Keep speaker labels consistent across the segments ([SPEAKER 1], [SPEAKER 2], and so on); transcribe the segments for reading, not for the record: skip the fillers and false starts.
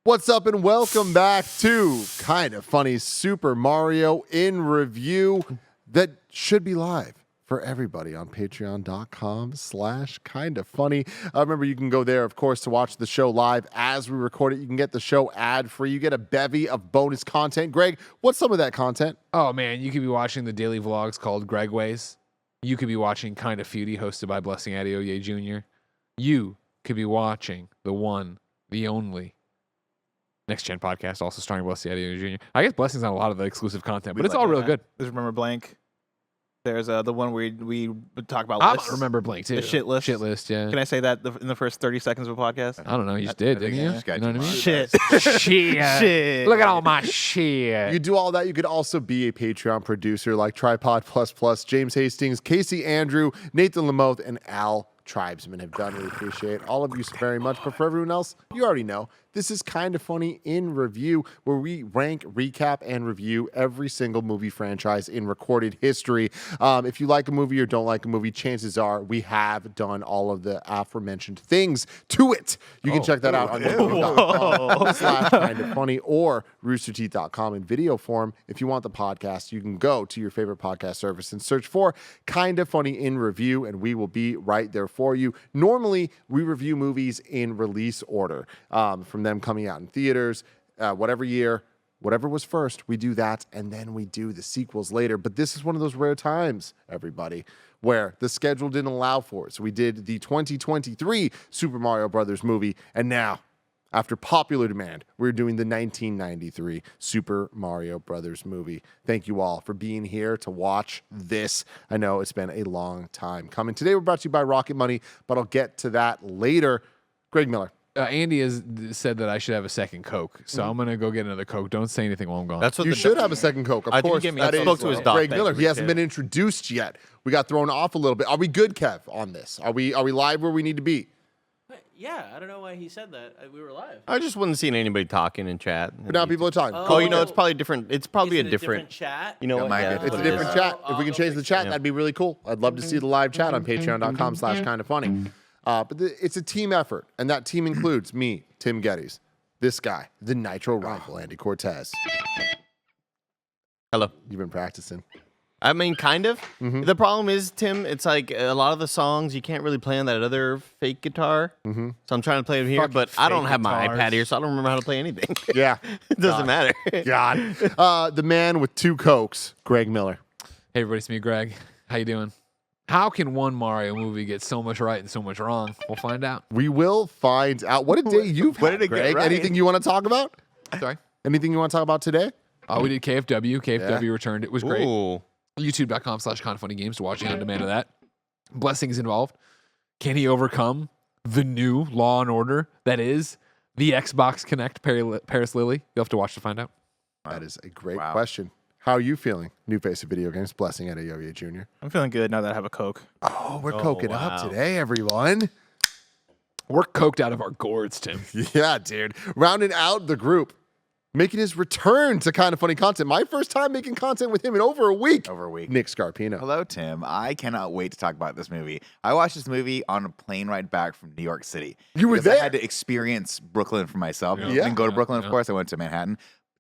[SPEAKER 1] What's up and welcome back to Kinda Funny Super Mario in Review that should be live for everybody on patreon.com/kindafunny. Remember, you can go there, of course, to watch the show live as we record it. You can get the show ad-free. You get a bevy of bonus content. Greg, what's some of that content?
[SPEAKER 2] Oh, man, you could be watching the daily vlogs called Greg Ways. You could be watching Kinda Feudy, hosted by Blessing Adeoye Jr. You could be watching the one, the only Next Gen podcast, also starring Blessing Adeoye Jr. I guess Blessing's on a lot of the exclusive content, but it's all real good.
[SPEAKER 3] There's Remember Blank. There's the one where we talk about
[SPEAKER 2] I
[SPEAKER 3] lists.
[SPEAKER 2] remember Blank, too.
[SPEAKER 3] The shit list.
[SPEAKER 2] Shit list, yeah.
[SPEAKER 3] Can I say that in the first 30 seconds of a podcast?
[SPEAKER 2] I don't know. You just did, didn't you? You know what I mean?
[SPEAKER 3] Shit.
[SPEAKER 2] Shit. Look at all my shit.
[SPEAKER 1] You do all that. You could also be a Patreon producer like Tripod Plus, James Hastings, Casey Andrew, Nathan Lamoth, and Al Tribesman have done. Really appreciate all of you very much. But for everyone else, you already know, this is Kinda Funny in Review, where we rank, recap, and review every single movie franchise in recorded history. If you like a movie or don't like a movie, chances are we have done all of the aforementioned things to it. You can check that out on youtube.com/kindafunny or roosterteeth.com in video form. If you want the podcast, you can go to your favorite podcast service and search for Kinda Funny in Review, and we will be right there for you. Normally, we review movies in release order, from them coming out in theaters, whatever year, whatever was first, we do that, and then we do the sequels later. But this is one of those rare times, everybody, where the schedule didn't allow for it. So we did the 2023 Super Mario Brothers movie, and now, after popular demand, we're doing the 1993 Super Mario Brothers movie. Thank you all for being here to watch this. I know it's been a long time coming. Today we're brought to you by Rocket Money, but I'll get to that later. Greg Miller.
[SPEAKER 2] Andy has said that I should have a second Coke, so I'm going to go get another Coke. Don't say anything while I'm gone.
[SPEAKER 1] That's what you should have a second Coke. Of course,
[SPEAKER 3] I spoke to his doctor.
[SPEAKER 1] Greg Miller. He hasn't been introduced yet. We got thrown off a little bit. Are we good, Kev, on this? Are we live where we need to be?
[SPEAKER 4] Yeah, I don't know why he said that. We were live.
[SPEAKER 5] I just wasn't seeing anybody talking in chat.
[SPEAKER 1] But now people are talking.
[SPEAKER 5] Oh, you know, it's probably different. It's probably
[SPEAKER 4] Is
[SPEAKER 5] a
[SPEAKER 4] it
[SPEAKER 5] different
[SPEAKER 4] chat.
[SPEAKER 5] You know what? Yeah,
[SPEAKER 1] It's a different chat. If we can change the chat, that'd be really cool. I'd love to see the live chat on patreon.com/kindafunny. But it's a team effort, and that team includes me, Tim Geddes, this guy, the Nitro Rifle, Andy Cortez.
[SPEAKER 5] Hello.
[SPEAKER 1] You've been practicing.
[SPEAKER 5] I mean, kind of. The problem is, Tim, it's like a lot of the songs you can't really play on that other fake guitar. So I'm trying to play it here,
[SPEAKER 2] Fucking
[SPEAKER 5] but I don't
[SPEAKER 2] fake
[SPEAKER 5] have my
[SPEAKER 2] guitars.
[SPEAKER 5] iPad here, so I don't remember how to play anything.
[SPEAKER 1] Yeah.
[SPEAKER 5] It doesn't matter.
[SPEAKER 1] God. The man with two Cokes, Greg Miller.
[SPEAKER 2] Hey, everybody, it's me, Greg. How you doing? How can one Mario movie get so much right and so much wrong? We'll find out.
[SPEAKER 1] We will find out. What a day you've had,
[SPEAKER 3] What did it get
[SPEAKER 1] Greg.
[SPEAKER 3] right?
[SPEAKER 1] Anything you want to talk about?
[SPEAKER 2] Sorry.
[SPEAKER 1] Anything you want to talk about today?
[SPEAKER 2] We did KFW. KFW returned. It was great.
[SPEAKER 5] Ooh.
[SPEAKER 2] YouTube.com/kindafunnygames to watching on demand of that. Blessing is involved. Can he overcome the new Law and Order that is the Xbox Connect Paris Lily? You'll have to watch to find out.
[SPEAKER 1] That is a great question. How are you feeling? New face of video games, Blessing Adeoye Jr.
[SPEAKER 3] I'm feeling good now that I have a Coke.
[SPEAKER 1] Oh, we're coking up today, everyone.
[SPEAKER 2] We're coked out of our gourds, Tim.
[SPEAKER 1] Yeah, dude. Rounding out the group, making his return to Kinda Funny content. My first time making content with him in over a week. Nick Scarpino.
[SPEAKER 6] Hello, Tim. I cannot wait to talk about this movie. I watched this movie on a plane ride back from New York City.
[SPEAKER 1] You were
[SPEAKER 6] because
[SPEAKER 1] there?
[SPEAKER 6] I had to experience Brooklyn for myself.
[SPEAKER 1] Yeah.
[SPEAKER 6] I didn't go to Brooklyn, of course. I went to Manhattan.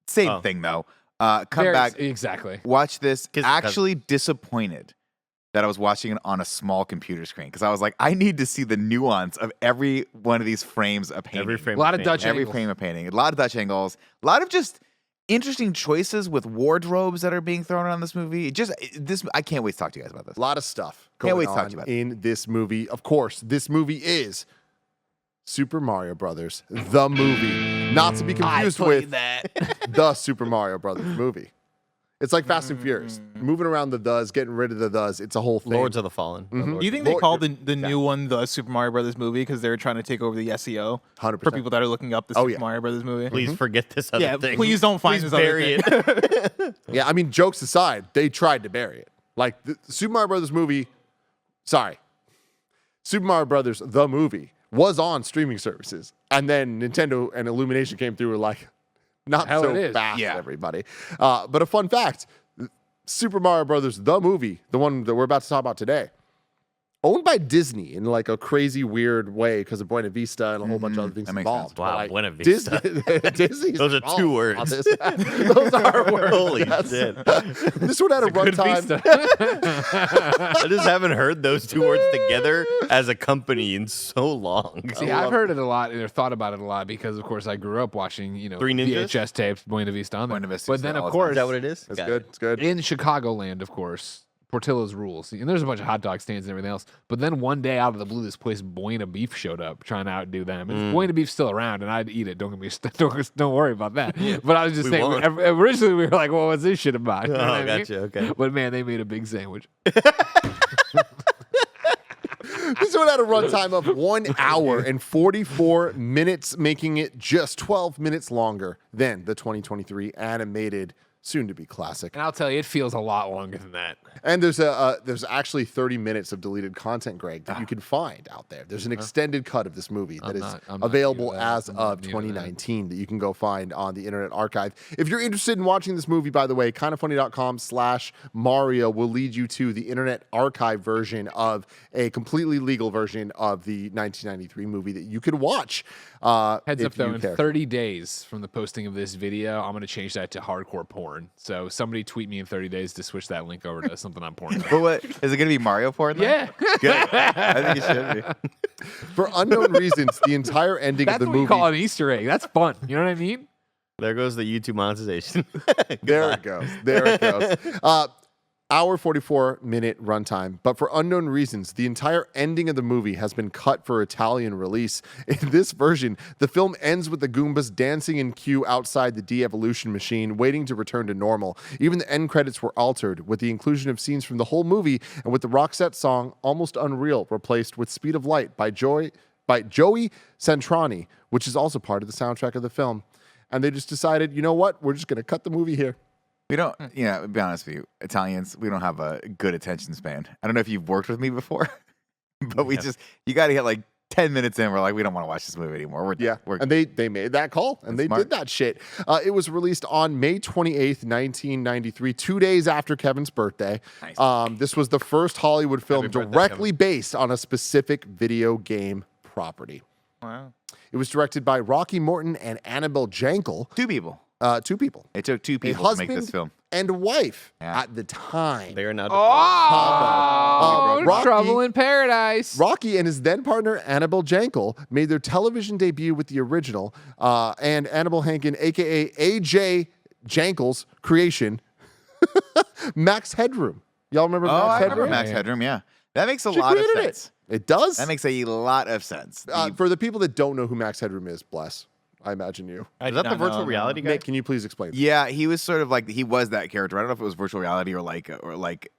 [SPEAKER 6] Same thing, though. Come back.
[SPEAKER 2] Exactly.
[SPEAKER 6] Watch this. Actually disappointed that I was watching it on a small computer screen because I was like, I need to see the nuance of every one of these frames of painting.
[SPEAKER 5] Every frame.
[SPEAKER 2] A lot of Dutch
[SPEAKER 6] Every
[SPEAKER 2] angles.
[SPEAKER 6] frame of painting. A lot of Dutch angles. A lot of just interesting choices with wardrobes that are being thrown around this movie. I can't wait to talk to you guys about this.
[SPEAKER 1] A lot of stuff
[SPEAKER 6] Can't
[SPEAKER 1] going
[SPEAKER 6] wait to talk
[SPEAKER 1] on
[SPEAKER 6] to you about
[SPEAKER 1] in this movie. Of course, this movie is Super Mario Brothers, the movie. Not to be confused with the Super Mario Brothers movie. It's like Fast and Furious. Moving around the does, getting rid of the does. It's a whole thing.
[SPEAKER 5] Lords of the Fallen.
[SPEAKER 3] Do you think they called the new one the Super Mario Brothers movie because they're trying to take over the SEO
[SPEAKER 1] 100%.
[SPEAKER 3] for people that are looking up the Super Mario Brothers movie?
[SPEAKER 5] Please forget this other
[SPEAKER 3] Yeah,
[SPEAKER 5] thing.
[SPEAKER 3] please don't find
[SPEAKER 5] Please
[SPEAKER 3] this other
[SPEAKER 5] bury
[SPEAKER 3] thing.
[SPEAKER 5] it.
[SPEAKER 1] Yeah, I mean, jokes aside, they tried to bury it. Like, the Super Mario Brothers movie, Super Mario Brothers, the movie, was on streaming services. And then Nintendo and Illumination came through and were like, not
[SPEAKER 2] Hell
[SPEAKER 1] so
[SPEAKER 2] it is.
[SPEAKER 1] fast,
[SPEAKER 6] Yeah.
[SPEAKER 1] everybody. But a fun fact, Super Mario Brothers, the movie, the one that we're about to talk about today, owned by Disney in like a crazy weird way because of Buena Vista and a whole bunch of other things
[SPEAKER 6] That makes
[SPEAKER 1] involved.
[SPEAKER 6] sense.
[SPEAKER 1] But,
[SPEAKER 5] Wow,
[SPEAKER 1] like,
[SPEAKER 5] Buena Vista.
[SPEAKER 1] Disney's
[SPEAKER 5] Those are
[SPEAKER 1] involved
[SPEAKER 5] 2
[SPEAKER 1] on
[SPEAKER 5] words.
[SPEAKER 1] this. Those are words.
[SPEAKER 5] Holy
[SPEAKER 1] yes.
[SPEAKER 5] shit.
[SPEAKER 1] This one had a
[SPEAKER 2] Good
[SPEAKER 1] runtime.
[SPEAKER 2] Vista.
[SPEAKER 5] I just haven't heard those 2 words together as a company in so long.
[SPEAKER 2] See, I've heard it a lot or thought about it a lot because, of course, I grew up watching,
[SPEAKER 5] Three Ninjas?
[SPEAKER 2] VHS tapes, Buena Vista on there.
[SPEAKER 6] Buena Vista
[SPEAKER 2] But
[SPEAKER 6] used to
[SPEAKER 2] then,
[SPEAKER 6] all
[SPEAKER 2] of
[SPEAKER 6] the time.
[SPEAKER 2] course,
[SPEAKER 5] Is that what it is?
[SPEAKER 1] It's
[SPEAKER 5] Got
[SPEAKER 1] good.
[SPEAKER 5] it.
[SPEAKER 1] It's good.
[SPEAKER 2] in Chicagoland, of course, Portillo's rules. And there's a bunch of hot dog stands and everything else. But then one day out of the blue, this place Buena Beef showed up trying to outdo them. And Buena Beef's still around, and I'd eat it. Don't worry about that. But I was just
[SPEAKER 5] We
[SPEAKER 2] saying,
[SPEAKER 5] won't.
[SPEAKER 2] originally we were like, well, what's this shit about? You know what I mean?
[SPEAKER 5] gotcha, okay.
[SPEAKER 2] But man, they made a big sandwich.
[SPEAKER 1] This one had a runtime of 1 hour and 44 minutes, making it just 12 minutes longer than the 2023 animated soon-to-be classic.
[SPEAKER 2] And I'll tell you, it feels a lot longer than that.
[SPEAKER 1] And there's actually 30 minutes of deleted content, Greg, that you can find out there. There's an extended cut of this movie that is
[SPEAKER 2] I'm not
[SPEAKER 1] available
[SPEAKER 2] new to that.
[SPEAKER 1] as
[SPEAKER 2] I'm not
[SPEAKER 1] of
[SPEAKER 2] new to that.
[SPEAKER 1] 2019 that you can go find on the Internet Archive. If you're interested in watching this movie, by the way, kindafunny.com/Mario will lead you to the Internet Archive version of a completely legal version of the 1993 movie that you could watch.
[SPEAKER 2] Heads
[SPEAKER 1] if
[SPEAKER 2] up, though,
[SPEAKER 1] you
[SPEAKER 2] in
[SPEAKER 1] care.
[SPEAKER 2] 30 days from the posting of this video, I'm going to change that to hardcore porn. So somebody tweet me in 30 days to switch that link over to something I'm porn about.
[SPEAKER 6] But what is it going to be Mario porn? Then?
[SPEAKER 2] Yeah.
[SPEAKER 6] Good. I think it should be.
[SPEAKER 1] For unknown reasons, the entire ending
[SPEAKER 2] That's
[SPEAKER 1] of the
[SPEAKER 2] what you
[SPEAKER 1] movie.
[SPEAKER 2] call an Easter egg. That's fun. You know what I mean?
[SPEAKER 5] There goes the YouTube monetization.
[SPEAKER 1] There it goes. There it goes. Hour 44-minute runtime, but for unknown reasons, the entire ending of the movie has been cut for Italian release. In this version, the film ends with the Goombas dancing in queue outside the de-evolution machine, waiting to return to normal. Even the end credits were altered, with the inclusion of scenes from the whole movie and with the Roxette song "Almost Unreal" replaced with "Speed of Light" by Joey Santrani, which is also part of the soundtrack of the film. And they just decided, you know what? We're just going to cut the movie here.
[SPEAKER 6] We don't, to be honest with you, Italians, we don't have a good attention span. I don't know if you've worked with me before, but you got to get like 10 minutes in. We're like, we don't want to watch this movie anymore.
[SPEAKER 1] And they made that call, and
[SPEAKER 6] That's
[SPEAKER 1] they
[SPEAKER 6] smart.
[SPEAKER 1] did that shit. It was released on May 28th, 1993, 2 days after Kevin's birthday.
[SPEAKER 6] Nice.
[SPEAKER 1] This was the first Hollywood film
[SPEAKER 2] Happy birthday,
[SPEAKER 1] directly based on a specific video game property.
[SPEAKER 3] Wow.
[SPEAKER 1] It was directed by Rocky Morton and Annabelle Jankel,
[SPEAKER 6] 2 people.
[SPEAKER 1] 2 people,
[SPEAKER 6] It took 2
[SPEAKER 1] a
[SPEAKER 6] people to make
[SPEAKER 1] husband
[SPEAKER 6] this film.
[SPEAKER 1] and wife
[SPEAKER 6] Yeah.
[SPEAKER 1] at the time.
[SPEAKER 5] They are now.
[SPEAKER 2] Oh,
[SPEAKER 1] Rocky-
[SPEAKER 2] Trouble in Paradise.
[SPEAKER 1] Rocky and his then partner Annabelle Jankel made their television debut with the original, and Annabelle Hankin, aka AJ Jankel's creation, Max Headroom. Y'all remember
[SPEAKER 6] Oh,
[SPEAKER 1] Max
[SPEAKER 6] I
[SPEAKER 1] Headroom?
[SPEAKER 6] remember Max Headroom, yeah. That makes a
[SPEAKER 1] She
[SPEAKER 6] lot of
[SPEAKER 1] created
[SPEAKER 6] sense.
[SPEAKER 1] It does.
[SPEAKER 6] That makes a lot of sense.
[SPEAKER 1] For the people that don't know who Max Headroom is, bless. I imagine you.
[SPEAKER 3] I
[SPEAKER 5] Is
[SPEAKER 3] did
[SPEAKER 5] that the
[SPEAKER 3] not know
[SPEAKER 5] virtual
[SPEAKER 3] that.
[SPEAKER 5] reality guy?
[SPEAKER 1] Nick, can you please explain?
[SPEAKER 6] Yeah, he was sort of like he was that character. I don't know if it was virtual reality or like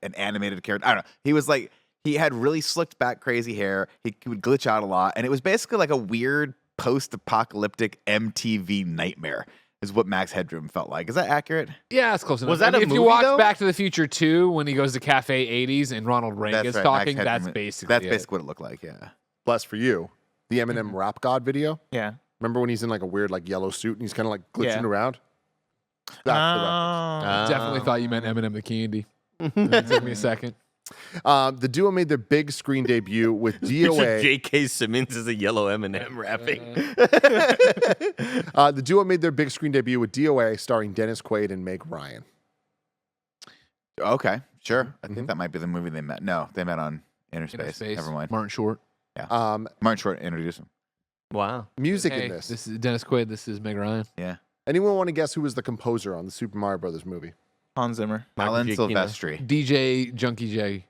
[SPEAKER 6] an animated character. I don't know. He was like he had really slicked back crazy hair. He would glitch out a lot, and it was basically like a weird post-apocalyptic MTV nightmare. Is what Max Headroom felt like. Is that accurate?
[SPEAKER 2] Yeah, it's close enough.
[SPEAKER 5] Was that a
[SPEAKER 2] if you
[SPEAKER 5] movie,
[SPEAKER 2] watch
[SPEAKER 5] though?
[SPEAKER 2] Back to the Future 2 when he goes to Cafe 80s and Ronald Reagan is
[SPEAKER 6] right,
[SPEAKER 2] talking,
[SPEAKER 6] Max
[SPEAKER 2] that's
[SPEAKER 6] Headroom-
[SPEAKER 2] basically
[SPEAKER 6] that's
[SPEAKER 2] it.
[SPEAKER 6] basically what it looked like. Yeah.
[SPEAKER 1] Bless for you. The Eminem Rap God video.
[SPEAKER 3] Yeah.
[SPEAKER 1] Remember when he's in like a weird like yellow suit and he's kind of like glitching
[SPEAKER 3] Yeah.
[SPEAKER 1] around? That's the reference.
[SPEAKER 2] Definitely thought you meant Eminem the Candy. It took me a second.
[SPEAKER 1] The duo made their big screen debut with DOA.
[SPEAKER 5] J.K. Simmons is a yellow M&M rapping.
[SPEAKER 1] The duo made their big screen debut with DOA, starring Dennis Quaid and Meg Ryan.
[SPEAKER 6] Okay, sure. I think that might be the movie they met. No, they met on Inner Space.
[SPEAKER 2] Space.
[SPEAKER 6] Never mind.
[SPEAKER 2] Martin Short.
[SPEAKER 6] Martin Short introduced him.
[SPEAKER 5] Wow.
[SPEAKER 1] Music
[SPEAKER 2] Hey,
[SPEAKER 1] in this.
[SPEAKER 2] this is Dennis Quaid. This is Meg Ryan.
[SPEAKER 6] Yeah.
[SPEAKER 1] Anyone want to guess who was the composer on the Super Mario Brothers movie?
[SPEAKER 3] Hans Zimmer.
[SPEAKER 6] Alan
[SPEAKER 5] Giacchino.
[SPEAKER 6] Silvestri.
[SPEAKER 2] DJ Junkie J.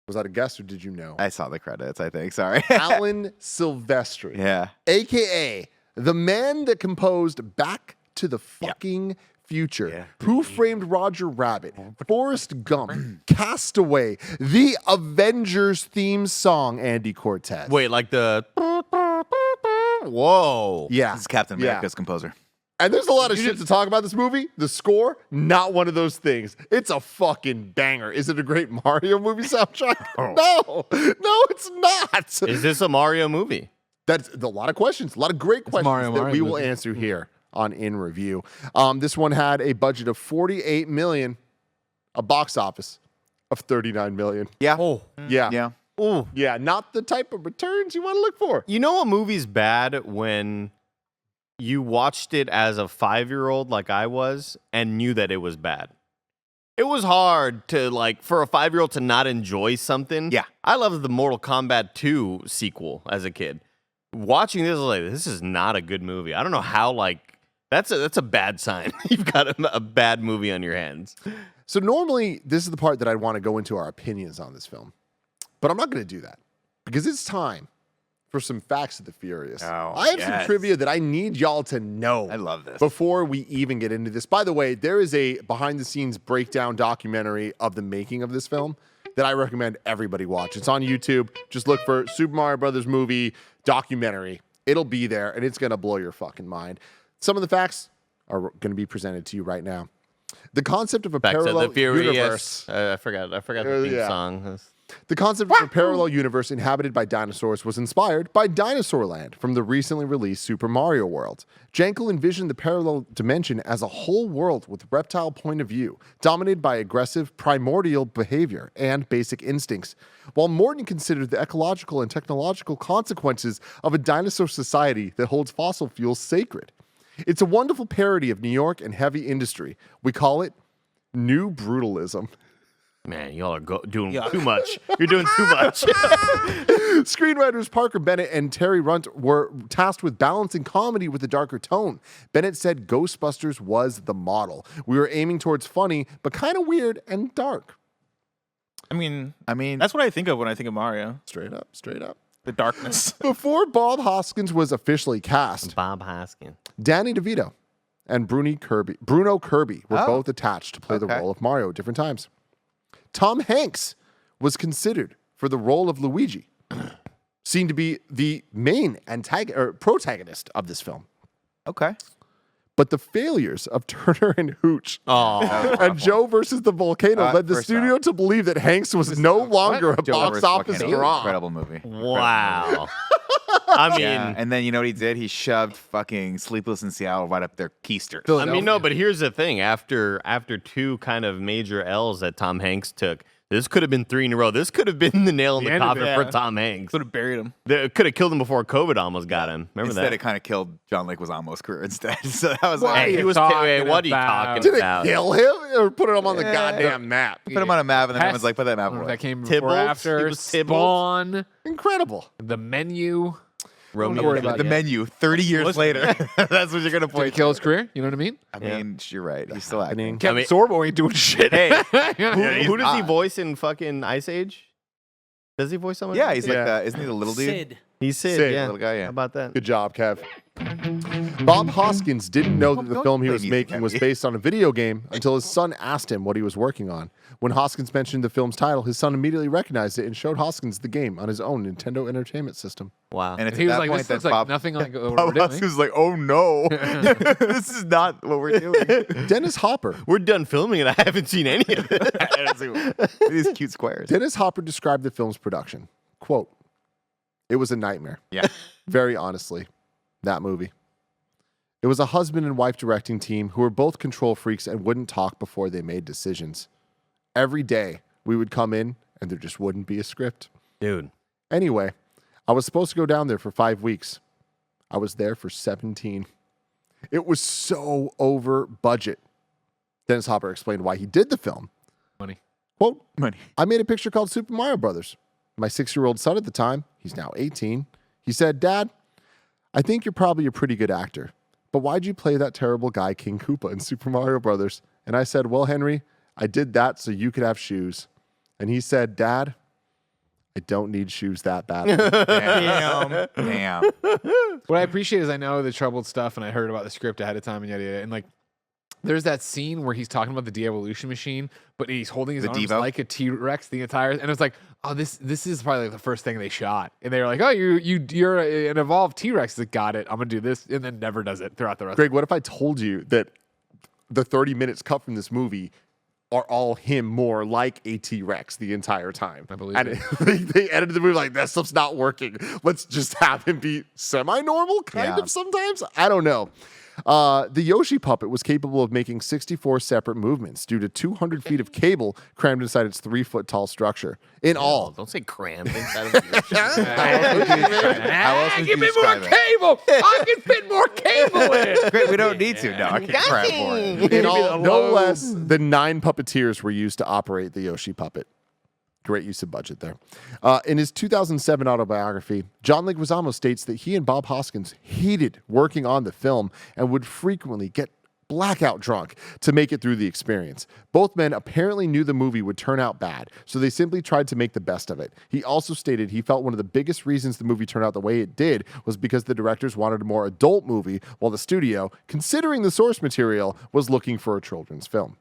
[SPEAKER 1] Was that a guess or did you know?
[SPEAKER 6] I saw the credits, I think. Sorry.
[SPEAKER 1] Alan Silvestri,
[SPEAKER 6] Yeah.
[SPEAKER 1] aka the man that composed Back to the Fucking Future,
[SPEAKER 6] Yeah.
[SPEAKER 1] Who Framed Roger Rabbit, Forrest Gump, Castaway, the Avengers theme song, Andy Cortez.
[SPEAKER 5] Wait, like the. Whoa.
[SPEAKER 1] Yeah.
[SPEAKER 6] This is Captain
[SPEAKER 1] Yeah.
[SPEAKER 6] America's composer.
[SPEAKER 1] And there's a lot of shit to talk about this movie. The score, not one of those things. It's a fucking banger. Is it a great Mario movie soundtrack? No, it's not.
[SPEAKER 5] Is this a Mario movie?
[SPEAKER 1] That's a lot of questions, a lot of great questions
[SPEAKER 2] Mario
[SPEAKER 1] that we will
[SPEAKER 2] movie.
[SPEAKER 1] answer here on In Review. This one had a budget of $48 million, a box office of $39 million.
[SPEAKER 6] Yeah.
[SPEAKER 5] Oh,
[SPEAKER 1] Yeah.
[SPEAKER 6] Yeah.
[SPEAKER 5] ooh.
[SPEAKER 1] Yeah, not the type of returns you want to look for.
[SPEAKER 5] You know a movie's bad when you watched it as a 5-year-old like I was and knew that it was bad. It was hard to, like, for a 5-year-old to not enjoy something.
[SPEAKER 6] Yeah.
[SPEAKER 5] I loved the Mortal Kombat 2 sequel as a kid. Watching this, I was like, this is not a good movie. I don't know how, like, that's a bad sign. You've got a bad movie on your hands.
[SPEAKER 1] So normally, this is the part that I'd want to go into our opinions on this film. But I'm not going to do that because it's time for some Facts of the Furious.
[SPEAKER 6] Oh,
[SPEAKER 1] I have some
[SPEAKER 6] yes.
[SPEAKER 1] trivia that I need y'all to know.
[SPEAKER 6] I love this.
[SPEAKER 1] Before we even get into this. By the way, there is a behind-the-scenes breakdown documentary of the making of this film that I recommend everybody watch. It's on YouTube. Just look for Super Mario Brothers movie documentary. It'll be there, and it's going to blow your fucking mind. Some of the facts are going to be presented to you right now. The concept of a
[SPEAKER 5] Back to
[SPEAKER 1] parallel
[SPEAKER 5] the Furious.
[SPEAKER 1] universe.
[SPEAKER 5] I forgot the theme
[SPEAKER 1] yeah.
[SPEAKER 5] song.
[SPEAKER 1] The concept of a parallel universe inhabited by dinosaurs was inspired by Dinosaur Land from the recently released Super Mario World. Jankel envisioned the parallel dimension as a whole world with reptile point of view, dominated by aggressive, primordial behavior and basic instincts, while Morton considered the ecological and technological consequences of a dinosaur society that holds fossil fuels sacred. It's a wonderful parody of New York and heavy industry. We call it New Brutalism.
[SPEAKER 5] Man, y'all are doing too much. You're doing too much.
[SPEAKER 1] Screenwriters Parker Bennett and Terry Runt were tasked with balancing comedy with a darker tone. Bennett said Ghostbusters was the model. We were aiming towards funny, but kind of weird and dark.
[SPEAKER 3] I mean,
[SPEAKER 6] that's
[SPEAKER 3] that's what I think of when I think of Mario.
[SPEAKER 1] Straight up, straight up.
[SPEAKER 3] The darkness.
[SPEAKER 1] Before Bob Hoskins was officially cast,
[SPEAKER 5] Bob Hoskins.
[SPEAKER 1] Danny DeVito and Bruno Kirby were
[SPEAKER 6] Oh.
[SPEAKER 1] both attached to play the
[SPEAKER 6] Okay.
[SPEAKER 1] role of Mario at different times. Tom Hanks was considered for the role of Luigi, seen to be the main protagonist of this film.
[SPEAKER 6] okay.
[SPEAKER 1] But the failures of Turner and Hooch
[SPEAKER 5] Oh,
[SPEAKER 1] and Joe versus the Volcano led the
[SPEAKER 6] first
[SPEAKER 1] studio to believe that Hanks was no longer a
[SPEAKER 6] Joe
[SPEAKER 1] box
[SPEAKER 6] versus
[SPEAKER 1] office
[SPEAKER 6] Volcano.
[SPEAKER 1] draw.
[SPEAKER 6] Incredible movie.
[SPEAKER 5] wow. I mean,
[SPEAKER 6] Yeah, and then you know what he did? He shoved fucking Sleepless in Seattle right up their keister.
[SPEAKER 5] I mean, no, but here's the thing. After two kind of major L's that Tom Hanks took, this could have been 3 in a row. This could have been the nail in the
[SPEAKER 3] end of
[SPEAKER 5] coffin
[SPEAKER 3] it,
[SPEAKER 5] for
[SPEAKER 3] yeah.
[SPEAKER 5] Tom Hanks.
[SPEAKER 3] Could have buried him.
[SPEAKER 5] They could have killed him before COVID almost got him. Remember
[SPEAKER 6] Instead,
[SPEAKER 5] that?
[SPEAKER 6] it kind of killed John Leguizamo's career instead. So that was
[SPEAKER 2] What
[SPEAKER 6] like,
[SPEAKER 5] Hey, he was
[SPEAKER 2] talking
[SPEAKER 5] what are you
[SPEAKER 2] about?
[SPEAKER 5] talking
[SPEAKER 1] Did it
[SPEAKER 5] about?
[SPEAKER 1] kill him or put him on the goddamn map?
[SPEAKER 6] put him on a map, and then
[SPEAKER 2] Pest-
[SPEAKER 6] everyone's like, put that map
[SPEAKER 2] I don't know if
[SPEAKER 6] away.
[SPEAKER 2] that came before or
[SPEAKER 5] Tybalt?
[SPEAKER 2] after.
[SPEAKER 5] He was Tybalt?
[SPEAKER 2] Spawn,
[SPEAKER 1] Incredible.
[SPEAKER 2] the Menu.
[SPEAKER 5] Romeo
[SPEAKER 2] Don't worry
[SPEAKER 5] and
[SPEAKER 2] about
[SPEAKER 6] The
[SPEAKER 5] Juliet.
[SPEAKER 6] menu, 30 years later. That's what you're going to
[SPEAKER 2] Did
[SPEAKER 6] point
[SPEAKER 2] he kill his career? You know what I mean?
[SPEAKER 6] I mean, you're right. He's still acting.
[SPEAKER 2] Kevin
[SPEAKER 5] mean-
[SPEAKER 2] Sorbo ain't doing shit.
[SPEAKER 5] Hey,
[SPEAKER 2] Yeah.
[SPEAKER 5] who does he
[SPEAKER 6] not.
[SPEAKER 5] voice in fucking Ice Age? Does he voice someone?
[SPEAKER 6] Yeah, he's like
[SPEAKER 1] Yeah.
[SPEAKER 6] that. Isn't he the little dude?
[SPEAKER 4] Sid.
[SPEAKER 5] He's Sid.
[SPEAKER 1] Sid,
[SPEAKER 5] Yeah,
[SPEAKER 6] little guy, yeah.
[SPEAKER 5] How about that?
[SPEAKER 1] Good job, Kev. Bob Hoskins didn't know that the
[SPEAKER 6] Don't
[SPEAKER 1] film he
[SPEAKER 6] play
[SPEAKER 1] was
[SPEAKER 6] music
[SPEAKER 1] making
[SPEAKER 6] at
[SPEAKER 1] was
[SPEAKER 6] me.
[SPEAKER 1] based on a video game until his son asked him what he was working on. When Hoskins mentioned the film's title, his son immediately recognized it and showed Hoskins the game on his own Nintendo Entertainment System.
[SPEAKER 5] Wow.
[SPEAKER 6] And it's
[SPEAKER 2] He
[SPEAKER 6] at
[SPEAKER 2] was
[SPEAKER 6] that
[SPEAKER 2] like,
[SPEAKER 6] point
[SPEAKER 2] this
[SPEAKER 6] that
[SPEAKER 2] looks like
[SPEAKER 6] Bob,
[SPEAKER 2] nothing like what we're
[SPEAKER 6] Bob
[SPEAKER 2] doing.
[SPEAKER 6] Hoskins was like, oh no, this is not what we're doing.
[SPEAKER 1] Dennis Hopper.
[SPEAKER 5] We're done filming and I haven't seen any of it.
[SPEAKER 6] These cute squares.
[SPEAKER 1] Dennis Hopper described the film's production. Quote, "It was a nightmare.
[SPEAKER 6] Yeah.
[SPEAKER 1] Very honestly, that movie. It was a husband and wife directing team who were both control freaks and wouldn't talk before they made decisions. Every day we would come in and there just wouldn't be a script.
[SPEAKER 5] Dude.
[SPEAKER 1] Anyway, I was supposed to go down there for 5 weeks. I was there for 17. It was so over budget." Dennis Hopper explained why he did the film.
[SPEAKER 2] Money.
[SPEAKER 1] Quote,
[SPEAKER 6] Money.
[SPEAKER 1] "I made a picture called Super Mario Brothers. My 6-year-old son at the time, he's now 18, he said, 'Dad, I think you're probably a pretty good actor, but why'd you play that terrible guy King Koopa in Super Mario Brothers?' And I said, 'Well, Henry, I did that so you could have shoes.' And he said, 'Dad, I don't need shoes that badly.'"
[SPEAKER 6] Damn.
[SPEAKER 2] What I appreciate is I know the troubled stuff and I heard about the script ahead of time and yada yada. And like, there's that scene where he's talking about the de-evolution machine, but he's holding his
[SPEAKER 6] The
[SPEAKER 2] arms
[SPEAKER 6] Devo?
[SPEAKER 2] like a T-Rex the entire. And it's like, oh, this is probably like the first thing they shot. And they were like, oh, you're an evolved T-Rex that got it. I'm gonna do this, and then never does it throughout the rest.
[SPEAKER 1] Greg, what if I told you that the 30 minutes cut from this movie are all him more like a T-Rex the entire time?
[SPEAKER 2] I believe
[SPEAKER 1] and
[SPEAKER 2] it.
[SPEAKER 1] they edited the movie like, that stuff's not working. Let's just have him be semi-normal, kind
[SPEAKER 6] Yeah.
[SPEAKER 1] of sometimes. I don't know. The Yoshi puppet was capable of making 64 separate movements due to 200 feet of cable crammed inside its 3-foot tall structure. In all,
[SPEAKER 5] Don't say crammed inside of the
[SPEAKER 6] How else would you
[SPEAKER 2] Give me more
[SPEAKER 6] describe it?
[SPEAKER 2] cable. I can fit more cable in.
[SPEAKER 6] Great, we don't need to. No, I can't crap for it.
[SPEAKER 1] in all, no less than 9 puppeteers were used to operate the Yoshi puppet. Great use of budget there. In his 2007 autobiography, John Leguizamo states that he and Bob Hoskins hated working on the film and would frequently get blackout drunk to make it through the experience. Both men apparently knew the movie would turn out bad, so they simply tried to make the best of it. He also stated he felt one of the biggest reasons the movie turned out the way it did was because the directors wanted a more adult movie, while the studio, considering the source material, was looking for a children's film.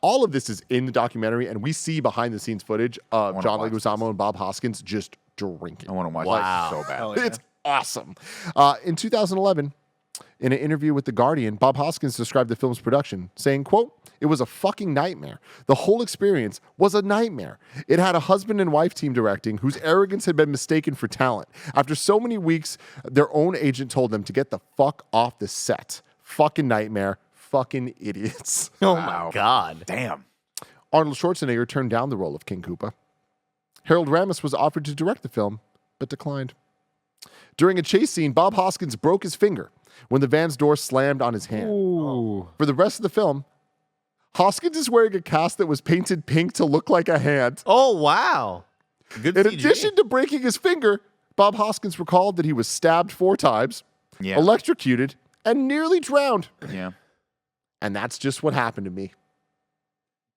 [SPEAKER 1] All of this is in the documentary, and we see behind-the-scenes footage of John Leguizamo and Bob Hoskins just drinking.
[SPEAKER 6] I want to watch
[SPEAKER 5] Wow.
[SPEAKER 6] it so bad.
[SPEAKER 3] Hell yeah.
[SPEAKER 1] It's awesome. In 2011, in an interview with The Guardian, Bob Hoskins described the film's production, saying, quote, "It was a fucking nightmare. The whole experience was a nightmare. It had a husband and wife team directing whose arrogance had been mistaken for talent. After so many weeks, their own agent told them to get the fuck off the set. Fucking nightmare. Fucking idiots."
[SPEAKER 5] Oh my God.
[SPEAKER 6] Damn.
[SPEAKER 1] Arnold Schwarzenegger turned down the role of King Koopa. Harold Ramis was offered to direct the film, but declined. During a chase scene, Bob Hoskins broke his finger when the van's door slammed on his hand.
[SPEAKER 2] Ooh.
[SPEAKER 1] For the rest of the film, Hoskins is wearing a cast that was painted pink to look like a hand.
[SPEAKER 5] Oh, wow. Good
[SPEAKER 1] In
[SPEAKER 5] CG.
[SPEAKER 1] addition to breaking his finger, Bob Hoskins recalled that he was stabbed 4 times,
[SPEAKER 6] Yeah.
[SPEAKER 1] electrocuted, and nearly drowned.
[SPEAKER 6] Yeah.
[SPEAKER 1] And that's just what happened to me.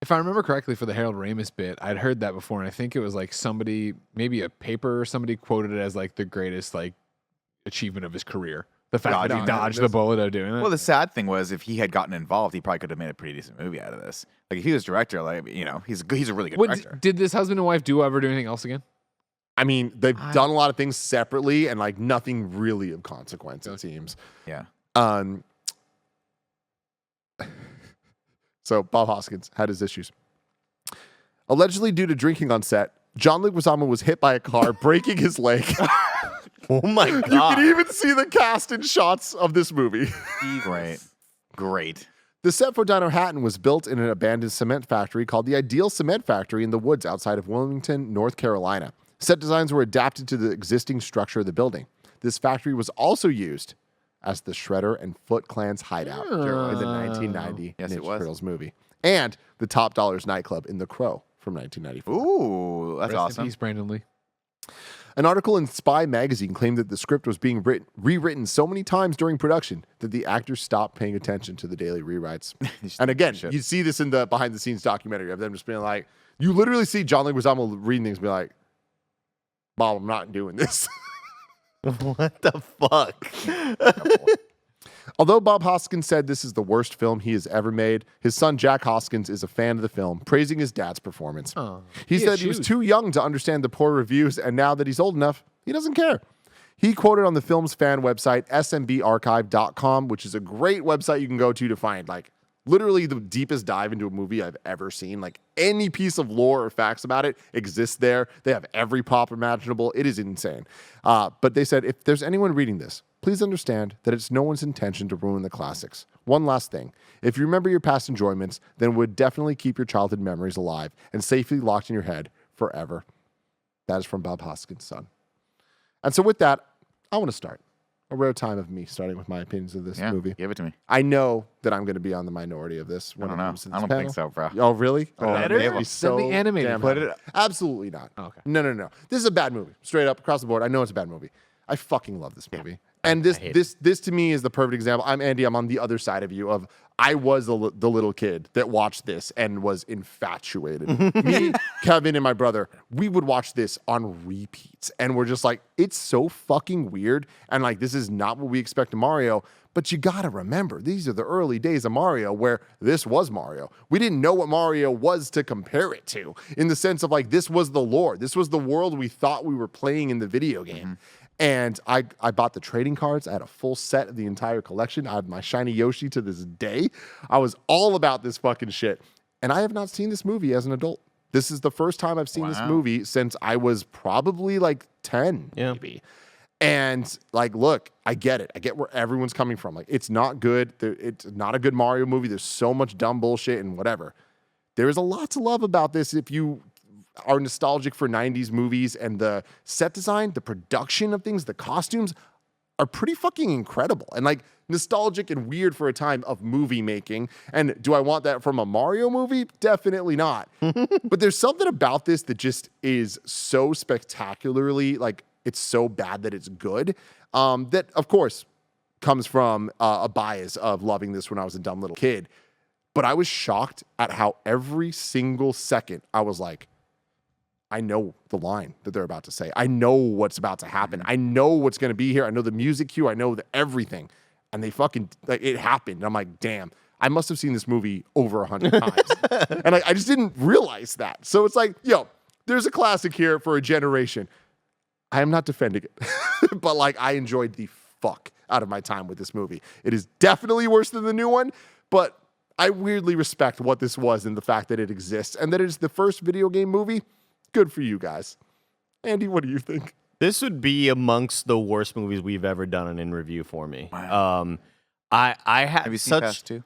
[SPEAKER 2] If I remember correctly, for the Harold Ramis bit, I'd heard that before, and I think it was like somebody, maybe a paper or somebody quoted it as like the greatest like achievement of his career. The fact that he
[SPEAKER 1] Dodging
[SPEAKER 2] dodged
[SPEAKER 1] it.
[SPEAKER 2] the bullet of doing it.
[SPEAKER 6] Well, the sad thing was, if he had gotten involved, he probably could have made a pretty decent movie out of this. Like, if he was director, like, you know, he's a really good director.
[SPEAKER 2] Did this husband and wife ever do anything else again?
[SPEAKER 1] I mean, they've done a lot of things separately and like nothing really of consequence, it seems.
[SPEAKER 6] Yeah.
[SPEAKER 1] So Bob Hoskins had his issues. Allegedly due to drinking on set, John Leguizamo was hit by a car, breaking his leg.
[SPEAKER 5] Oh my
[SPEAKER 1] You
[SPEAKER 5] God.
[SPEAKER 1] can even see the cast in shots of this movie.
[SPEAKER 6] Great.
[SPEAKER 1] The set for Dino Hatton was built in an abandoned cement factory called the Ideal Cement Factory in the woods outside of Wilmington, North Carolina. Set designs were adapted to the existing structure of the building. This factory was also used as the Shredder and Foot Clan's hideout in the 1990
[SPEAKER 6] Yes, it
[SPEAKER 1] Ninja
[SPEAKER 6] was.
[SPEAKER 1] Turtles movie, and the Top Dollars nightclub in The Crow from 1994.
[SPEAKER 6] Ooh, that's
[SPEAKER 2] Rest in
[SPEAKER 6] awesome.
[SPEAKER 2] peace, Brandon Lee.
[SPEAKER 1] An article in Spy magazine claimed that the script was being rewritten so many times during production that the actors stopped paying attention to the daily rewrites. And again,
[SPEAKER 6] Shit.
[SPEAKER 1] you see this in the behind-the-scenes documentary of them just being like, you literally see John Leguizamo reading things and be like, Bob, I'm not doing this.
[SPEAKER 5] What the fuck?
[SPEAKER 1] Although Bob Hoskins said this is the worst film he has ever made, his son Jack Hoskins is a fan of the film, praising his dad's performance. He said he was too young to understand the poor reviews, and now that he's old enough, he doesn't care. He quoted on the film's fan website, smbarchive.com, which is a great website you can go to find like literally the deepest dive into a movie I've ever seen. Like any piece of lore or facts about it exists there. They have every pop imaginable. It is insane. But they said, if there's anyone reading this, please understand that it's no one's intention to ruin the classics. One last thing. If you remember your past enjoyments, then it would definitely keep your childhood memories alive and safely locked in your head forever. That is from Bob Hoskins' son. And so with that, I want to start. A rare time of me starting with my opinions of this
[SPEAKER 6] Yeah,
[SPEAKER 1] movie.
[SPEAKER 6] give it to me.
[SPEAKER 1] I know that I'm going to be on the minority of this.
[SPEAKER 6] I
[SPEAKER 1] When
[SPEAKER 6] don't
[SPEAKER 1] it
[SPEAKER 6] know.
[SPEAKER 1] comes to this
[SPEAKER 6] I don't
[SPEAKER 1] panel.
[SPEAKER 6] think so, bro.
[SPEAKER 1] Oh, really? Oh,
[SPEAKER 6] Better
[SPEAKER 1] that'd be so
[SPEAKER 2] than the animated
[SPEAKER 1] damn
[SPEAKER 2] one.
[SPEAKER 1] hard. Absolutely not.
[SPEAKER 2] Oh, okay.
[SPEAKER 1] No. This is a bad movie. Straight up, across the board. I know it's a bad movie. I fucking love this movie. And this to me is the perfect example. I'm Andy. I'm on the other side of you. Of I was the little kid that watched this and was infatuated. Me, Kevin, and my brother, we would watch this on repeats, and we're just like, it's so fucking weird, and like this is not what we expect of Mario. But you gotta remember, these are the early days of Mario where this was Mario. We didn't know what Mario was to compare it to, in the sense of like this was the lore, this was the world we thought we were playing in the video game. And I bought the trading cards. I had a full set of the entire collection. I have my shiny Yoshi to this day. I was all about this fucking shit. And I have not seen this movie as an adult. This is the first time I've seen this movie since I was probably like 10, maybe. And like, look, I get it. I get where everyone's coming from. Like, it's not good. It's not a good Mario movie. There's so much dumb bullshit and whatever. There is a lot to love about this if you are nostalgic for 90s movies, and the set design, the production of things, the costumes are pretty fucking incredible and like nostalgic and weird for a time of movie making. And do I want that from a Mario movie? Definitely not. But there's something about this that just is so spectacularly like, it's so bad that it's good. That, of course, comes from a bias of loving this when I was a dumb little kid. But I was shocked at how every single second I was like, I know the line that they're about to say. I know what's about to happen. I know what's going to be here. I know the music cue. I know everything. And they fucking, like, it happened. And I'm like, damn, I must have seen this movie over 100 times. And I just didn't realize that. So it's like, yo, there's a classic here for a generation. I am not defending it, but like I enjoyed the fuck out of my time with this movie. It is definitely worse than the new one, but I weirdly respect what this was and the fact that it exists and that it is the first video game movie. Good for you guys. Andy, what do you think?
[SPEAKER 5] This would be amongst the worst movies we've ever done in review for me.
[SPEAKER 6] Wow.
[SPEAKER 5] I had
[SPEAKER 6] Have you seen
[SPEAKER 5] such
[SPEAKER 6] Fast 2?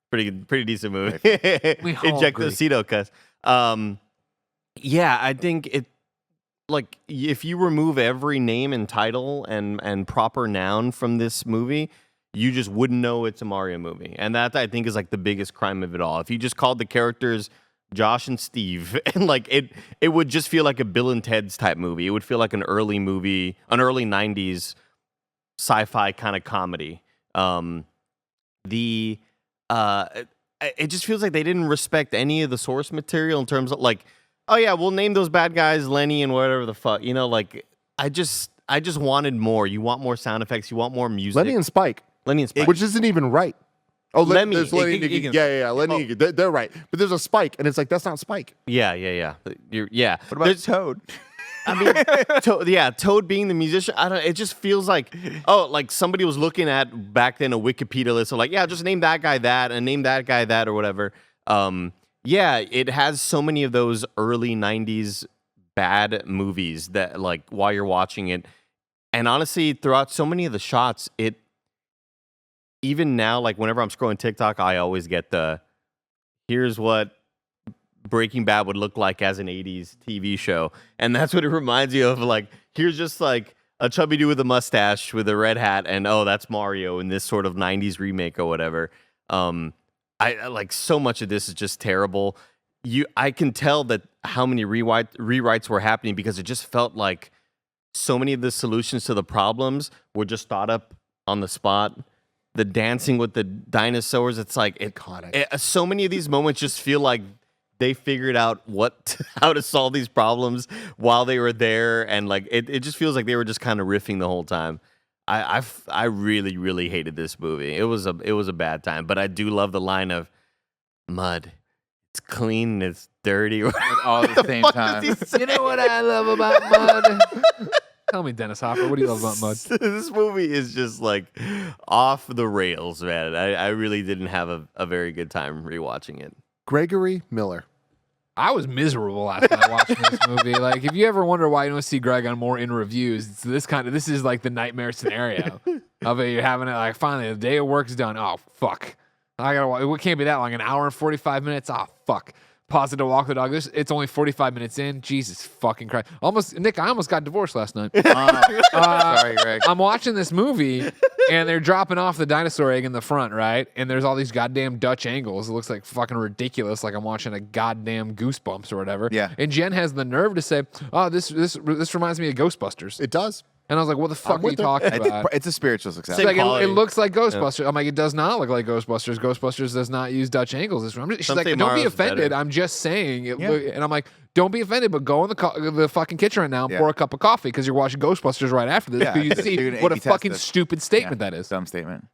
[SPEAKER 5] pretty decent movie.
[SPEAKER 2] We all
[SPEAKER 5] Eject
[SPEAKER 2] agree.
[SPEAKER 5] the Ceto, cuz. Yeah, I think it. Like, if you remove every name and title and proper noun from this movie, you just wouldn't know it's a Mario movie. And that, I think, is like the biggest crime of it all. If you just called the characters Josh and Steve, and like it would just feel like a Bill and Ted's type movie. It would feel like an early movie, an early 90s sci-fi kind of comedy. It just feels like they didn't respect any of the source material in terms of like, oh yeah, we'll name those bad guys Lenny and whatever the fuck. You know, like I just wanted more. You want more sound effects. You want more music.
[SPEAKER 1] Lenny and Spike,
[SPEAKER 5] Spike.
[SPEAKER 1] which isn't even right. Oh,
[SPEAKER 5] Lemmy.
[SPEAKER 1] there's Lenny.
[SPEAKER 3] Egan.
[SPEAKER 1] Yeah. Lenny. Egan. They're right. But there's a Spike, and it's like, that's not Spike.
[SPEAKER 5] Yeah. Yeah.
[SPEAKER 6] What about Toad?
[SPEAKER 5] I mean, Toad being the musician, I don't. It just feels like, oh, like somebody was looking at back then a Wikipedia list of like, yeah, just name that guy that and name that guy that or whatever. Yeah, it has so many of those early 90s bad movies that like while you're watching it. And honestly, throughout so many of the shots, it even now, like whenever I'm scrolling TikTok, I always get the here's what Breaking Bad would look like as an 80s TV show. And that's what it reminds you of. Like, here's just like a chubby dude with a mustache with a red hat, and oh, that's Mario in this sort of 90s remake or whatever. I like so much of this is just terrible. I can tell that how many rewrites were happening because it just felt like so many of the solutions to the problems were just thought up on the spot. The dancing with the dinosaurs, it's like so many of these moments just feel like they figured out how to solve these problems while they were there, and like it just feels like they were just kind of riffing the whole time. I really, really hated this movie. It was a bad time, but I do love the line of mud. It's clean, it's dirty.
[SPEAKER 3] All at the same time.
[SPEAKER 2] You know what I love about mud? Tell me, Dennis Hopper, what do you love about mud?
[SPEAKER 5] This movie is just like off the rails, man. I really didn't have a very good time rewatching it.
[SPEAKER 1] Gregory Miller.
[SPEAKER 2] I was miserable last night watching this movie. Like, if you ever wonder why you don't see Greg on more in reviews, it's this is like the nightmare scenario of it. You're having it like, finally, the day of work's done. Oh, fuck. I gotta watch. It can't be that long. An hour and 45 minutes? Oh, fuck. Pause it to walk the dog. It's only 45 minutes in. Jesus fucking Christ. Nick, I almost got divorced last night.
[SPEAKER 3] Sorry, Greg.
[SPEAKER 2] I'm watching this movie, and they're dropping off the dinosaur egg in the front, right? And there's all these goddamn Dutch angles. It looks like fucking ridiculous, like I'm watching a goddamn Goosebumps or whatever.
[SPEAKER 6] Yeah.
[SPEAKER 2] And Jen has the nerve to say, oh, this reminds me of Ghostbusters.
[SPEAKER 1] It does.
[SPEAKER 2] And I was like, what the fuck are you
[SPEAKER 1] with her.
[SPEAKER 2] talking about?
[SPEAKER 6] It's a spiritual success.
[SPEAKER 2] It's like,
[SPEAKER 5] quality.
[SPEAKER 2] it looks like Ghostbusters. I'm like, it does not look like Ghostbusters. Ghostbusters does not use Dutch angles. She's
[SPEAKER 5] Some
[SPEAKER 2] like,
[SPEAKER 5] say
[SPEAKER 2] don't be
[SPEAKER 5] Mario's
[SPEAKER 2] offended.
[SPEAKER 5] better.
[SPEAKER 2] I'm just saying.
[SPEAKER 6] Yeah.
[SPEAKER 2] And I'm like, don't be offended, but go in the fucking kitchen right now and
[SPEAKER 6] Yeah.
[SPEAKER 2] pour a cup of coffee because you're watching Ghostbusters right after this.
[SPEAKER 6] Yeah,
[SPEAKER 2] So you
[SPEAKER 6] it's
[SPEAKER 2] see
[SPEAKER 6] doing an
[SPEAKER 2] what a
[SPEAKER 6] A/B test
[SPEAKER 2] fucking
[SPEAKER 6] this.
[SPEAKER 2] stupid statement that is.
[SPEAKER 6] Dumb statement.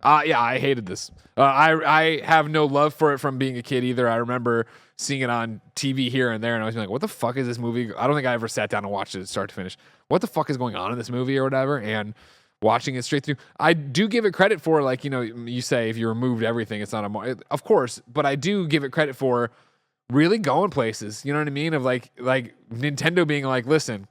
[SPEAKER 2] Yeah, I hated this. I have no love for it from being a kid either. I remember seeing it on TV here and there, and I was like, what the fuck is this movie? I don't think I ever sat down and watched it start to finish. What the fuck is going on in this movie or whatever? And watching it straight through, I do give it credit for, like, you know, you say if you removed everything, it's not of course, but I do give it credit for really going places. You know what I mean? Of like Nintendo being like, listen,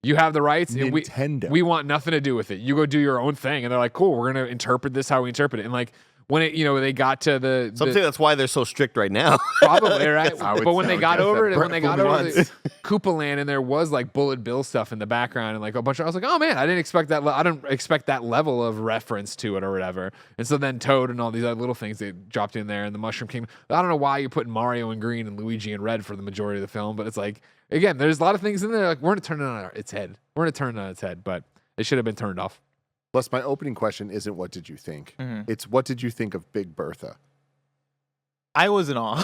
[SPEAKER 2] You have the rights, and
[SPEAKER 1] Nintendo.
[SPEAKER 2] we want nothing to do with it. You go do your own thing. And they're like, cool, we're going to interpret this how we interpret it. And like, when it, they got to the
[SPEAKER 5] Something that's why they're so strict right now.
[SPEAKER 2] probably right,
[SPEAKER 1] I would
[SPEAKER 2] but when
[SPEAKER 1] say,
[SPEAKER 2] they got
[SPEAKER 1] okay,
[SPEAKER 2] over
[SPEAKER 1] that
[SPEAKER 2] it, when they got
[SPEAKER 1] fooled me
[SPEAKER 2] over
[SPEAKER 1] once.
[SPEAKER 2] the Koopa Land, and there was like Bullet Bill stuff in the background, and like a bunch of, I was like, oh man, I didn't expect that. I didn't expect that level of reference to it or whatever. And so then Toad and all these other little things they dropped in there, and the Mushroom Kingdom. I don't know why you're putting Mario in green and Luigi in red for the majority of the film, but it's like, again, there's a lot of things in there. Like, we're gonna turn it on its head. We're gonna turn it on its head, but it should have been turned off.
[SPEAKER 1] Plus, my opening question isn't what did you think? It's what did you think of Big Bertha?
[SPEAKER 3] I was in awe.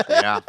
[SPEAKER 6] Yeah.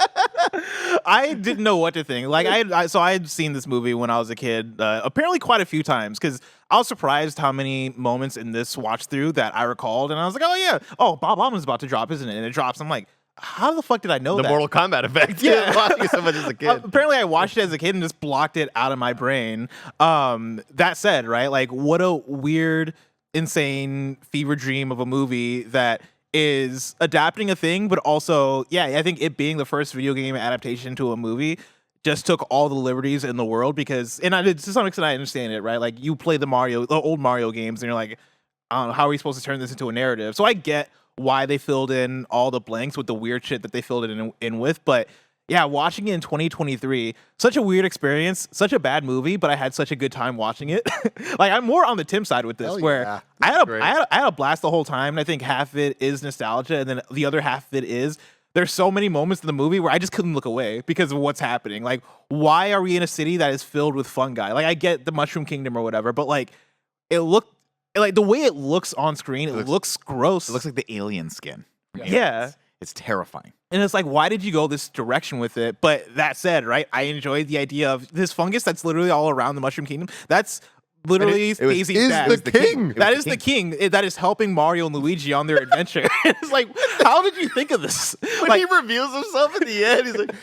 [SPEAKER 3] I didn't know what to think. Like I had seen this movie when I was a kid, apparently quite a few times, because I was surprised how many moments in this watch through that I recalled, and I was like, oh yeah, Bob Almond's about to drop, isn't it? And it drops. I'm like, how the fuck did I know
[SPEAKER 5] The
[SPEAKER 3] that?
[SPEAKER 5] Mortal Kombat effect.
[SPEAKER 3] Yeah.
[SPEAKER 5] Watching it so much as a kid.
[SPEAKER 3] Apparently, I watched it as a kid and just blocked it out of my brain. That said, right, like what a weird, insane fever dream of a movie that is adapting a thing, but also, yeah, I think it being the first video game adaptation to a movie just took all the liberties in the world because, and to some extent, I understand it, right? Like you play the old Mario games, and you're like, I don't know, how are we supposed to turn this into a narrative? So I get why they filled in all the blanks with the weird shit that they filled it in with, but yeah, watching it in 2023, such a weird experience, such a bad movie, but I had such a good time watching it. Like I'm more on the Tim side with this,
[SPEAKER 1] Hell
[SPEAKER 3] where
[SPEAKER 1] yeah.
[SPEAKER 3] I had
[SPEAKER 1] Great.
[SPEAKER 3] I had a blast the whole time, and I think half of it is nostalgia, and then the other half of it is there's so many moments in the movie where I just couldn't look away because of what's happening. Like, why are we in a city that is filled with fungi? Like, I get the Mushroom Kingdom or whatever, but like, it looked like the way it looks on screen, it looks gross.
[SPEAKER 6] It looks like the alien skin.
[SPEAKER 3] Yeah.
[SPEAKER 6] It's terrifying.
[SPEAKER 3] And it's like, why did you go this direction with it? But that said, right, I enjoyed the idea of this fungus that's literally all around the Mushroom Kingdom. That's literally
[SPEAKER 6] it was-
[SPEAKER 3] Daisy's
[SPEAKER 1] is
[SPEAKER 3] dad.
[SPEAKER 1] the king.
[SPEAKER 3] That is the king. That is helping Mario and Luigi on their adventure. It's like, how did you think of this?
[SPEAKER 5] When
[SPEAKER 3] Like,
[SPEAKER 5] he reveals himself at the end, he's like,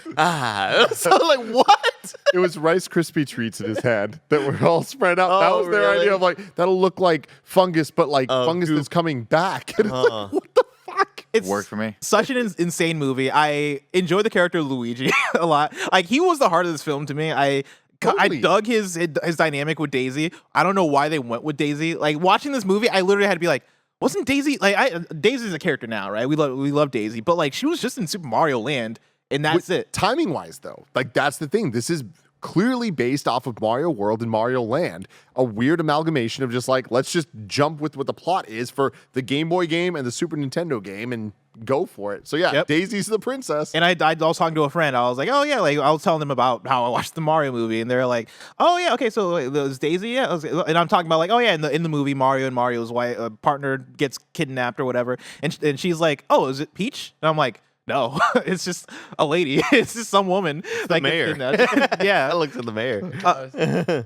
[SPEAKER 5] So like, what?
[SPEAKER 1] It was Rice Krispie treats in his hand that were all spread out. That
[SPEAKER 5] Oh,
[SPEAKER 1] was their
[SPEAKER 5] really?
[SPEAKER 1] idea of like that'll look like fungus, but like fungus
[SPEAKER 5] goop.
[SPEAKER 1] that's coming back. And it's like, what the fuck?
[SPEAKER 3] it's
[SPEAKER 6] Worked for me.
[SPEAKER 3] such an insane movie. I enjoyed the character of Luigi a lot. Like, he was the heart of this film to me. I
[SPEAKER 1] Totally.
[SPEAKER 3] dug his dynamic with Daisy. I don't know why they went with Daisy. Like, watching this movie, I literally had to be like, wasn't Daisy like Daisy's a character now, right? We love Daisy, but like she was just in Super Mario Land, and that's it.
[SPEAKER 1] Timing wise, though, like that's the thing. This is clearly based off of Mario World and Mario Land, a weird amalgamation of just like, let's just jump with what the plot is for the Game Boy game and the Super Nintendo game and go for it. So yeah,
[SPEAKER 3] Yep.
[SPEAKER 1] Daisy's the princess.
[SPEAKER 3] And I was talking to a friend. I was like, oh yeah, like I was telling them about how I watched the Mario movie, and they're like, oh yeah, okay, so it was Daisy, yeah. And I'm talking about like, oh yeah, in the movie Mario and Mario's wife partner gets kidnapped or whatever, and she's like, oh, is it Peach? And I'm like, no, it's just a lady. It's just some woman that gets
[SPEAKER 5] mayor.
[SPEAKER 3] kidnapped. Yeah.
[SPEAKER 5] I looked at the mayor.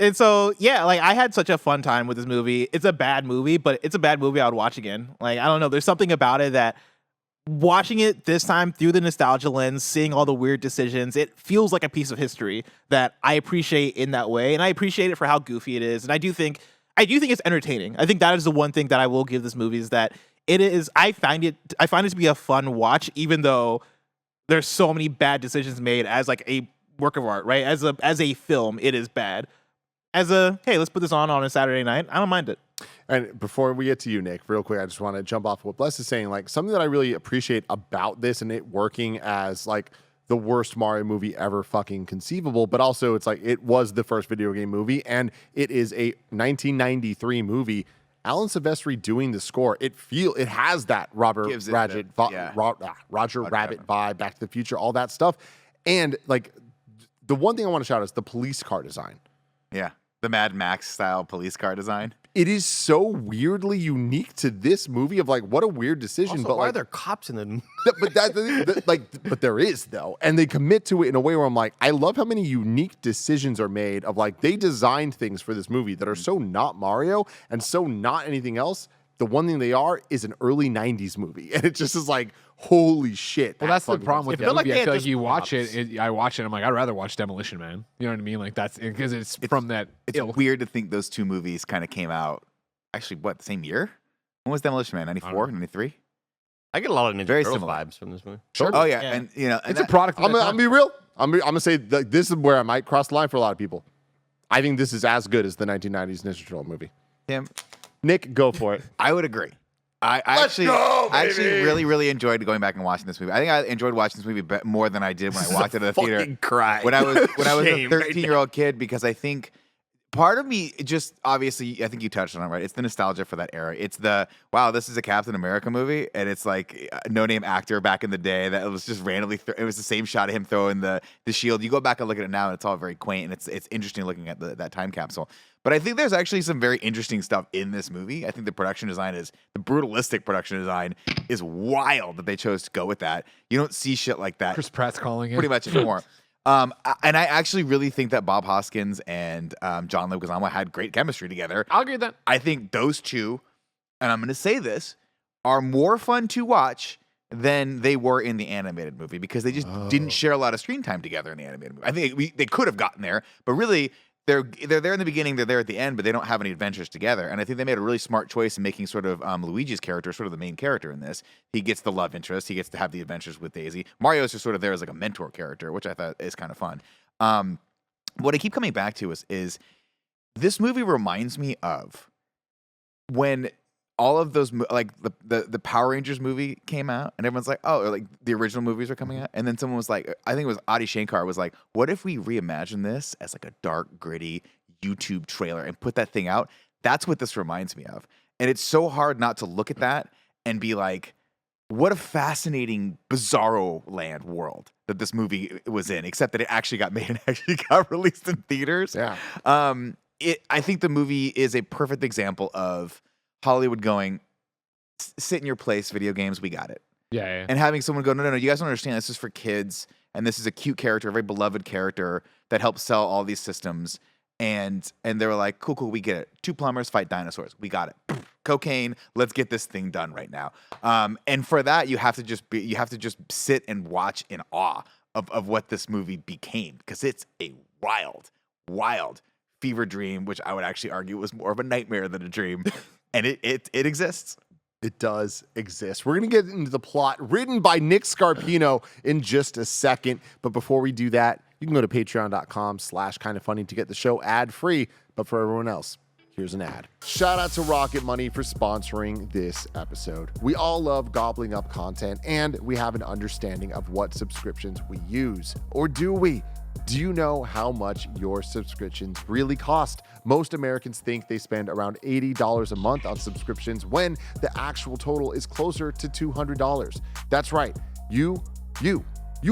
[SPEAKER 3] And so, yeah, like I had such a fun time with this movie. It's a bad movie, but it's a bad movie I would watch again. Like, I don't know, there's something about it that watching it this time through the nostalgia lens, seeing all the weird decisions, it feels like a piece of history that I appreciate in that way. And I appreciate it for how goofy it is. And I do think it's entertaining. I think that is the one thing that I will give this movie is that it is, I find it to be a fun watch, even though there's so many bad decisions made as like a work of art, right? As a film, it is bad. As a, hey, let's put this on a Saturday night, I don't mind it.
[SPEAKER 1] And before we get to you, Nick, real quick, I just want to jump off what Bless is saying. Like something that I really appreciate about this and it working as like the worst Mario movie ever fucking conceivable, but also it's like it was the first video game movie and it is a 1993 movie. Alan Silvestri doing the score, it has that
[SPEAKER 6] Gives it
[SPEAKER 1] Rabbit vibe, Back to the Future, all that stuff. And like the one thing I want to shout out is the police car design.
[SPEAKER 6] Yeah. The Mad Max style police car design.
[SPEAKER 1] It is so weirdly unique to this movie of like what a weird decision.
[SPEAKER 5] Also,
[SPEAKER 1] but
[SPEAKER 5] why
[SPEAKER 1] like,
[SPEAKER 5] are there cops in the?
[SPEAKER 1] but there is though, and they commit to it in a way where I'm like, I love how many unique decisions are made of like they designed things for this movie that are so not Mario and so not anything else. The one thing they are is an early '90s movie, and it just is like, holy shit.
[SPEAKER 2] Well, that's the
[SPEAKER 1] fucking
[SPEAKER 2] problem with
[SPEAKER 1] is
[SPEAKER 2] the
[SPEAKER 5] felt like
[SPEAKER 2] movie.
[SPEAKER 5] they
[SPEAKER 2] I feel
[SPEAKER 5] had
[SPEAKER 2] like you watch
[SPEAKER 5] just
[SPEAKER 2] it, I watch it, I'm like, I'd rather watch Demolition Man. You know what I mean? Like that's because it's from that
[SPEAKER 6] It's
[SPEAKER 2] ilk.
[SPEAKER 6] weird to think those two movies kind of came out. Actually, what, the same year? When was Demolition Man? 94, 93?
[SPEAKER 5] I get a lot of Ninja
[SPEAKER 6] Very
[SPEAKER 5] Turtles
[SPEAKER 6] similar.
[SPEAKER 5] vibes from this movie.
[SPEAKER 1] Sure.
[SPEAKER 6] Oh yeah,
[SPEAKER 3] Yeah.
[SPEAKER 6] and you know, and
[SPEAKER 2] It's a
[SPEAKER 6] that-
[SPEAKER 2] product.
[SPEAKER 1] I'm gonna be real. I'm gonna say like, this is where I might cross the line for a lot of people. I think this is as good as the 1990s Ninja Turtle movie.
[SPEAKER 6] Tim,
[SPEAKER 1] Nick, go for it.
[SPEAKER 6] I would agree. I actually really, really enjoyed going back and watching this movie. I think I enjoyed watching this movie more than I did when I walked into the theater.
[SPEAKER 5] Fucking cry.
[SPEAKER 6] When I was a
[SPEAKER 5] Shame right
[SPEAKER 6] 13-year-old kid, because I think part of me just obviously, I think you touched on it, right? It's the nostalgia for that era. It's the, wow, this is a Captain America movie, and it's like a no-name actor back in the day that was just randomly, it was the same shot of him throwing the shield. You go back and look at it now, and it's all very quaint, and it's interesting looking at that time capsule. But I think there's actually some very interesting stuff in this movie. I think the brutalistic production design is wild that they chose to go with that. You don't see shit like that
[SPEAKER 2] Chris Pratt's calling it.
[SPEAKER 6] pretty much anymore. And I actually really think that Bob Hoskins and John Leguizamo had great chemistry together.
[SPEAKER 2] I'll agree with that.
[SPEAKER 6] I think those two, and I'm going to say this, are more fun to watch than they were in the animated movie because they just didn't share a lot of screen time together in the animated movie. I think they could have gotten there, but really they're there in the beginning, they're there at the end, but they don't have any adventures together. And I think they made a really smart choice in making sort of Luigi's character sort of the main character in this. He gets the love interest. He gets to have the adventures with Daisy. Mario's just sort of there as like a mentor character, which I thought is kind of fun. What I keep coming back to is this movie reminds me of when all of those, like the Power Rangers movie came out, and everyone's like, oh, like the original movies are coming out. And then someone was like, I think it was Adi Shankar was like, what if we reimagine this as like a dark, gritty YouTube trailer and put that thing out? That's what this reminds me of. And it's so hard not to look at that and be like, what a fascinating bizarro land world that this movie was in, except that it actually got made and actually got released in theaters.
[SPEAKER 1] Yeah.
[SPEAKER 6] I think the movie is a perfect example of Hollywood going, sit in your place, video games, we got it.
[SPEAKER 2] Yeah.
[SPEAKER 6] And having someone go, no, you guys don't understand, this is for kids, and this is a cute character, a very beloved character that helps sell all these systems. And they were like, cool, we get it. 2 plumbers fight dinosaurs. We got it. Cocaine, let's get this thing done right now. And for that, you have to just sit and watch in awe of what this movie became, because it's a wild fever dream, which I would actually argue was more of a nightmare than a dream. And it exists.
[SPEAKER 1] It does exist. We're going to get into the plot written by Nick Scarpino in just a second. But before we do that, you can go to patreon.com/kindafunny to get the show ad-free. But for everyone else, here's an ad. Shout out to Rocket Money for sponsoring this episode. We all love gobbling up content, and we have an understanding of what subscriptions we use. Or do we? Do you know how much your subscriptions really cost? Most Americans think they spend around $80 a month on subscriptions when the actual total is closer to $200. That's right. You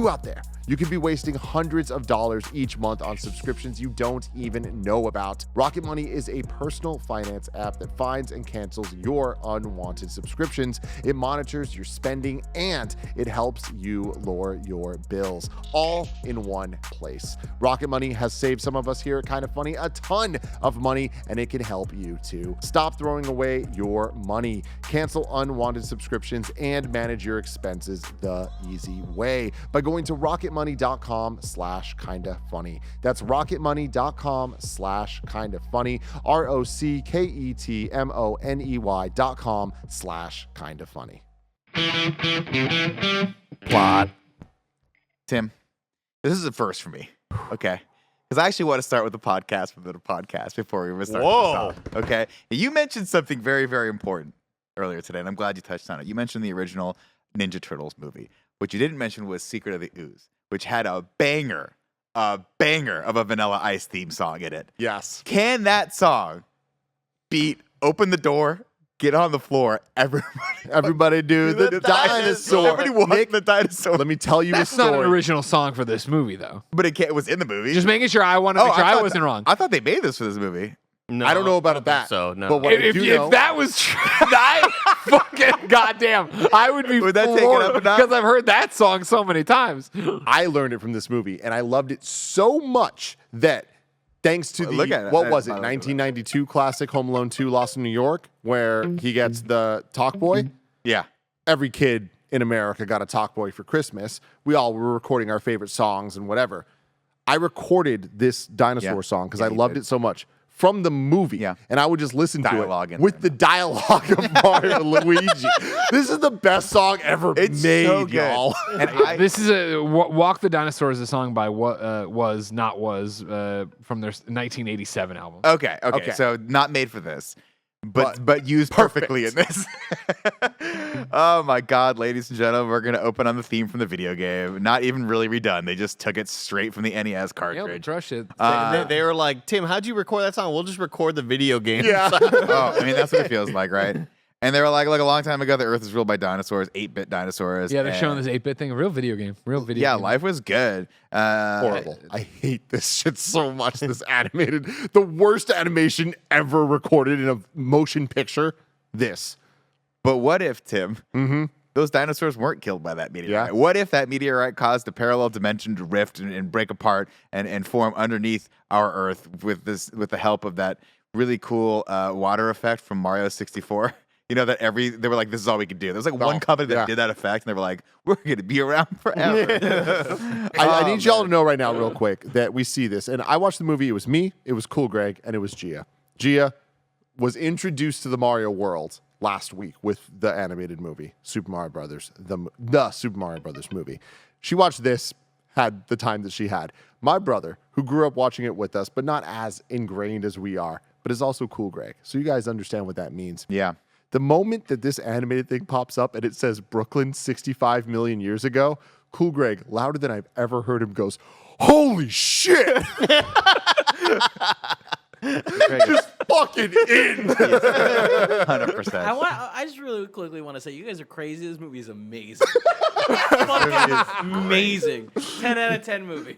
[SPEAKER 1] out there. You could be wasting hundreds of dollars each month on subscriptions you don't even know about. Rocket Money is a personal finance app that finds and cancels your unwanted subscriptions. It monitors your spending and it helps you lower your bills, all in one place. Rocket Money has saved some of us here at Kinda Funny a ton of money, and it can help you too. Stop throwing away your money. Cancel unwanted subscriptions and manage your expenses the easy way by going to rocketmoney.com/kindafunny. That's rocketmoney.com/kindafunny. rocketmoney.com/kindafunny.
[SPEAKER 5] Plot.
[SPEAKER 6] Tim, this is a first for me, okay? Because I actually want to start with the podcast within a podcast before we even start this off, okay? You mentioned something very, very important earlier today, and I'm glad you touched on it. You mentioned the original Ninja Turtles movie. What you didn't mention was Secret of the Ooze, which had a banger of a Vanilla Ice theme song in it.
[SPEAKER 1] Yes.
[SPEAKER 6] Can that song beat Open the Door, Get on the Floor,
[SPEAKER 1] Everybody do the dinosaur.
[SPEAKER 6] Everybody wants the dinosaur.
[SPEAKER 1] Let me tell you
[SPEAKER 2] That's
[SPEAKER 1] a story.
[SPEAKER 2] not an original song for this movie, thoh.
[SPEAKER 6] But it was in the movie.
[SPEAKER 2] Just making sure I want to make sure I
[SPEAKER 6] thought
[SPEAKER 2] wasn't wrong.
[SPEAKER 6] I thought they made this for this movie.
[SPEAKER 5] No,
[SPEAKER 1] I don't know about that.
[SPEAKER 5] So no.
[SPEAKER 1] But what I
[SPEAKER 2] If,
[SPEAKER 1] do
[SPEAKER 2] if
[SPEAKER 1] know,
[SPEAKER 2] that was true, I fucking goddamn, I would be
[SPEAKER 6] Would that take it
[SPEAKER 2] floored
[SPEAKER 6] up a notch?
[SPEAKER 2] because I've heard that song so many times.
[SPEAKER 1] I learned it from this movie, and I loved it so much that thanks to
[SPEAKER 6] Look at it.
[SPEAKER 1] what was it,
[SPEAKER 6] I like
[SPEAKER 1] 1992 classic Home Alone 2 Lost in New York, where he gets the talk boy.
[SPEAKER 6] Yeah.
[SPEAKER 1] Every kid in America got a talk boy for Christmas. We all were recording our favorite songs and whatever. I recorded this dinosaur
[SPEAKER 6] Yeah.
[SPEAKER 1] song because
[SPEAKER 6] Yeah,
[SPEAKER 1] I
[SPEAKER 6] you
[SPEAKER 1] loved
[SPEAKER 6] did.
[SPEAKER 1] it so much from the movie.
[SPEAKER 6] Yeah.
[SPEAKER 1] And I would just listen
[SPEAKER 6] Dialogue
[SPEAKER 1] to
[SPEAKER 6] in
[SPEAKER 1] it with
[SPEAKER 6] there.
[SPEAKER 1] the dialogue of Mario and Luigi. This is the best song ever
[SPEAKER 6] It's
[SPEAKER 1] made,
[SPEAKER 6] so good.
[SPEAKER 1] y'all.
[SPEAKER 6] And
[SPEAKER 2] This is a Walk the Dinosaur is a song by Was Not Was from their 1987 album.
[SPEAKER 6] Okay.
[SPEAKER 1] Okay.
[SPEAKER 6] So not made for this, but used perfectly in this. Oh my God, ladies and gentlemen, we're gonna open on the theme from the video game. Not even really redone. They just took it straight from the NES
[SPEAKER 2] Yeah,
[SPEAKER 6] cartridge.
[SPEAKER 2] crush it.
[SPEAKER 5] They were like, Tim, how'd you record that song? We'll just record the video game.
[SPEAKER 1] Yeah.
[SPEAKER 6] Oh, I mean that's what it feels like, right? And they were like a long time ago, the Earth was ruled by dinosaurs, 8-bit dinosaurs.
[SPEAKER 2] Yeah, they're showing
[SPEAKER 6] and-
[SPEAKER 2] this 8-bit thing, a real video game,
[SPEAKER 6] Yeah,
[SPEAKER 2] game.
[SPEAKER 6] life was good.
[SPEAKER 1] Horrible. I hate this shit so much. This animated, the worst animation ever recorded in a motion picture. This.
[SPEAKER 6] But what if, Tim,
[SPEAKER 1] Mm-hmm.
[SPEAKER 6] those dinosaurs weren't killed by that meteorite?
[SPEAKER 1] Yeah.
[SPEAKER 6] What if that meteorite caused a parallel dimension to rift and break apart and form underneath our Earth with the help of that really cool water effect from Mario 64? You know that they were like, this is all we could do. There was like one company that
[SPEAKER 1] yeah.
[SPEAKER 6] did that effect, and they were like, we're going to be around forever.
[SPEAKER 1] I need y'all to know right now, real quick, that we see this. And I watched the movie. It was me, it was Cool Greg, and it was Gia. Gia was introduced to the Mario world last week with the animated movie, Super Mario Brothers, the Super Mario Brothers movie. She watched this, had the time that she had. My brother, who grew up watching it with us, but not as ingrained as we are, but is also Cool Greg. So you guys understand what that means.
[SPEAKER 6] Yeah.
[SPEAKER 1] The moment that this animated thing pops up and it says Brooklyn 65 million years ago, Cool Greg, louder than I've ever heard him, goes, "Holy shit!" Just fucking in.
[SPEAKER 6] 100%.
[SPEAKER 4] I just really quickly want to say, you guys are crazy. This movie is amazing. Fucking amazing. 10 out of 10 movie.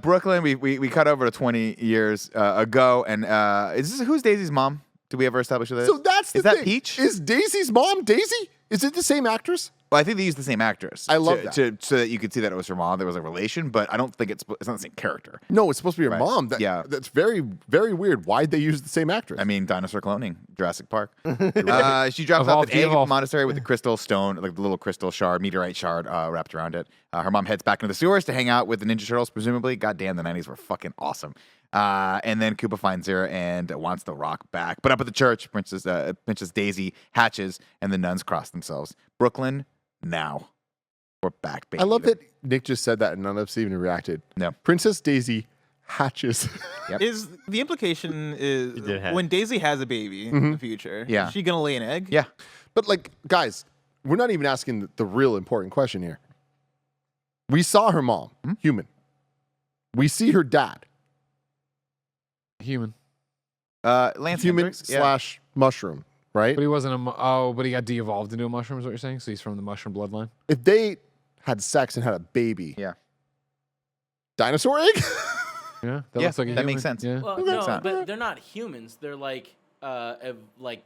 [SPEAKER 6] Brooklyn, we cut over to 20 years ago, and who's Daisy's mom? Did we ever establish who that is?
[SPEAKER 1] So that's the
[SPEAKER 6] Is that
[SPEAKER 1] thing.
[SPEAKER 6] Peach?
[SPEAKER 1] Is Daisy's mom Daisy? Is it the same actress?
[SPEAKER 6] Well, I think they used the same actress.
[SPEAKER 1] I love that.
[SPEAKER 6] So that you could see that it was her mom. There was a relation, but I don't think it's not the same character.
[SPEAKER 1] No, it's supposed to be her
[SPEAKER 6] Right.
[SPEAKER 1] mom.
[SPEAKER 6] Yeah.
[SPEAKER 1] That's very, very weird. Why'd they use the same actress?
[SPEAKER 6] I mean, dinosaur cloning, Jurassic Park. She drops off
[SPEAKER 2] Evolved,
[SPEAKER 6] an egg at the
[SPEAKER 2] evolved.
[SPEAKER 6] monastery with the crystal stone, like the little crystal shard, meteorite shard wrapped around it. Her mom heads back into the sewers to hang out with the Ninja Turtles, presumably. God damn, the 90s were fucking awesome. And then Koopa finds her and wants the rock back. But up at the church, Princess Daisy hatches and the nuns cross themselves. Brooklyn, now. We're back, baby.
[SPEAKER 1] I love that Nick just said that and none of us even reacted.
[SPEAKER 6] No.
[SPEAKER 1] Princess Daisy hatches.
[SPEAKER 6] Yep.
[SPEAKER 3] Is the implication is
[SPEAKER 5] did hatch.
[SPEAKER 3] when Daisy has a baby in the future,
[SPEAKER 6] Yeah.
[SPEAKER 3] is she gonna lay an egg?
[SPEAKER 6] Yeah.
[SPEAKER 1] But like, guys, we're not even asking the real important question here. We saw her mom, human. We see her dad,
[SPEAKER 2] Human.
[SPEAKER 6] Lance
[SPEAKER 1] human
[SPEAKER 6] Hendricks, yeah.
[SPEAKER 1] slash mushroom, right?
[SPEAKER 2] But he wasn't but he got de-evolved into a mushroom is what you're saying? So he's from the mushroom bloodline?
[SPEAKER 1] If they had sex and had a baby,
[SPEAKER 6] Yeah.
[SPEAKER 1] dinosaur egg?
[SPEAKER 2] Yeah,
[SPEAKER 6] Yeah,
[SPEAKER 2] looks like a
[SPEAKER 6] that
[SPEAKER 2] human.
[SPEAKER 6] makes sense.
[SPEAKER 2] Yeah.
[SPEAKER 4] Well,
[SPEAKER 6] Okay.
[SPEAKER 4] no,
[SPEAKER 6] Sound.
[SPEAKER 4] but they're not humans. They're like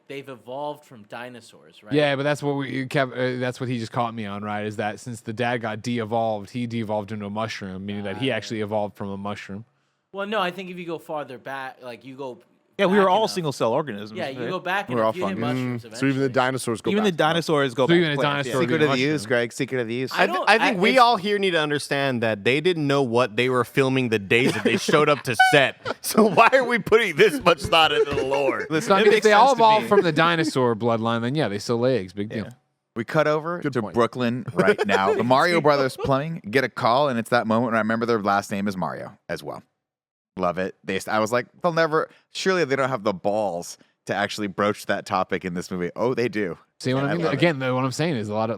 [SPEAKER 4] they've evolved from dinosaurs, right?
[SPEAKER 2] Yeah, but that's what that's what he just caught me on, right? Is that since the dad got de-evolved, he de-evolved into a mushroom, meaning that he actually evolved from a mushroom.
[SPEAKER 4] Well, no, I think if you go farther back, like you go.
[SPEAKER 3] Yeah, we were
[SPEAKER 4] back
[SPEAKER 3] all
[SPEAKER 4] enough-
[SPEAKER 3] single cell organisms.
[SPEAKER 4] Yeah, you
[SPEAKER 3] right?
[SPEAKER 4] go back
[SPEAKER 6] We're
[SPEAKER 4] and
[SPEAKER 6] all
[SPEAKER 4] if you hit
[SPEAKER 6] fungus.
[SPEAKER 4] mushrooms
[SPEAKER 1] So even
[SPEAKER 4] eventually.
[SPEAKER 1] the dinosaurs go
[SPEAKER 3] Even the
[SPEAKER 1] back.
[SPEAKER 3] dinosaurs go
[SPEAKER 2] So
[SPEAKER 3] back.
[SPEAKER 2] even
[SPEAKER 3] to
[SPEAKER 2] a
[SPEAKER 3] plants,
[SPEAKER 2] dinosaur-
[SPEAKER 3] yeah.
[SPEAKER 6] Secret of the
[SPEAKER 2] mushroom.
[SPEAKER 6] use, Greg. Secret of the use.
[SPEAKER 4] I don't-
[SPEAKER 5] I think we
[SPEAKER 4] if-
[SPEAKER 5] all here need to understand that they didn't know what they were filming the days that they showed up to set. So why are we putting this much thought into the lore?
[SPEAKER 2] So I
[SPEAKER 3] it
[SPEAKER 2] mean, if
[SPEAKER 3] makes
[SPEAKER 2] they all
[SPEAKER 3] sense to
[SPEAKER 2] evolved
[SPEAKER 3] me.
[SPEAKER 2] from the dinosaur bloodline, then yeah, they still lay eggs. Big deal.
[SPEAKER 3] Yeah.
[SPEAKER 6] We cut over
[SPEAKER 1] Good
[SPEAKER 6] to
[SPEAKER 1] point.
[SPEAKER 6] Brooklyn right now. The Mario Brothers plumbing get a call, and it's that moment when I remember their last name is Mario as well. Love it. I was like, surely they don't have the balls to actually broach that topic in this movie. Oh, they do.
[SPEAKER 2] See what I mean?
[SPEAKER 6] love it.
[SPEAKER 2] Again, what I'm saying is they got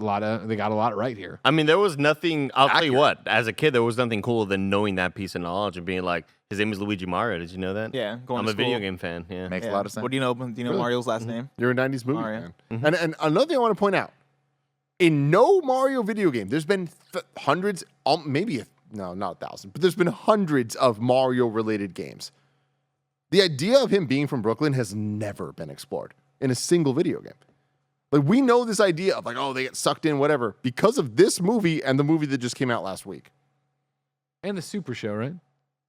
[SPEAKER 2] a lot right here.
[SPEAKER 5] I mean, there was nothing. I'll tell you
[SPEAKER 6] Accurate.
[SPEAKER 5] what. As a kid, there was nothing cooler than knowing that piece of knowledge and being like, his name is Luigi Mario. Did you know that?
[SPEAKER 3] Yeah, going
[SPEAKER 5] I'm
[SPEAKER 3] to
[SPEAKER 5] a video
[SPEAKER 3] school.
[SPEAKER 5] game fan. Yeah.
[SPEAKER 6] Makes
[SPEAKER 3] Yeah.
[SPEAKER 6] a lot of sense.
[SPEAKER 3] What do you know? Do you know Mario's last name?
[SPEAKER 1] You're a 90s movie
[SPEAKER 3] Mario.
[SPEAKER 1] fan. And another thing I want to point out, in no Mario video game, there's been hundreds, not 1,000, but there's been hundreds of Mario-related games. The idea of him being from Brooklyn has never been explored in a single video game. Like, we know this idea of like, oh, they get sucked in, whatever, because of this movie and the movie that just came out last week.
[SPEAKER 2] And the Super Show, right?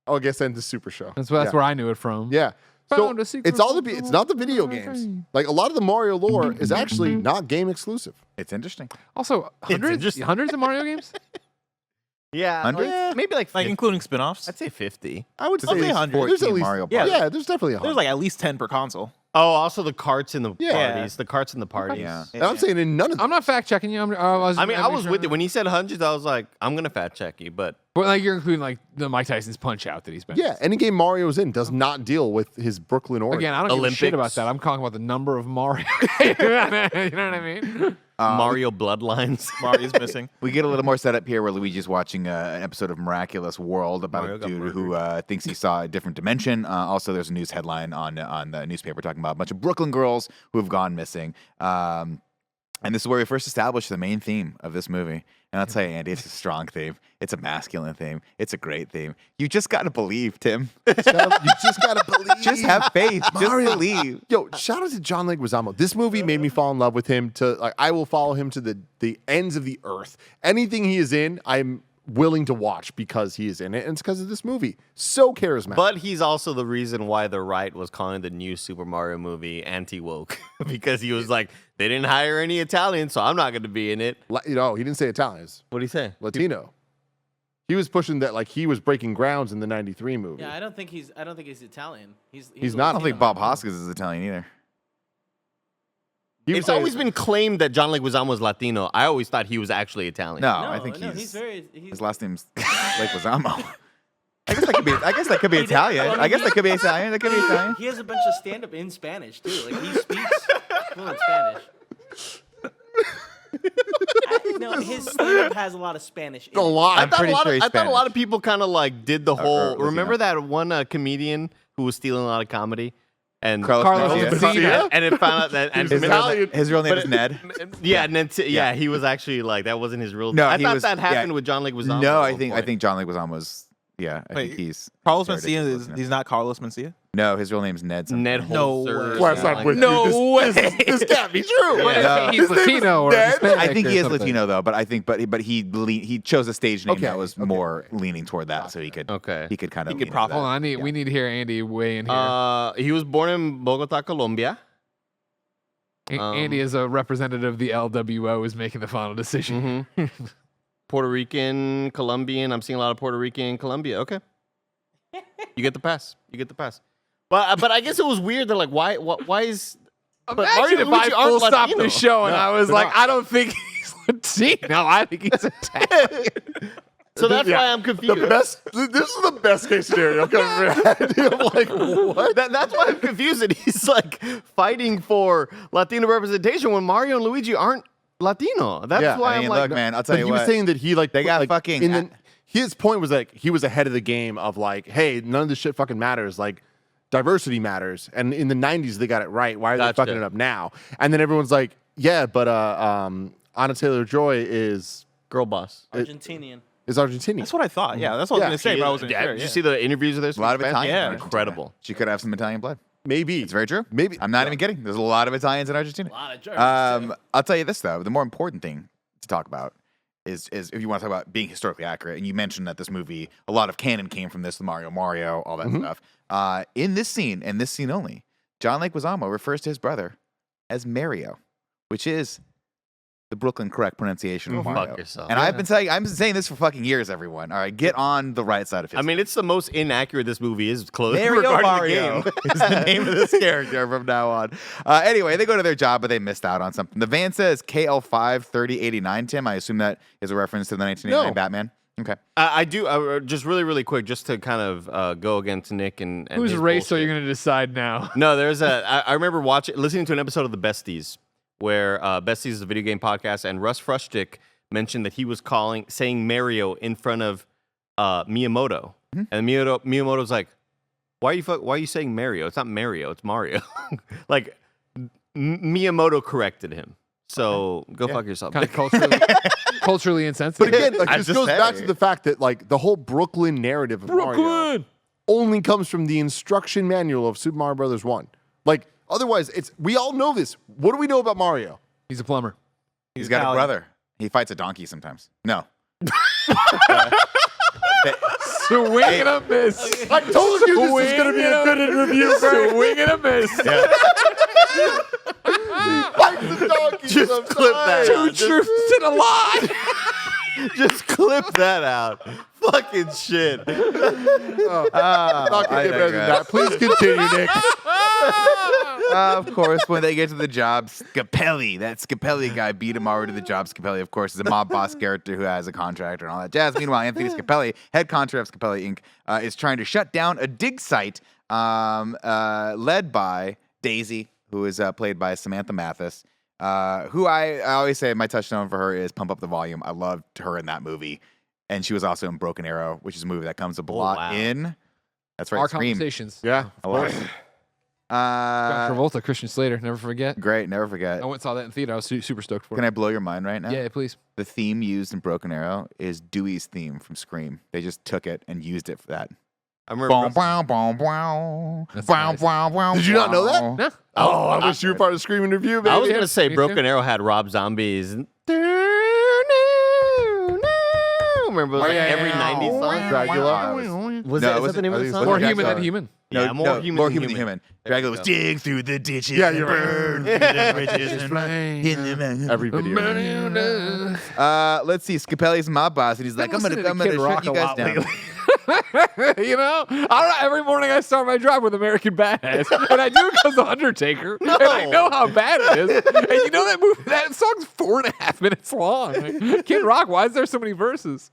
[SPEAKER 1] Oh, I guess and the Super Show.
[SPEAKER 2] That's
[SPEAKER 1] Yeah.
[SPEAKER 2] where I knew it from.
[SPEAKER 1] Yeah. So
[SPEAKER 2] Found a secret
[SPEAKER 1] it's all
[SPEAKER 2] weapon.
[SPEAKER 1] it's not the video games. Like, a lot of the Mario lore is actually not game exclusive.
[SPEAKER 6] It's interesting.
[SPEAKER 2] Also, hundreds
[SPEAKER 5] interesting.
[SPEAKER 2] of Mario games.
[SPEAKER 5] Yeah,
[SPEAKER 6] 100?
[SPEAKER 5] maybe like 50.
[SPEAKER 3] Like including spin-offs.
[SPEAKER 5] I'd say 50.
[SPEAKER 1] I would say
[SPEAKER 3] I'll say
[SPEAKER 1] there's
[SPEAKER 3] 100.
[SPEAKER 1] There's at
[SPEAKER 6] 14
[SPEAKER 1] least
[SPEAKER 6] Mario
[SPEAKER 3] Yeah.
[SPEAKER 1] Yeah, there's definitely 100.
[SPEAKER 3] There's like at least 10 per console.
[SPEAKER 5] Oh, also the carts in the
[SPEAKER 1] Yeah.
[SPEAKER 5] parties. The carts in the parties.
[SPEAKER 6] Yeah.
[SPEAKER 1] and I'm saying in none of them.
[SPEAKER 2] I'm not fact checking you. I
[SPEAKER 5] was with it when he said hundreds. I was like, I'm gonna fact check you, but
[SPEAKER 2] But like you're including like the Mike Tyson's Punch Out that he's been.
[SPEAKER 1] Yeah, any game Mario's in does not deal with his Brooklyn origin.
[SPEAKER 2] Again, I don't give a shit about
[SPEAKER 5] Olympics.
[SPEAKER 2] that. I'm talking about the number of Mario. You know what I mean?
[SPEAKER 5] Mario Bloodlines.
[SPEAKER 3] Mario's missing.
[SPEAKER 6] We get a little more setup here where Luigi's watching an episode of Miraculous World about
[SPEAKER 5] Mario
[SPEAKER 6] a
[SPEAKER 5] got
[SPEAKER 6] dude who thinks he saw a different dimension. Also, there's a news headline on the newspaper talking about a bunch of Brooklyn girls who have gone missing. And this is where we first established the main theme of this movie. And I'll tell you, Andy, it's a strong theme. It's a masculine theme. It's a great theme. You just got to believe, Tim.
[SPEAKER 1] You just gotta believe.
[SPEAKER 6] Just have faith. Just
[SPEAKER 1] Mario.
[SPEAKER 6] believe.
[SPEAKER 1] Yo, shout out to John Leguizamo. This movie made me fall in love with him. To like, I will follow him to the ends of the earth. Anything he is in, I'm willing to watch because he is in it, and it's because of this movie. So charismatic.
[SPEAKER 5] But he's also the reason why the right was calling the new Super Mario movie anti-woke because he was like, they didn't hire any Italians, so I'm not going to be in it.
[SPEAKER 1] You know, he didn't say Italians.
[SPEAKER 5] What did he say?
[SPEAKER 1] Latino. He was pushing that like he was breaking grounds in the '93 movie.
[SPEAKER 4] Yeah, I don't think he's Italian.
[SPEAKER 1] He's not.
[SPEAKER 6] I don't think Bob Hoskins is Italian either.
[SPEAKER 1] He
[SPEAKER 5] It's
[SPEAKER 1] was
[SPEAKER 5] always been claimed that John Leguizamo was Latino. I always thought he was actually Italian.
[SPEAKER 6] No,
[SPEAKER 4] No,
[SPEAKER 6] I think
[SPEAKER 4] no,
[SPEAKER 6] he's
[SPEAKER 4] he's
[SPEAKER 6] his last name's Leguizamo. I guess that could be Italian. I guess that could be Italian. That could be Italian.
[SPEAKER 4] He has a bunch of stand-up in Spanish too. Like he speaks fluent Spanish. No, his stand-up has a lot of Spanish. In
[SPEAKER 1] a lot.
[SPEAKER 6] I'm pretty sure he's
[SPEAKER 5] I thought a lot
[SPEAKER 6] Spanish.
[SPEAKER 5] of people kind of like did the whole.
[SPEAKER 6] Latino.
[SPEAKER 5] Remember that one comedian who was stealing a lot of comedy, and
[SPEAKER 6] Carlos
[SPEAKER 1] Mencia.
[SPEAKER 5] and it found out that and
[SPEAKER 6] His real name is Ned.
[SPEAKER 5] Yeah, and then yeah, he was actually like that wasn't his real.
[SPEAKER 6] No,
[SPEAKER 5] I
[SPEAKER 6] he
[SPEAKER 5] thought
[SPEAKER 6] was-
[SPEAKER 5] that happened
[SPEAKER 6] yeah.
[SPEAKER 5] with John Leguizamo.
[SPEAKER 6] No,
[SPEAKER 5] at
[SPEAKER 6] I
[SPEAKER 5] one
[SPEAKER 6] think
[SPEAKER 5] point.
[SPEAKER 6] John Leguizamo was. Yeah, I
[SPEAKER 3] Wait,
[SPEAKER 6] think he's
[SPEAKER 3] Carlos
[SPEAKER 6] Sorry,
[SPEAKER 3] Mencia
[SPEAKER 6] ridiculous,
[SPEAKER 3] is
[SPEAKER 6] no.
[SPEAKER 3] he's not Carlos Mencia?
[SPEAKER 6] No, his real name's Ned. something.
[SPEAKER 5] Ned
[SPEAKER 3] No
[SPEAKER 5] Holzer.
[SPEAKER 3] way.
[SPEAKER 1] Well, that's not with
[SPEAKER 2] No
[SPEAKER 1] you.
[SPEAKER 2] way.
[SPEAKER 1] This can't be true.
[SPEAKER 6] Yeah.
[SPEAKER 2] He's Latino or
[SPEAKER 1] Ned?
[SPEAKER 2] Hispanic
[SPEAKER 6] I think
[SPEAKER 2] or
[SPEAKER 6] he is
[SPEAKER 2] something.
[SPEAKER 6] Latino though, but I think but he chose a stage name
[SPEAKER 1] Okay,
[SPEAKER 6] that was
[SPEAKER 1] okay,
[SPEAKER 6] more
[SPEAKER 1] okay.
[SPEAKER 6] leaning toward that, so he could
[SPEAKER 5] Okay.
[SPEAKER 6] he could kind of
[SPEAKER 3] He could profit.
[SPEAKER 2] Hold on, we need to hear Andy weigh in here.
[SPEAKER 5] He was born in Bogota, Colombia.
[SPEAKER 2] Andy, as a representative of the LWO, is making the final decision.
[SPEAKER 5] Mm-hmm. Puerto Rican, Colombian. I'm seeing a lot of Puerto Rican, Colombia. Okay. You get the pass. You get the pass. But I guess it was weird. They're like, why is? But
[SPEAKER 2] Imagine
[SPEAKER 5] Mario
[SPEAKER 2] if
[SPEAKER 5] and Luigi
[SPEAKER 2] I
[SPEAKER 5] aren't
[SPEAKER 2] full stop
[SPEAKER 5] Latino.
[SPEAKER 2] the show and
[SPEAKER 1] No,
[SPEAKER 2] I was
[SPEAKER 1] they're
[SPEAKER 2] like,
[SPEAKER 1] not.
[SPEAKER 2] I don't think he's Latino. I think he's Italian.
[SPEAKER 5] So that's
[SPEAKER 1] Yeah.
[SPEAKER 5] why I'm confused.
[SPEAKER 1] The best. This is the best case scenario I've ever had. I'm like, what?
[SPEAKER 5] That's why I'm confused. That he's like fighting for Latino representation when Mario and Luigi aren't Latino. That's
[SPEAKER 1] Yeah,
[SPEAKER 5] why
[SPEAKER 6] I mean,
[SPEAKER 5] I'm like,
[SPEAKER 6] look, man, I'll tell
[SPEAKER 1] But
[SPEAKER 6] you
[SPEAKER 1] he was
[SPEAKER 6] what.
[SPEAKER 1] saying that he like
[SPEAKER 6] They got
[SPEAKER 1] like,
[SPEAKER 6] fucking-
[SPEAKER 1] in the, his point was like he was ahead of the game of like, hey, none of this shit fucking matters. Like diversity matters. And in the 90s they got it right. Why are they
[SPEAKER 5] Gotcha.
[SPEAKER 1] fucking it up now? And then everyone's like, yeah, but Anna Taylor-Joy is
[SPEAKER 5] girl boss.
[SPEAKER 4] Argentinian.
[SPEAKER 1] Argentinian.
[SPEAKER 3] That's what I thought. Yeah, that's what
[SPEAKER 1] Yeah,
[SPEAKER 3] I was gonna say, but I wasn't sure.
[SPEAKER 5] Did
[SPEAKER 3] Yeah.
[SPEAKER 5] you see the interviews with her?
[SPEAKER 6] a lot of Italians.
[SPEAKER 3] Yeah.
[SPEAKER 6] in Argentina.
[SPEAKER 5] Incredible.
[SPEAKER 6] She could have some Italian blood.
[SPEAKER 1] Maybe.
[SPEAKER 6] It's very true.
[SPEAKER 1] Maybe.
[SPEAKER 6] I'm not even kidding. There's a lot of Italians in Argentina.
[SPEAKER 4] A lot of Germans.
[SPEAKER 6] I'll tell you this though. The more important thing to talk about is if you want to talk about being historically accurate, and you mentioned that this movie, a lot of canon came from this, the Mario, all that stuff. In this scene, and this scene only, John Leguizamo refers to his brother as Mario, which is the Brooklyn correct pronunciation of Mario.
[SPEAKER 5] Fuck yourself.
[SPEAKER 6] And I've been saying this for fucking years, everyone. All right, get on the right side of history.
[SPEAKER 5] I mean, it's the most inaccurate this movie is close
[SPEAKER 6] Mario
[SPEAKER 5] regarding
[SPEAKER 6] Mario
[SPEAKER 5] the game.
[SPEAKER 6] is the name of this character from now on. Anyway, they go to their job, but they missed out on something. The van says KL5 3089, Tim. I assume that is a reference to the 1989
[SPEAKER 1] No.
[SPEAKER 6] Batman. Okay.
[SPEAKER 5] I do just really quick, just to kind of go against Nick and
[SPEAKER 2] Whose
[SPEAKER 5] his
[SPEAKER 2] race are
[SPEAKER 5] bullshit.
[SPEAKER 2] you going to decide now?
[SPEAKER 5] No, I remember listening to an episode of The Besties where Besties is a video game podcast, and Russ Frushtick mentioned that he was saying Mario in front of Miyamoto, and Miyamoto's like, why are you saying Mario? It's not Mario, it's Mario. Like Miyamoto corrected him. So go fuck yourself.
[SPEAKER 2] Kind of culturally insensitive.
[SPEAKER 1] But again, like
[SPEAKER 6] I'm
[SPEAKER 1] this
[SPEAKER 6] just
[SPEAKER 1] goes back to
[SPEAKER 6] saying.
[SPEAKER 1] the fact that like the whole Brooklyn narrative of Mario only comes from the instruction manual of Super Mario Brothers 1. Like otherwise, we all know this. What do we know about Mario?
[SPEAKER 2] He's a plumber.
[SPEAKER 6] He's got a
[SPEAKER 3] Italian.
[SPEAKER 6] brother. He fights a donkey sometimes. No.
[SPEAKER 2] Swing and a miss.
[SPEAKER 1] I told you this was going to be a good review.
[SPEAKER 2] Swing and a miss.
[SPEAKER 1] Fight the donkey
[SPEAKER 5] Just clip that.
[SPEAKER 2] Two truths and a lie.
[SPEAKER 5] Just clip Cut that out. Fucking shit.
[SPEAKER 1] Not gonna get better than that. Please continue, Nick.
[SPEAKER 6] Of course, when they get to the job, Scapelli, that Scapelli guy beat him already to the job. Scapelli, of course, is a mob boss character who has a contractor and all that jazz. Meanwhile, Anthony Scapelli, head contractor of Scapelli Inc., is trying to shut down a dig site led by Daisy, who is played by Samantha Mathis, who I always say my touchstone for her is Pump Up the Volume. I loved her in that movie. And she was also in Broken Arrow, which is a movie that comes up a lot in. That's right,
[SPEAKER 2] Our
[SPEAKER 6] Scream.
[SPEAKER 2] Conversations.
[SPEAKER 1] Yeah.
[SPEAKER 6] A lot.
[SPEAKER 2] John Travolta, Christian Slater, never forget.
[SPEAKER 6] Great, never forget.
[SPEAKER 2] I went and saw that in theater. I was super stoked for
[SPEAKER 6] Can
[SPEAKER 2] it.
[SPEAKER 6] I blow your mind right now?
[SPEAKER 2] Yeah, please.
[SPEAKER 6] The theme used in Broken Arrow is Dewey's theme from Scream. They just took it and used it for that.
[SPEAKER 5] I remember.
[SPEAKER 2] That's nice.
[SPEAKER 1] Did you not know that?
[SPEAKER 2] No.
[SPEAKER 1] Oh, I wish you were part of Screaming Review, baby.
[SPEAKER 5] I was gonna say
[SPEAKER 2] me
[SPEAKER 5] Broken
[SPEAKER 2] too.
[SPEAKER 5] Arrow had Rob Zombie's. Remember it was like every 90s song?
[SPEAKER 1] Dracula.
[SPEAKER 5] Was
[SPEAKER 6] No,
[SPEAKER 5] that,
[SPEAKER 6] it
[SPEAKER 5] is
[SPEAKER 6] was-
[SPEAKER 5] that the name of the
[SPEAKER 6] it was
[SPEAKER 5] song?
[SPEAKER 2] More
[SPEAKER 6] Jack
[SPEAKER 2] human than
[SPEAKER 6] Sparrow.
[SPEAKER 2] human.
[SPEAKER 5] Yeah, more human than human.
[SPEAKER 6] Dracula was dig through the ditches and burn through the bridges and in the mountains.
[SPEAKER 1] Every video.
[SPEAKER 6] Let's see, Scapelli's mob boss, and he's like, I'm gonna shut you guys down.
[SPEAKER 2] You know, I don't know, every morning I start my drive with American Badass, and I do it because of Undertaker, and I know how bad it is. And you know that movie, that song's 4.5 minutes long. Like, Kid Rock, why is there so many verses?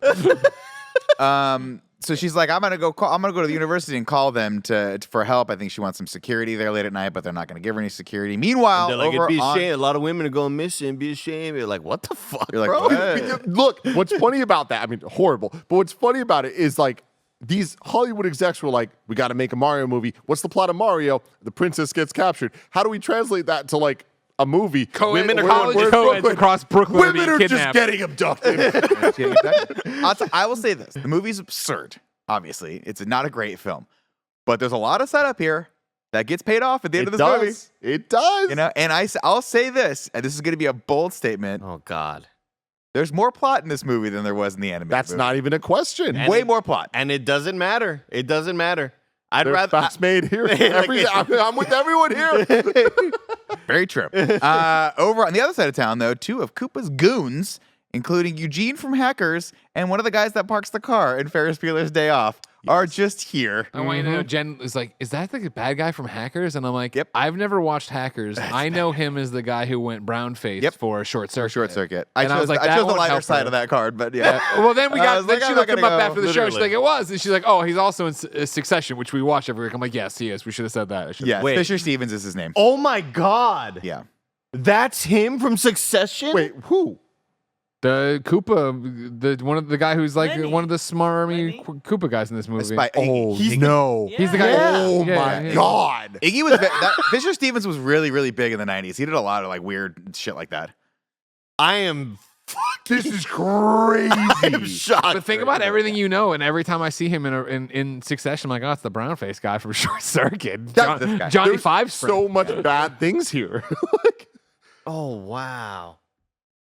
[SPEAKER 6] So she's like, I'm gonna go to the university and call them for help. I think she wants some security there late at night, but they're not gonna give her any security. Meanwhile,
[SPEAKER 5] They're like,
[SPEAKER 6] over
[SPEAKER 5] it'd be
[SPEAKER 6] on,
[SPEAKER 5] ashamed. A lot of women are going missing. Be ashamed. You're like, what the fuck,
[SPEAKER 6] you're like,
[SPEAKER 5] bro?
[SPEAKER 6] what?
[SPEAKER 1] Look, what's funny about that, I mean, horrible, but what's funny about it is like these Hollywood execs were like, we got to make a Mario movie. What's the plot of Mario? The princess gets captured. How do we translate that to like a movie?
[SPEAKER 2] Women are
[SPEAKER 1] Where- where-
[SPEAKER 2] co-eds across Brooklyn are
[SPEAKER 1] Women
[SPEAKER 2] being
[SPEAKER 1] are just
[SPEAKER 2] kidnapped.
[SPEAKER 1] getting abducted.
[SPEAKER 6] I will say this: the movie's absurd. Obviously, it's not a great film, but there's a lot of setup here that gets paid off at the end of this movie.
[SPEAKER 1] It does.
[SPEAKER 6] You know, and I'll say this, and this is going to be a bold statement:
[SPEAKER 5] Oh God.
[SPEAKER 6] there's more plot in this movie than there was in the animated
[SPEAKER 1] That's
[SPEAKER 6] movie.
[SPEAKER 1] not even a question.
[SPEAKER 5] And
[SPEAKER 6] way
[SPEAKER 5] it-
[SPEAKER 6] more plot.
[SPEAKER 5] And it doesn't matter. It doesn't matter. I'd
[SPEAKER 1] They're
[SPEAKER 5] rather.
[SPEAKER 1] fast made here. I'm with everyone here.
[SPEAKER 6] Very true. Over on the other side of town, though, two of Koopa's goons, including Eugene from Hackers and one of the guys that parks the car in Ferris Bueller's Day Off, are just here.
[SPEAKER 2] I want you to know, Jen is like, is that the bad guy from Hackers? And I'm like,
[SPEAKER 6] Yep.
[SPEAKER 2] I've never watched Hackers. I know him as the guy who went brown faced
[SPEAKER 6] Yep.
[SPEAKER 2] for Short Circuit.
[SPEAKER 6] Short Circuit.
[SPEAKER 2] And I was like,
[SPEAKER 6] I
[SPEAKER 2] that
[SPEAKER 6] chose the
[SPEAKER 2] won't
[SPEAKER 6] lighter
[SPEAKER 2] help
[SPEAKER 6] side
[SPEAKER 2] her.
[SPEAKER 6] of that card, but yeah.
[SPEAKER 2] Well, then we
[SPEAKER 6] I
[SPEAKER 2] got.
[SPEAKER 6] was
[SPEAKER 2] Then
[SPEAKER 6] like,
[SPEAKER 2] she
[SPEAKER 6] I'm
[SPEAKER 2] looked
[SPEAKER 6] not
[SPEAKER 2] him
[SPEAKER 6] gonna
[SPEAKER 2] up
[SPEAKER 6] go,
[SPEAKER 2] after the show. She's
[SPEAKER 5] literally.
[SPEAKER 2] like, it was, and she's like, oh, he's also in Succession, which we watched every week. I'm like, yes, he is. We should have said that. I should've-
[SPEAKER 6] Yeah,
[SPEAKER 5] Wait.
[SPEAKER 6] Fisher Stevens is his name.
[SPEAKER 5] Oh my God.
[SPEAKER 6] Yeah.
[SPEAKER 5] That's him from Succession.
[SPEAKER 1] Wait, who?
[SPEAKER 2] The Koopa, the guy who's like
[SPEAKER 4] Lenny.
[SPEAKER 2] one of the smarmy
[SPEAKER 4] Lenny.
[SPEAKER 2] Koopa guys in this movie.
[SPEAKER 1] Oh,
[SPEAKER 6] He's
[SPEAKER 1] no.
[SPEAKER 2] He's the guy.
[SPEAKER 1] Oh,
[SPEAKER 2] Yeah,
[SPEAKER 1] my
[SPEAKER 2] yeah.
[SPEAKER 1] God.
[SPEAKER 6] Iggy was Fisher Stevens was really, really big in the 90s. He did a lot of like weird shit like that.
[SPEAKER 5] I am
[SPEAKER 1] This is crazy.
[SPEAKER 5] I am shocked.
[SPEAKER 2] But think about everything you know, and every time I see him in Succession, I'm like, oh, it's the brown face guy from Short Circuit,
[SPEAKER 1] That-
[SPEAKER 6] this guy.
[SPEAKER 2] Johnny
[SPEAKER 1] There's
[SPEAKER 2] Five's
[SPEAKER 1] so much bad things here. Like,
[SPEAKER 5] Oh wow.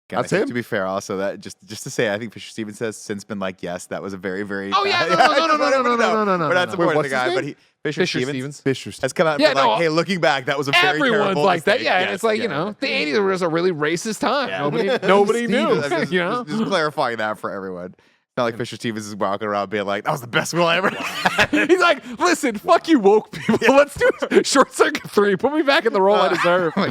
[SPEAKER 6] And I
[SPEAKER 1] That's
[SPEAKER 6] think,
[SPEAKER 1] him?
[SPEAKER 6] To be fair, also that just to say, I think Fisher Stevens has since been like, yes, that was a very, very.
[SPEAKER 2] Oh, yeah,
[SPEAKER 6] bad-
[SPEAKER 2] no,
[SPEAKER 6] I just
[SPEAKER 2] no,
[SPEAKER 6] want everyone to know.
[SPEAKER 2] no,
[SPEAKER 6] We're not
[SPEAKER 2] no.
[SPEAKER 6] supporting
[SPEAKER 1] Wait,
[SPEAKER 6] the
[SPEAKER 1] what's
[SPEAKER 6] guy,
[SPEAKER 1] his
[SPEAKER 6] but
[SPEAKER 1] name?
[SPEAKER 6] Fisher Stevens
[SPEAKER 1] Fisher.
[SPEAKER 6] has come out and
[SPEAKER 2] Yeah,
[SPEAKER 6] been like,
[SPEAKER 2] no,
[SPEAKER 6] hey, looking back, that was a very
[SPEAKER 2] Everyone's
[SPEAKER 6] terrible
[SPEAKER 2] like that.
[SPEAKER 6] mistake.
[SPEAKER 2] Yeah, and
[SPEAKER 6] Yes,
[SPEAKER 2] it's like,
[SPEAKER 6] yeah.
[SPEAKER 2] you know, the 80s was a really racist time.
[SPEAKER 5] Yeah.
[SPEAKER 2] Nobody knew.
[SPEAKER 6] Stevens, I'm just,
[SPEAKER 2] you know?
[SPEAKER 6] just clarifying that for everyone. It's not like Fisher Stevens is walking around being like, that was the best one I ever had.
[SPEAKER 2] He's like, listen, fuck you woke people. Let's do Short Circuit 3. Put me back in the role I deserve.
[SPEAKER 6] Oh my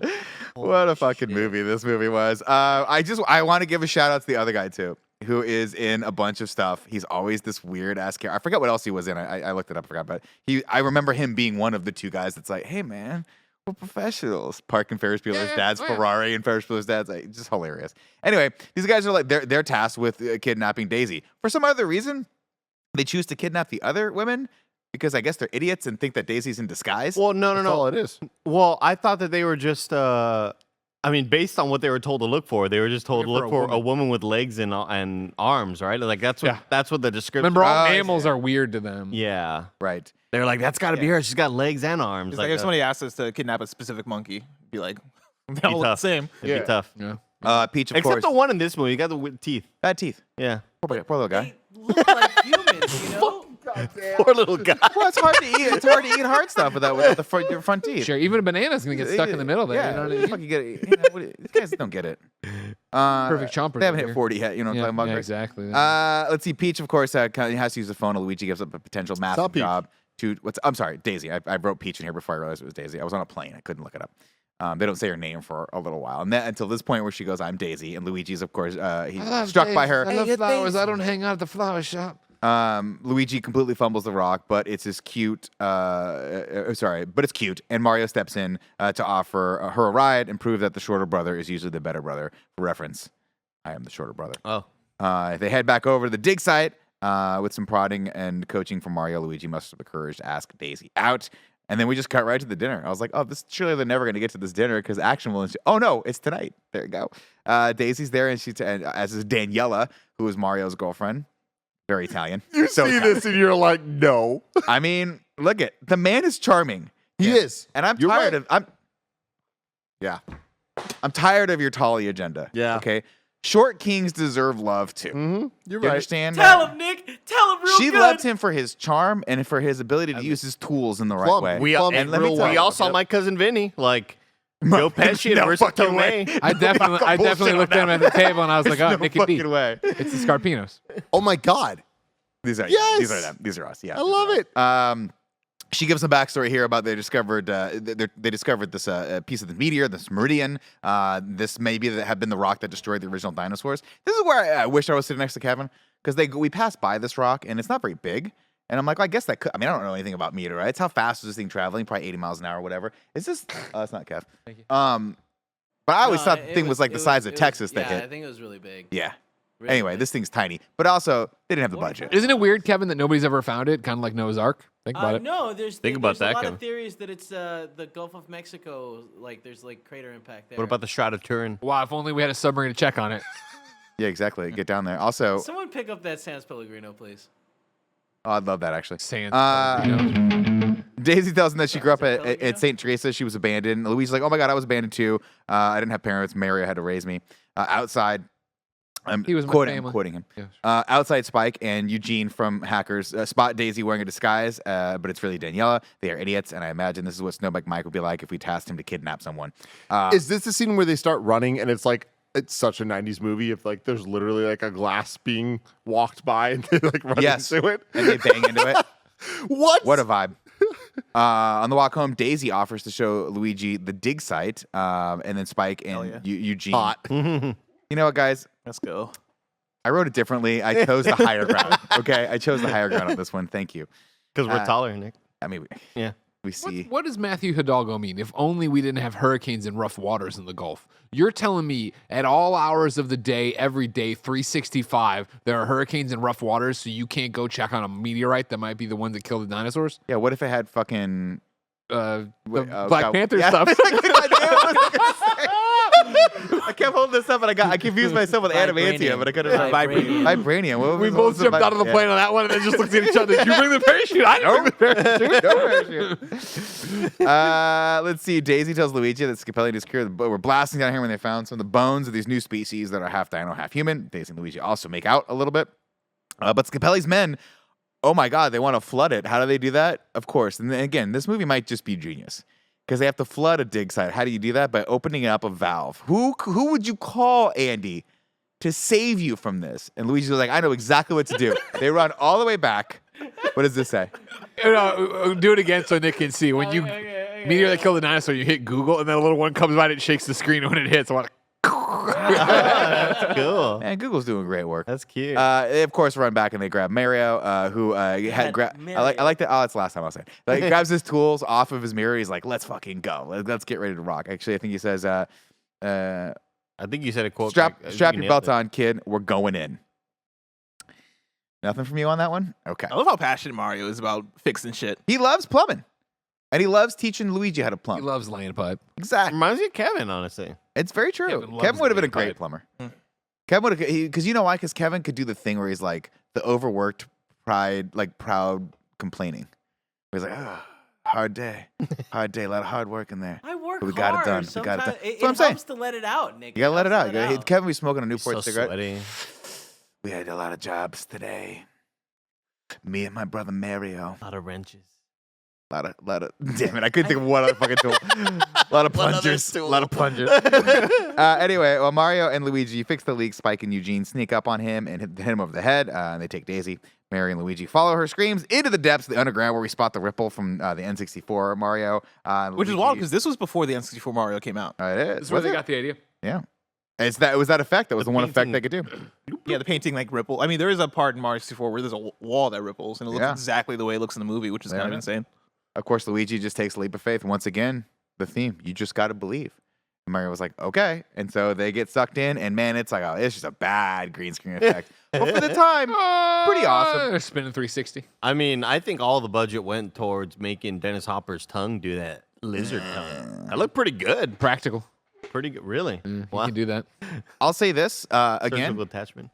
[SPEAKER 6] God. What a fucking movie this movie was. I want to give a shout out to the other guy too, who is in a bunch of stuff. He's always this weird ass character. I forget what else he was in. I looked it up, I forgot, but I remember him being one of the two guys that's like, hey man, we're professionals. Parking Ferris Bueller's
[SPEAKER 2] Yeah,
[SPEAKER 6] dad's
[SPEAKER 2] oh, yeah.
[SPEAKER 6] Ferrari and Ferris Bueller's dad's like just hilarious. Anyway, these guys are like they're tasked with kidnapping Daisy. For some other reason, they choose to kidnap the other women because I guess they're idiots and think that Daisy's in disguise.
[SPEAKER 5] Well, no.
[SPEAKER 1] That's all it is.
[SPEAKER 5] Well, I thought that they were just. I mean, based on what they were told to look for, they were just told to
[SPEAKER 2] Looking
[SPEAKER 5] look
[SPEAKER 2] for a
[SPEAKER 5] for a woman with legs and arms, right? Like that's what
[SPEAKER 2] Yeah.
[SPEAKER 5] that's what the description.
[SPEAKER 2] Remember, all
[SPEAKER 6] Oh,
[SPEAKER 2] mammals are weird to them.
[SPEAKER 5] Yeah,
[SPEAKER 6] Right.
[SPEAKER 5] they were like, that's got to be her. She's got legs and arms.
[SPEAKER 3] It's like if somebody asked us to kidnap a specific monkey, be like, they all look the
[SPEAKER 5] tough.
[SPEAKER 3] same.
[SPEAKER 5] It'd
[SPEAKER 1] Yeah.
[SPEAKER 5] be tough.
[SPEAKER 2] Yeah.
[SPEAKER 6] Peach, of
[SPEAKER 5] Except
[SPEAKER 6] course.
[SPEAKER 5] the one in this movie, you got the teeth.
[SPEAKER 6] Bad teeth.
[SPEAKER 5] Yeah,
[SPEAKER 6] Poor little guy.
[SPEAKER 4] They look like humans, you know?
[SPEAKER 5] poor little guy.
[SPEAKER 6] Well, it's hard to eat. It's hard to eat hard stuff without the front teeth.
[SPEAKER 2] Sure, even a banana's going to get stuck in the middle there.
[SPEAKER 6] Yeah,
[SPEAKER 2] You know what I
[SPEAKER 6] what the
[SPEAKER 2] mean?
[SPEAKER 6] fuck you get? You know, these guys don't get it.
[SPEAKER 2] Perfect chomper.
[SPEAKER 6] They haven't
[SPEAKER 2] here.
[SPEAKER 6] hit 40 yet. You know what I'm talking about?
[SPEAKER 2] Yeah,
[SPEAKER 6] Greg?
[SPEAKER 2] exactly.
[SPEAKER 6] Let's see. Peach, of course, has to use the phone. Luigi gives up a potential massive
[SPEAKER 1] Peach?
[SPEAKER 6] job to I'm sorry, Daisy. I wrote Peach in here before I realized it was Daisy. I was on a plane. I couldn't look it up. They don't say her name for a little while, and then until this point where she goes, "I'm Daisy," and Luigi's, of course, he's struck by her.
[SPEAKER 2] I love flowers. I don't hang out at the flower shop.
[SPEAKER 6] Luigi completely fumbles the rock, but it's his cute. But it's cute, and Mario steps in to offer her a ride and prove that the shorter brother is usually the better brother. For reference, I am the shorter brother.
[SPEAKER 5] Oh.
[SPEAKER 6] They head back over to the dig site with some prodding and coaching from Mario. Luigi must have the courage to ask Daisy out. And then we just cut right to the dinner. I was like, oh, surely they're never going to get to this dinner because action will ensue. Oh, no, it's tonight. There you go. Daisy's there, and as is Daniela, who is Mario's girlfriend. Very Italian.
[SPEAKER 1] You
[SPEAKER 6] So
[SPEAKER 1] see
[SPEAKER 6] Italian.
[SPEAKER 1] this and you're like, no.
[SPEAKER 6] I mean, look at the man is charming.
[SPEAKER 1] He
[SPEAKER 6] Yeah.
[SPEAKER 1] is.
[SPEAKER 6] And I'm
[SPEAKER 1] You're
[SPEAKER 6] tired
[SPEAKER 1] right.
[SPEAKER 6] I'm tired of your Tolly agenda.
[SPEAKER 1] Yeah.
[SPEAKER 6] Okay. Short kings deserve love too.
[SPEAKER 1] Mm-hmm. You're
[SPEAKER 6] You
[SPEAKER 1] right.
[SPEAKER 6] understand?
[SPEAKER 4] Tell him, Nick. Tell him real
[SPEAKER 6] She
[SPEAKER 4] good.
[SPEAKER 6] loved him for his charm and for his ability to use his tools in the right
[SPEAKER 1] Plum.
[SPEAKER 6] way.
[SPEAKER 5] We all,
[SPEAKER 1] Plum
[SPEAKER 5] and
[SPEAKER 6] let me
[SPEAKER 5] we
[SPEAKER 6] tell you.
[SPEAKER 5] all saw my cousin Vinny. Like, Joe Pesci
[SPEAKER 6] No
[SPEAKER 5] and Marissa
[SPEAKER 6] fucking way.
[SPEAKER 5] Tomei.
[SPEAKER 2] I definitely
[SPEAKER 6] bullshit
[SPEAKER 2] looked
[SPEAKER 6] on
[SPEAKER 2] at him at the table and I was like, oh,
[SPEAKER 6] no
[SPEAKER 2] Nick and Pete.
[SPEAKER 6] fucking way.
[SPEAKER 2] It's the Scarpinos.
[SPEAKER 1] Oh my God.
[SPEAKER 6] These are
[SPEAKER 1] Yes!
[SPEAKER 6] these are them. These are us. Yeah,
[SPEAKER 1] I love it.
[SPEAKER 6] She gives some backstory here about they discovered this piece of the meteor, this meridian. This maybe that had been the rock that destroyed the original dinosaurs. This is where I wish I was sitting next to Kevin because we passed by this rock and it's not very big. And I'm like, well, I guess that could. I mean, I don't know anything about meteorites. How fast is this thing traveling? Probably 80 miles an hour or whatever. Is this? Oh, that's not Kev.
[SPEAKER 2] Thank you.
[SPEAKER 6] But I always thought the thing was like the size of Texas that
[SPEAKER 4] Yeah, I
[SPEAKER 6] hit.
[SPEAKER 4] think it was really big.
[SPEAKER 6] Yeah.
[SPEAKER 4] Really
[SPEAKER 6] Anyway,
[SPEAKER 4] big.
[SPEAKER 6] this thing's tiny, but also they didn't have the budget.
[SPEAKER 2] Isn't it weird, Kevin, that nobody's ever found it? Kind of like Noah's Ark. Think about it.
[SPEAKER 4] No, there's
[SPEAKER 5] Think about
[SPEAKER 4] there's
[SPEAKER 5] that,
[SPEAKER 4] a lot
[SPEAKER 5] Kevin.
[SPEAKER 4] of theories that it's the Gulf of Mexico. Like there's like crater impact there.
[SPEAKER 5] What about the Shroud of Turin?
[SPEAKER 2] Wow, if only we had a submarine to check on it.
[SPEAKER 6] Yeah, exactly. Get down there. Also,
[SPEAKER 4] Someone pick up that Sans Pellegrino, please.
[SPEAKER 6] oh, I'd love that actually.
[SPEAKER 2] Sand.
[SPEAKER 6] Daisy tells him that she grew up
[SPEAKER 4] Is it
[SPEAKER 6] at
[SPEAKER 4] Pellegrino?
[SPEAKER 6] St. Teresa. She was abandoned. Luigi's like, oh my God, I was abandoned too. I didn't have parents. Mario had to raise me. Outside,
[SPEAKER 2] He was my
[SPEAKER 6] quoting,
[SPEAKER 2] family.
[SPEAKER 6] quoting him.
[SPEAKER 2] Yeah,
[SPEAKER 6] Outside, Spike and Eugene from Hackers spot Daisy wearing a disguise, but it's really Daniela. They are idiots, and I imagine this is what Snowbike Mike would be like if we tasked him to kidnap someone.
[SPEAKER 1] Is this the scene where they start running and it's like it's such a 90s movie if like there's literally like a glass being walked by and they like run
[SPEAKER 6] Yes.
[SPEAKER 1] into it?
[SPEAKER 6] And they bang into it.
[SPEAKER 1] What?
[SPEAKER 6] What a vibe. On the walk home, Daisy offers to show Luigi the dig site, and then Spike and Eugene.
[SPEAKER 1] Hot.
[SPEAKER 6] You know what, guys?
[SPEAKER 3] Let's go.
[SPEAKER 6] I wrote it differently. I chose the higher ground. Okay, I chose the higher ground on this one. Thank you.
[SPEAKER 5] Because we're taller, Nick.
[SPEAKER 6] I mean,
[SPEAKER 5] Yeah.
[SPEAKER 6] we see.
[SPEAKER 2] What does Matthew Hidalgo mean? If only we didn't have hurricanes and rough waters in the Gulf. You're telling me at all hours of the day, every day, 365, there are hurricanes and rough waters, so you can't go check on a meteorite that might be the one that killed the dinosaurs?
[SPEAKER 6] Yeah, what if it had fucking
[SPEAKER 2] The
[SPEAKER 6] Wait, oh,
[SPEAKER 2] Black
[SPEAKER 6] God.
[SPEAKER 2] Panther
[SPEAKER 6] Yeah,
[SPEAKER 2] stuff.
[SPEAKER 6] that's a good idea. What was I gonna say? I kept holding this up and I confused myself with adamantium, but I couldn't remember.
[SPEAKER 4] Vibranium.
[SPEAKER 6] Vibranium. What
[SPEAKER 2] We
[SPEAKER 6] was-
[SPEAKER 2] both
[SPEAKER 6] what was
[SPEAKER 2] jumped out of the
[SPEAKER 6] yeah.
[SPEAKER 2] plane on that one and then just looked at each other. Did you bring the parachute? I didn't bring the parachute.
[SPEAKER 6] Let's see. Daisy tells Luigi that Scapelli and his crew were blasting down here when they found some of the bones of these new species that are half dino, half human. Daisy and Luigi also make out a little bit. But Scapelli's men, oh my God, they want to flood it. How do they do that? Of course. And then again, this movie might just be genius because they have to flood a dig site. How do you do that? By opening up a valve. Who would you call, Andy, to save you from this? And Luigi's like, I know exactly what to do. They run all the way back. What does this say?
[SPEAKER 2] Do it again so Nick can see. When you meteor that killed the dinosaur, you hit Google, and then a little one comes by and it shakes the screen when it hits. I'm like,
[SPEAKER 5] That's cool.
[SPEAKER 6] Man, Google's doing great work.
[SPEAKER 5] That's cute.
[SPEAKER 6] They of course run back and they grab Mario, who had grabbed. I like that. Oh, that's the last time I'll say. Like, he grabs his tools off of his mirror. He's like, "Let's fucking go. Let's get ready to rock." Actually, I think he says,
[SPEAKER 5] I think you said a quote.
[SPEAKER 6] "Strap
[SPEAKER 5] like,
[SPEAKER 6] your
[SPEAKER 5] you nailed
[SPEAKER 6] belt
[SPEAKER 5] it.
[SPEAKER 6] on, kid. We're going in." Nothing from you on that one? Okay.
[SPEAKER 3] I love how passionate Mario is about fixing shit.
[SPEAKER 6] He loves plumbing, and he loves teaching Luigi how to
[SPEAKER 2] he
[SPEAKER 6] plumb.
[SPEAKER 2] loves laying pipe.
[SPEAKER 6] Exactly.
[SPEAKER 5] Reminds me of Kevin, honestly.
[SPEAKER 6] It's very true.
[SPEAKER 2] Kevin loves
[SPEAKER 6] Kevin would have been a
[SPEAKER 2] laying
[SPEAKER 6] great
[SPEAKER 2] pipe.
[SPEAKER 6] plumber. Kevin would have, because you know why? Because Kevin could do the thing where he's like the overworked, proud complaining. Where he's like, "Ah, hard day, a lot of hard work in there.
[SPEAKER 4] I work
[SPEAKER 6] But we got it
[SPEAKER 4] hard.
[SPEAKER 6] done. We got it done."
[SPEAKER 4] Sometimes
[SPEAKER 6] That's
[SPEAKER 4] it
[SPEAKER 6] what I'm saying.
[SPEAKER 4] helps to let it out, Nick.
[SPEAKER 6] You gotta let it out.
[SPEAKER 4] helps to let
[SPEAKER 6] Kevin be smoking a
[SPEAKER 5] He's
[SPEAKER 6] Newport
[SPEAKER 5] so
[SPEAKER 6] cigarette.
[SPEAKER 5] sweaty.
[SPEAKER 6] We had a lot of jobs today. Me and my brother Mario.
[SPEAKER 5] A lot of wrenches.
[SPEAKER 6] Damn it, I couldn't think of one other fucking tool. A lot of plungers. A lot of plungers. Anyway, well, Mario and Luigi fix the leak. Spike and Eugene sneak up on him and hit him over the head, and they take Daisy. Mary and Luigi follow her screams into the depths of the underground where we spot the ripple from the N64 Mario.
[SPEAKER 3] Which is wild because this was before the N64 Mario came out.
[SPEAKER 6] It is.
[SPEAKER 2] This is where they got the idea.
[SPEAKER 6] Yeah. It was that effect. That was the one effect they could do.
[SPEAKER 3] Yeah, the painting like ripple. I mean, there is a part in Mario 64 where there's a wall that ripples, and it looks exactly the way it looks in the movie, which is kind of insane.
[SPEAKER 6] Of course, Luigi just takes a leap of faith. And once again, the theme, you just got to believe. And Mario was like, okay. And so they get sucked in, and man, it's like, it's just a bad green screen effect. But for the time, pretty awesome.
[SPEAKER 2] They're spinning 360.
[SPEAKER 5] I mean, I think all the budget went towards making Dennis Hopper's tongue do that lizard tongue. That looked pretty good.
[SPEAKER 2] Practical.
[SPEAKER 5] Pretty good, really.
[SPEAKER 2] You can do that.
[SPEAKER 6] I'll say this again
[SPEAKER 5] Surgical attachment.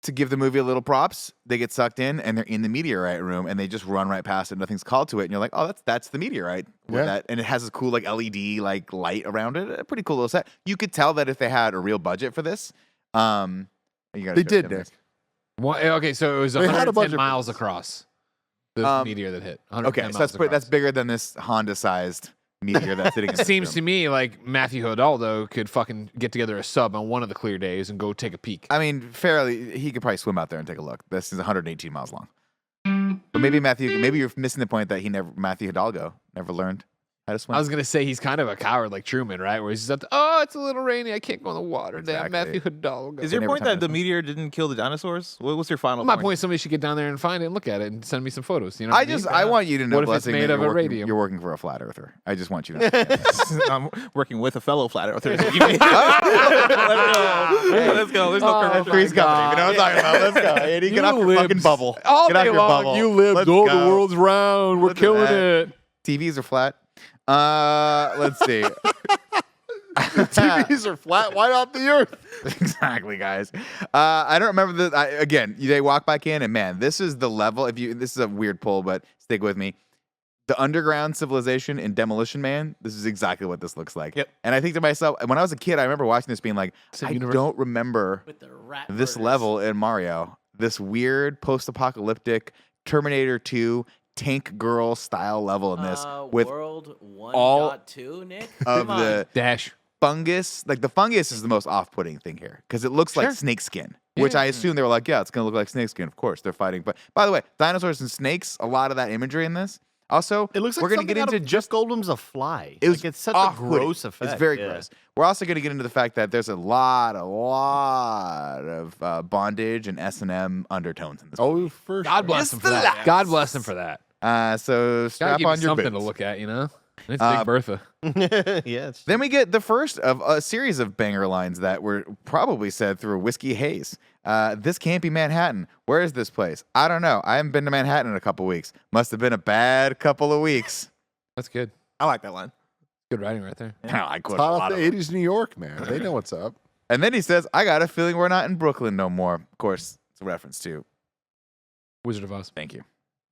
[SPEAKER 6] To give the movie a little props. They get sucked in, and they're in the meteorite room, and they just run right past it. Nothing's called to it, and you're like, oh, that's the meteorite.
[SPEAKER 1] Yeah.
[SPEAKER 6] And it has this cool like LED like light around it. A pretty cool little set. You could tell that if they had a real budget for this,
[SPEAKER 1] They did, Nick.
[SPEAKER 2] Okay, so it was
[SPEAKER 1] They had a
[SPEAKER 2] 110
[SPEAKER 1] budget for
[SPEAKER 2] miles
[SPEAKER 1] this.
[SPEAKER 2] across the meteor that hit. 110
[SPEAKER 6] Okay, so
[SPEAKER 2] miles
[SPEAKER 6] that's
[SPEAKER 2] across.
[SPEAKER 6] bigger than this Honda-sized meteor that's sitting in the
[SPEAKER 2] Seems
[SPEAKER 6] room.
[SPEAKER 2] to me like Matthew Hidalgo could fucking get together a sub on one of the clear days and go take a peek.
[SPEAKER 6] I mean, fairly, he could probably swim out there and take a look. This is 118 miles long. But maybe you're missing the point that Matthew Hidalgo never learned how to swim.
[SPEAKER 2] I was gonna say he's kind of a coward like Truman, right? Where he's just, oh, it's a little rainy, I can't go in the water. Damn,
[SPEAKER 6] Exactly.
[SPEAKER 2] Matthew Hidalgo.
[SPEAKER 3] Is your
[SPEAKER 6] never
[SPEAKER 3] point that
[SPEAKER 6] time
[SPEAKER 3] the
[SPEAKER 6] to-
[SPEAKER 3] meteor didn't kill the dinosaurs? What's your final
[SPEAKER 2] My
[SPEAKER 3] point?
[SPEAKER 2] point is somebody should get down there and find it and look at it and send me some photos. You know? What I mean?
[SPEAKER 6] I want you to know,
[SPEAKER 2] What if it's
[SPEAKER 6] Blessing,
[SPEAKER 2] made
[SPEAKER 6] that
[SPEAKER 2] of
[SPEAKER 6] you're
[SPEAKER 2] a
[SPEAKER 6] working,
[SPEAKER 2] radium?
[SPEAKER 6] you're working for a flat earther. I just want you to know.
[SPEAKER 3] I'm working with a fellow flat earther. Let's go. There's no commercial.
[SPEAKER 6] Three's Company. You know what I'm talking about? Let's go. Andy, get off your fucking bubble.
[SPEAKER 2] All
[SPEAKER 6] Get off
[SPEAKER 2] day
[SPEAKER 6] your
[SPEAKER 2] long,
[SPEAKER 6] bubble.
[SPEAKER 2] you lived.
[SPEAKER 6] Let's
[SPEAKER 2] Oh,
[SPEAKER 6] go.
[SPEAKER 2] the world's round. We're
[SPEAKER 6] Look at
[SPEAKER 2] killing
[SPEAKER 6] that.
[SPEAKER 2] it.
[SPEAKER 6] TVs are flat. Let's see.
[SPEAKER 1] TVs are flat. Why not the earth?
[SPEAKER 6] Exactly, guys. I don't remember again, they walk back in, and man, this is the level. This is a weird pull, but stick with me. The underground civilization in Demolition Man. This is exactly what this looks like.
[SPEAKER 3] Yep.
[SPEAKER 6] And I think to myself, when I was a kid, I remember watching this, being like,
[SPEAKER 2] Same
[SPEAKER 6] I
[SPEAKER 2] universe.
[SPEAKER 6] don't remember
[SPEAKER 4] With the rat
[SPEAKER 6] this
[SPEAKER 4] murders.
[SPEAKER 6] level in Mario. This weird post-apocalyptic Terminator 2 tank girl style level in this with
[SPEAKER 4] World
[SPEAKER 6] all
[SPEAKER 4] 1.2, Nick.
[SPEAKER 6] of
[SPEAKER 4] Come on.
[SPEAKER 6] the
[SPEAKER 2] Dash.
[SPEAKER 6] fungus. Like the fungus is the most off-putting thing here because it looks like
[SPEAKER 2] Sure.
[SPEAKER 6] snake skin, which I assume they were like, yeah, it's gonna look like snake skin. Of course, they're fighting. But by the way, dinosaurs and snakes. A lot of that imagery in this. Also,
[SPEAKER 5] It looks like
[SPEAKER 6] we're gonna
[SPEAKER 5] something
[SPEAKER 6] get
[SPEAKER 5] out
[SPEAKER 6] into
[SPEAKER 5] of Jeff Goldblum's A Fly.
[SPEAKER 6] It was
[SPEAKER 5] Like, it's such a
[SPEAKER 6] off-putting.
[SPEAKER 5] gross effect.
[SPEAKER 6] It's very
[SPEAKER 5] yeah.
[SPEAKER 6] gross. We're also going to get into the fact that there's a lot of bondage and S&M undertones in this.
[SPEAKER 1] Oh, for
[SPEAKER 2] God
[SPEAKER 1] sure.
[SPEAKER 2] bless him
[SPEAKER 6] Just
[SPEAKER 2] for that.
[SPEAKER 6] relax.
[SPEAKER 2] God bless him for that.
[SPEAKER 6] So
[SPEAKER 2] Gotta
[SPEAKER 6] strap
[SPEAKER 2] give
[SPEAKER 6] on
[SPEAKER 2] you
[SPEAKER 6] your
[SPEAKER 2] something
[SPEAKER 6] boots.
[SPEAKER 2] to look at, you know? And it's Big Bertha.
[SPEAKER 5] Yeah. It's
[SPEAKER 6] Then we get the first of a series of banger lines that were probably said through a whiskey haze. This can't be Manhattan. Where is this place? I don't know. I haven't been to Manhattan in a couple weeks. Must have been a bad couple of weeks.
[SPEAKER 2] That's good.
[SPEAKER 3] I like that line.
[SPEAKER 2] Good writing right there.
[SPEAKER 6] I quote
[SPEAKER 1] It's
[SPEAKER 6] a
[SPEAKER 1] hot
[SPEAKER 6] lot
[SPEAKER 1] off the
[SPEAKER 6] of them.
[SPEAKER 1] 80s New York, man. They know what's up.
[SPEAKER 6] And then he says, I got a feeling we're not in Brooklyn no more. Of course, it's a reference to.
[SPEAKER 2] Wizard of Oz.
[SPEAKER 6] Thank you.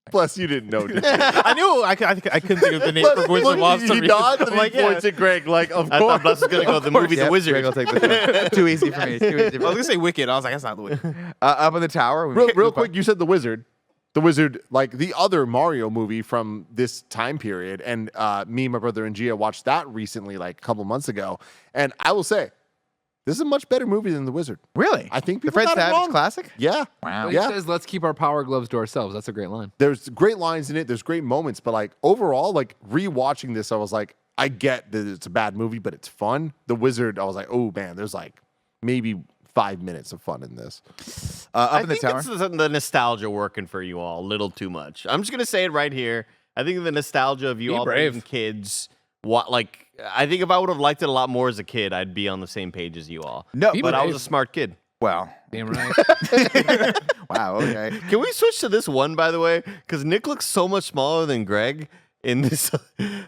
[SPEAKER 1] Plus, you didn't know, did you?
[SPEAKER 3] I knew. I couldn't think of the name for Wizard of Oz.
[SPEAKER 1] He nods and he points at Greg like, of
[SPEAKER 5] I
[SPEAKER 1] course.
[SPEAKER 5] thought Bless was going to go the movie The
[SPEAKER 6] Yep,
[SPEAKER 5] Wizard.
[SPEAKER 6] Greg will take this one. Too easy for me. Too easy
[SPEAKER 3] I
[SPEAKER 6] for
[SPEAKER 3] was
[SPEAKER 6] me.
[SPEAKER 3] gonna say Wicked. I was like, that's not the Wicked.
[SPEAKER 6] Up in the tower.
[SPEAKER 1] Real quick, you said the Wizard. The Wizard, like the other Mario movie from this time period. And me, my brother, and Gia watched that recently, like a couple months ago. And I will say, this is a much better movie than The Wizard.
[SPEAKER 6] Really?
[SPEAKER 1] I think
[SPEAKER 6] the
[SPEAKER 1] people
[SPEAKER 6] Fred
[SPEAKER 1] got it
[SPEAKER 6] Savage
[SPEAKER 1] wrong.
[SPEAKER 6] classic?
[SPEAKER 1] Yeah.
[SPEAKER 6] Wow.
[SPEAKER 2] He
[SPEAKER 1] Yeah.
[SPEAKER 2] says, let's keep our power gloves to ourselves. That's a great line.
[SPEAKER 1] There's great lines in it. There's great moments. But like overall, like rewatching this, I was like, I get that it's a bad movie, but it's fun. The Wizard, I was like, oh man, there's like maybe 5 minutes of fun in this.
[SPEAKER 6] Up
[SPEAKER 5] I
[SPEAKER 6] in the
[SPEAKER 5] think
[SPEAKER 6] tower.
[SPEAKER 5] it's the nostalgia working for you all a little too much. I'm just going to say it right here. I think the nostalgia of you
[SPEAKER 2] Be
[SPEAKER 5] all
[SPEAKER 2] brave.
[SPEAKER 5] being kids. I think if I would have liked it a lot more as a kid, I'd be on the same page as you all.
[SPEAKER 6] No,
[SPEAKER 2] Be
[SPEAKER 5] But I was
[SPEAKER 2] brave.
[SPEAKER 5] a smart kid.
[SPEAKER 6] Wow.
[SPEAKER 2] Damn right.
[SPEAKER 6] Wow. Okay.
[SPEAKER 5] Can we switch to this one, by the way? Because Nick looks so much smaller than Greg in this.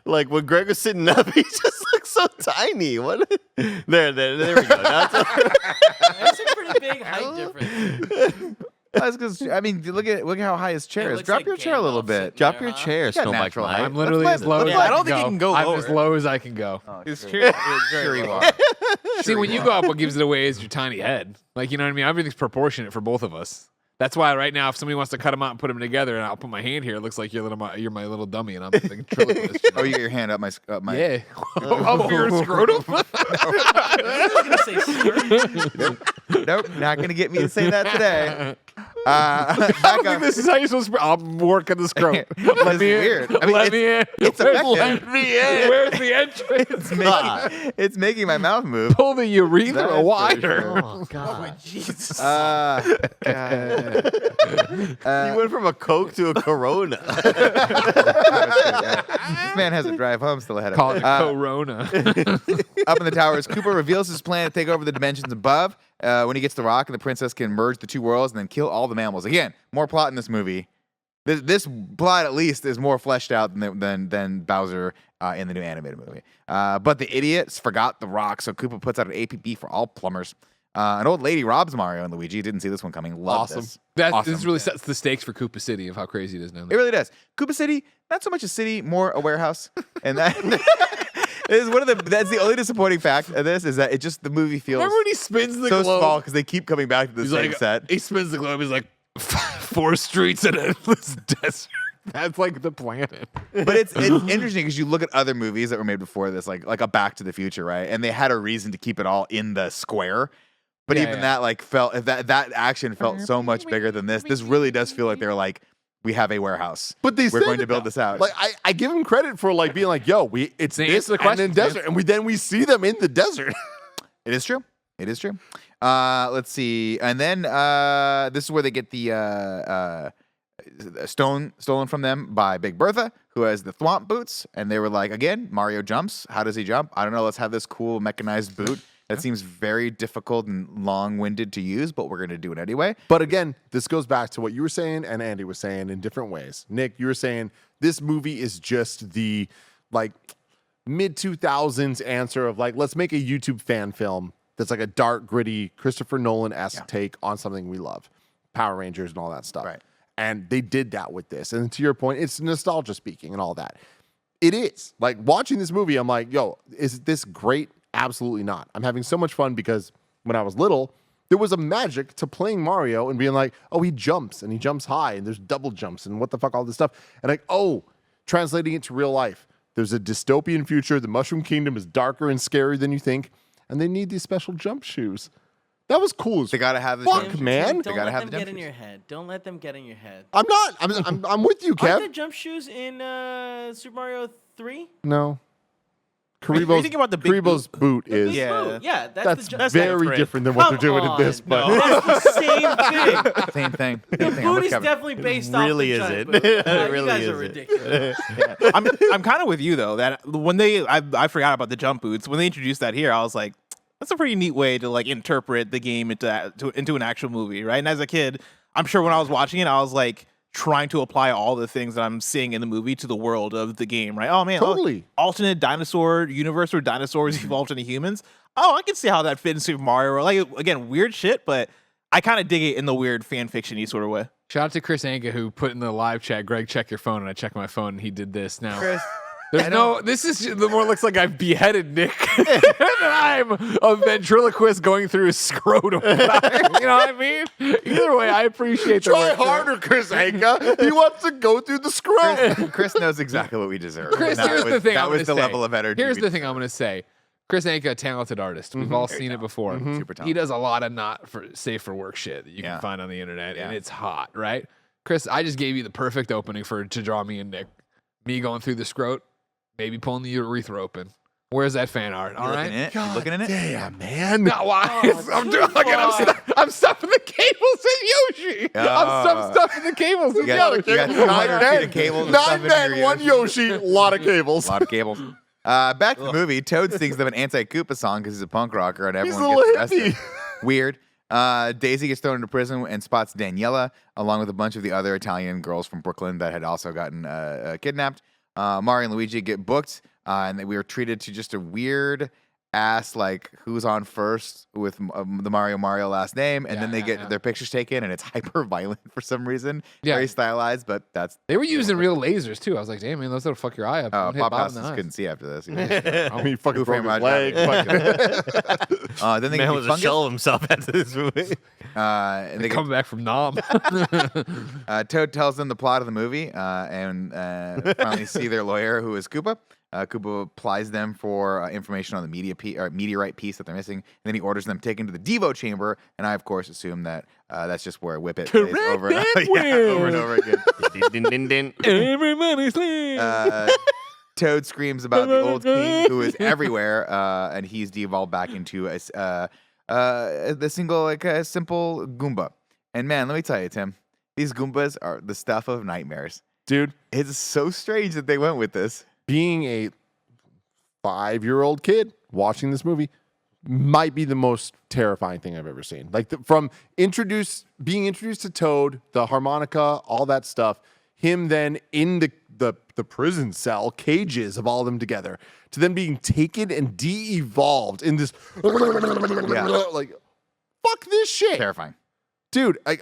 [SPEAKER 5] Like when Greg was sitting up, he just looks so tiny. What? There we go. That's
[SPEAKER 4] That's a pretty big height difference.
[SPEAKER 6] That's because I mean, look at how high his chair
[SPEAKER 4] It
[SPEAKER 6] is.
[SPEAKER 4] looks
[SPEAKER 6] Drop
[SPEAKER 4] like
[SPEAKER 6] your chair a little
[SPEAKER 4] Gandalf
[SPEAKER 6] bit.
[SPEAKER 4] sitting
[SPEAKER 5] Drop
[SPEAKER 4] there,
[SPEAKER 5] your
[SPEAKER 4] huh?
[SPEAKER 5] chair,
[SPEAKER 6] got
[SPEAKER 5] Snow Mike
[SPEAKER 6] natural
[SPEAKER 5] Mike.
[SPEAKER 6] height.
[SPEAKER 2] I'm literally
[SPEAKER 6] Let's
[SPEAKER 2] as low
[SPEAKER 6] play
[SPEAKER 2] as
[SPEAKER 6] it.
[SPEAKER 2] I
[SPEAKER 3] I don't
[SPEAKER 2] can
[SPEAKER 3] think
[SPEAKER 2] go.
[SPEAKER 3] you can go
[SPEAKER 2] I'm
[SPEAKER 3] lower.
[SPEAKER 2] as low as I can go.
[SPEAKER 3] His chair.
[SPEAKER 6] Sure you are.
[SPEAKER 2] See, when you go up, what gives it away is your tiny head. Like, you know what I mean? Everything's proportionate for both of us. That's why right now, if somebody wants to cut them out and put them together, and I'll put my hand here, it looks like you're my little dummy, and I'm the ventriloquist.
[SPEAKER 6] Oh, you get your hand up my.
[SPEAKER 2] Yeah. Up your scrotum.
[SPEAKER 4] I was gonna say skirt.
[SPEAKER 6] Nope, not gonna get me to say that today.
[SPEAKER 2] I don't
[SPEAKER 6] Back
[SPEAKER 2] think
[SPEAKER 6] up.
[SPEAKER 2] this is how you're supposed to. I'm working the scrotum.
[SPEAKER 6] This
[SPEAKER 2] Let
[SPEAKER 6] is
[SPEAKER 2] me in.
[SPEAKER 6] weird. I mean,
[SPEAKER 2] Let me in.
[SPEAKER 6] it's effective.
[SPEAKER 2] Let me in. Where's the entrance?
[SPEAKER 6] It's making my mouth move.
[SPEAKER 2] Pull the urethra
[SPEAKER 6] That's for
[SPEAKER 2] wider.
[SPEAKER 6] sure.
[SPEAKER 5] Oh God.
[SPEAKER 4] Jesus.
[SPEAKER 6] God.
[SPEAKER 5] You went from a Coke to a Corona.
[SPEAKER 6] This man has a drive home still ahead of
[SPEAKER 2] Call
[SPEAKER 6] him.
[SPEAKER 2] it Corona.
[SPEAKER 6] Up in the towers, Cooper reveals his plan to take over the dimensions above. When he gets the rock, and the princess can merge the two worlds and then kill all the mammals. Again, more plot in this movie. This plot, at least, is more fleshed out than Bowser in the new animated movie. But the idiots forgot the rock, so Koopa puts out an APB for all plumbers. An old lady robs Mario and Luigi. Didn't see this one coming. Loved
[SPEAKER 2] Awesome.
[SPEAKER 6] this.
[SPEAKER 2] This really sets the stakes for Koopa City of how crazy it is now.
[SPEAKER 6] It really does. Koopa City, not so much a city, more a warehouse. And that is that's the only disappointing fact of this, is that the movie feels
[SPEAKER 2] Remember when he spins the
[SPEAKER 6] so
[SPEAKER 2] globe?
[SPEAKER 6] small because they keep coming back to the
[SPEAKER 2] He's
[SPEAKER 6] same
[SPEAKER 2] like,
[SPEAKER 6] set.
[SPEAKER 2] he spins the globe. He's like, 4 streets and endless desert. That's like the planet.
[SPEAKER 6] But it's interesting because you look at other movies that were made before this, like a Back to the Future, right? And they had a reason to keep it all in the square. But
[SPEAKER 2] Yeah,
[SPEAKER 6] even
[SPEAKER 2] yeah.
[SPEAKER 6] that like felt that action felt so much bigger than this. This really does feel like they're like, we have a warehouse.
[SPEAKER 1] But we're
[SPEAKER 6] going to build this out.
[SPEAKER 1] Like I give him credit for like being like, yo, it's
[SPEAKER 2] They
[SPEAKER 1] this
[SPEAKER 2] answer the
[SPEAKER 1] and
[SPEAKER 2] question,
[SPEAKER 1] then desert, and we see them in the desert.
[SPEAKER 6] It is true. It is true. Let's see. And then this is where they get the stone stolen from them by Big Bertha, who has the thwomp boots. And they were like, again, Mario jumps. How does he jump? I don't know. Let's have this cool mechanized boot. That seems very difficult and long-winded to use, but we're going to do it anyway.
[SPEAKER 1] But again, this goes back to what you were saying and Andy was saying in different ways. Nick, you were saying this movie is just the like mid 2000s answer of like, let's make a YouTube fan film that's like a dark, gritty Christopher Nolan-esque take on something we love, Power Rangers and all that stuff.
[SPEAKER 6] Right.
[SPEAKER 1] And they did that with this. And to your point, it's nostalgia speaking and all that. It is. Like watching this movie, I'm like, yo, is this great? Absolutely not. I'm having so much fun because when I was little, there was a magic to playing Mario and being like, oh, he jumps and he jumps high and there's double jumps and what the fuck, all this stuff. And like, oh, translating it to real life, there's a dystopian future. The Mushroom Kingdom is darker and scarier than you think. And they need these special jump shoes. That was cool.
[SPEAKER 6] They got to have the
[SPEAKER 1] Fuck,
[SPEAKER 6] jump shoes.
[SPEAKER 1] man.
[SPEAKER 6] They
[SPEAKER 4] Don't
[SPEAKER 6] gotta
[SPEAKER 4] let
[SPEAKER 6] have
[SPEAKER 4] them
[SPEAKER 6] the
[SPEAKER 4] get
[SPEAKER 6] jump
[SPEAKER 4] in
[SPEAKER 6] shoes.
[SPEAKER 4] your head. Don't let them get in your head.
[SPEAKER 1] I'm not. I'm with you,
[SPEAKER 4] Aren't there
[SPEAKER 1] Kev.
[SPEAKER 4] jump shoes in Super Mario 3?
[SPEAKER 1] No.
[SPEAKER 3] Are you
[SPEAKER 1] Karibo's,
[SPEAKER 3] thinking about the big
[SPEAKER 1] Karibo's boot is.
[SPEAKER 3] Yeah.
[SPEAKER 4] Yeah,
[SPEAKER 1] that's
[SPEAKER 4] that's
[SPEAKER 1] very
[SPEAKER 3] different.
[SPEAKER 1] different than what they're doing in
[SPEAKER 4] Come
[SPEAKER 1] this.
[SPEAKER 4] on.
[SPEAKER 1] But
[SPEAKER 4] That's the same thing.
[SPEAKER 6] Same thing.
[SPEAKER 4] The
[SPEAKER 6] Same thing. I'm
[SPEAKER 4] boot
[SPEAKER 6] with
[SPEAKER 4] is
[SPEAKER 6] Kevin.
[SPEAKER 4] definitely based
[SPEAKER 5] Really
[SPEAKER 4] off the
[SPEAKER 5] is
[SPEAKER 4] giant
[SPEAKER 5] it?
[SPEAKER 4] boot.
[SPEAKER 5] It
[SPEAKER 4] You
[SPEAKER 5] really
[SPEAKER 4] guys
[SPEAKER 5] is
[SPEAKER 4] are
[SPEAKER 5] it.
[SPEAKER 4] ridiculous.
[SPEAKER 3] I'm kind of with you though, that when I forgot about the jump boots. When they introduced that here, I was like, that's a pretty neat way to like interpret the game into an actual movie, right? And as a kid, I'm sure when I was watching it, I was like trying to apply all the things that I'm seeing in the movie to the world of the game, right? Oh man,
[SPEAKER 1] Totally.
[SPEAKER 3] alternate dinosaur universe where dinosaurs evolved into humans. Oh, I can see how that fit in Super Mario. Like again, weird shit, but I kind of dig it in the weird fan fiction-y sort of way.
[SPEAKER 2] Shout out to Chris Anka who put in the live chat, Greg, check your phone, and I checked my phone and he did this. Now,
[SPEAKER 6] Chris,
[SPEAKER 2] there's no, this is the more looks like I've beheaded Nick than I'm a ventriloquist going through his scrotum. You know what I mean? Either way, I appreciate the
[SPEAKER 1] try
[SPEAKER 2] work.
[SPEAKER 1] harder, Chris Anka. He wants to go through the scroll.
[SPEAKER 6] Chris knows exactly what we deserve.
[SPEAKER 2] Chris,
[SPEAKER 6] And
[SPEAKER 2] here's the thing.
[SPEAKER 6] That
[SPEAKER 2] I'm
[SPEAKER 6] was
[SPEAKER 2] gonna
[SPEAKER 6] the
[SPEAKER 2] say.
[SPEAKER 6] level of energy.
[SPEAKER 2] Here's
[SPEAKER 6] we
[SPEAKER 2] the thing I'm going to say. Chris Anka, a talented artist. We've all seen it before.
[SPEAKER 6] Super
[SPEAKER 2] He
[SPEAKER 6] talented.
[SPEAKER 2] does a lot of not for safe for work shit that you
[SPEAKER 6] Yeah.
[SPEAKER 2] can find on the internet, and
[SPEAKER 6] Yeah.
[SPEAKER 2] it's hot, right? Chris, I just gave you the perfect opening to draw me and Nick. Me going through the scrot, maybe pulling the urethra open. Where's that fan art? All
[SPEAKER 6] looking
[SPEAKER 2] right.
[SPEAKER 6] in it? You looking in it?
[SPEAKER 1] Damn, man.
[SPEAKER 2] No, why? I'm doing I'm stuffing the cables in Yoshi. I'm stuffing the cables in
[SPEAKER 6] You got
[SPEAKER 2] Yoshi.
[SPEAKER 6] 200 feet of cable to stuff
[SPEAKER 1] 9
[SPEAKER 6] into
[SPEAKER 1] men,
[SPEAKER 6] your
[SPEAKER 1] 1 Yoshi, a lot of
[SPEAKER 6] A
[SPEAKER 1] cables.
[SPEAKER 6] lot of cables. Back to the movie. Toad sings them an anti-Koopa song because he's a punk rocker and
[SPEAKER 1] He's a
[SPEAKER 6] everyone
[SPEAKER 1] little
[SPEAKER 6] gets arrested.
[SPEAKER 1] hippie.
[SPEAKER 6] Weird. Daisy gets thrown into prison and spots Daniela along with a bunch of the other Italian girls from Brooklyn that had also gotten kidnapped. Mario and Luigi get booked, and we were treated to just a weird ask like who's on first with the Mario last name, and then they get their pictures taken, and it's hyper violent for some reason.
[SPEAKER 2] Yeah.
[SPEAKER 6] Very stylized, but that's
[SPEAKER 2] They were using real lasers too. I was like, damn man, those will fuck your eye up.
[SPEAKER 6] oh,
[SPEAKER 2] Don't hit
[SPEAKER 6] Bob
[SPEAKER 2] Bob in the
[SPEAKER 6] Hoskins
[SPEAKER 2] eye.
[SPEAKER 6] couldn't see after this.
[SPEAKER 1] I mean, fucking
[SPEAKER 6] Who
[SPEAKER 1] broke
[SPEAKER 6] Framed
[SPEAKER 1] his
[SPEAKER 6] Roger
[SPEAKER 1] leg.
[SPEAKER 6] Then they
[SPEAKER 5] Man
[SPEAKER 6] get
[SPEAKER 5] was a
[SPEAKER 6] fungus.
[SPEAKER 5] shell of himself after this movie.
[SPEAKER 6] And they
[SPEAKER 2] Coming back from Nom.
[SPEAKER 6] Toad tells them the plot of the movie, and finally see their lawyer, who is Koopa. Koopa applies them for information on the meteorite piece that they're missing, and then he orders them taken to the Devo chamber. And I, of course, assume that that's just where Whip It plays over and over again.
[SPEAKER 5] Din, din, din.
[SPEAKER 2] Everybody sleep.
[SPEAKER 6] Toad screams about the old king who is everywhere, and he's devolved back into a simple Goomba. And man, let me tell you, Tim, these Goombas are the stuff of nightmares.
[SPEAKER 1] Dude,
[SPEAKER 6] It's so strange that they went with this.
[SPEAKER 1] being a 5-year-old kid watching this movie might be the most terrifying thing I've ever seen. Like from being introduced to Toad, the harmonica, all that stuff, him then in the prison cell cages of all of them together, to then being taken and de-evolved in this like fuck this shit.
[SPEAKER 6] Terrifying.
[SPEAKER 1] Dude, I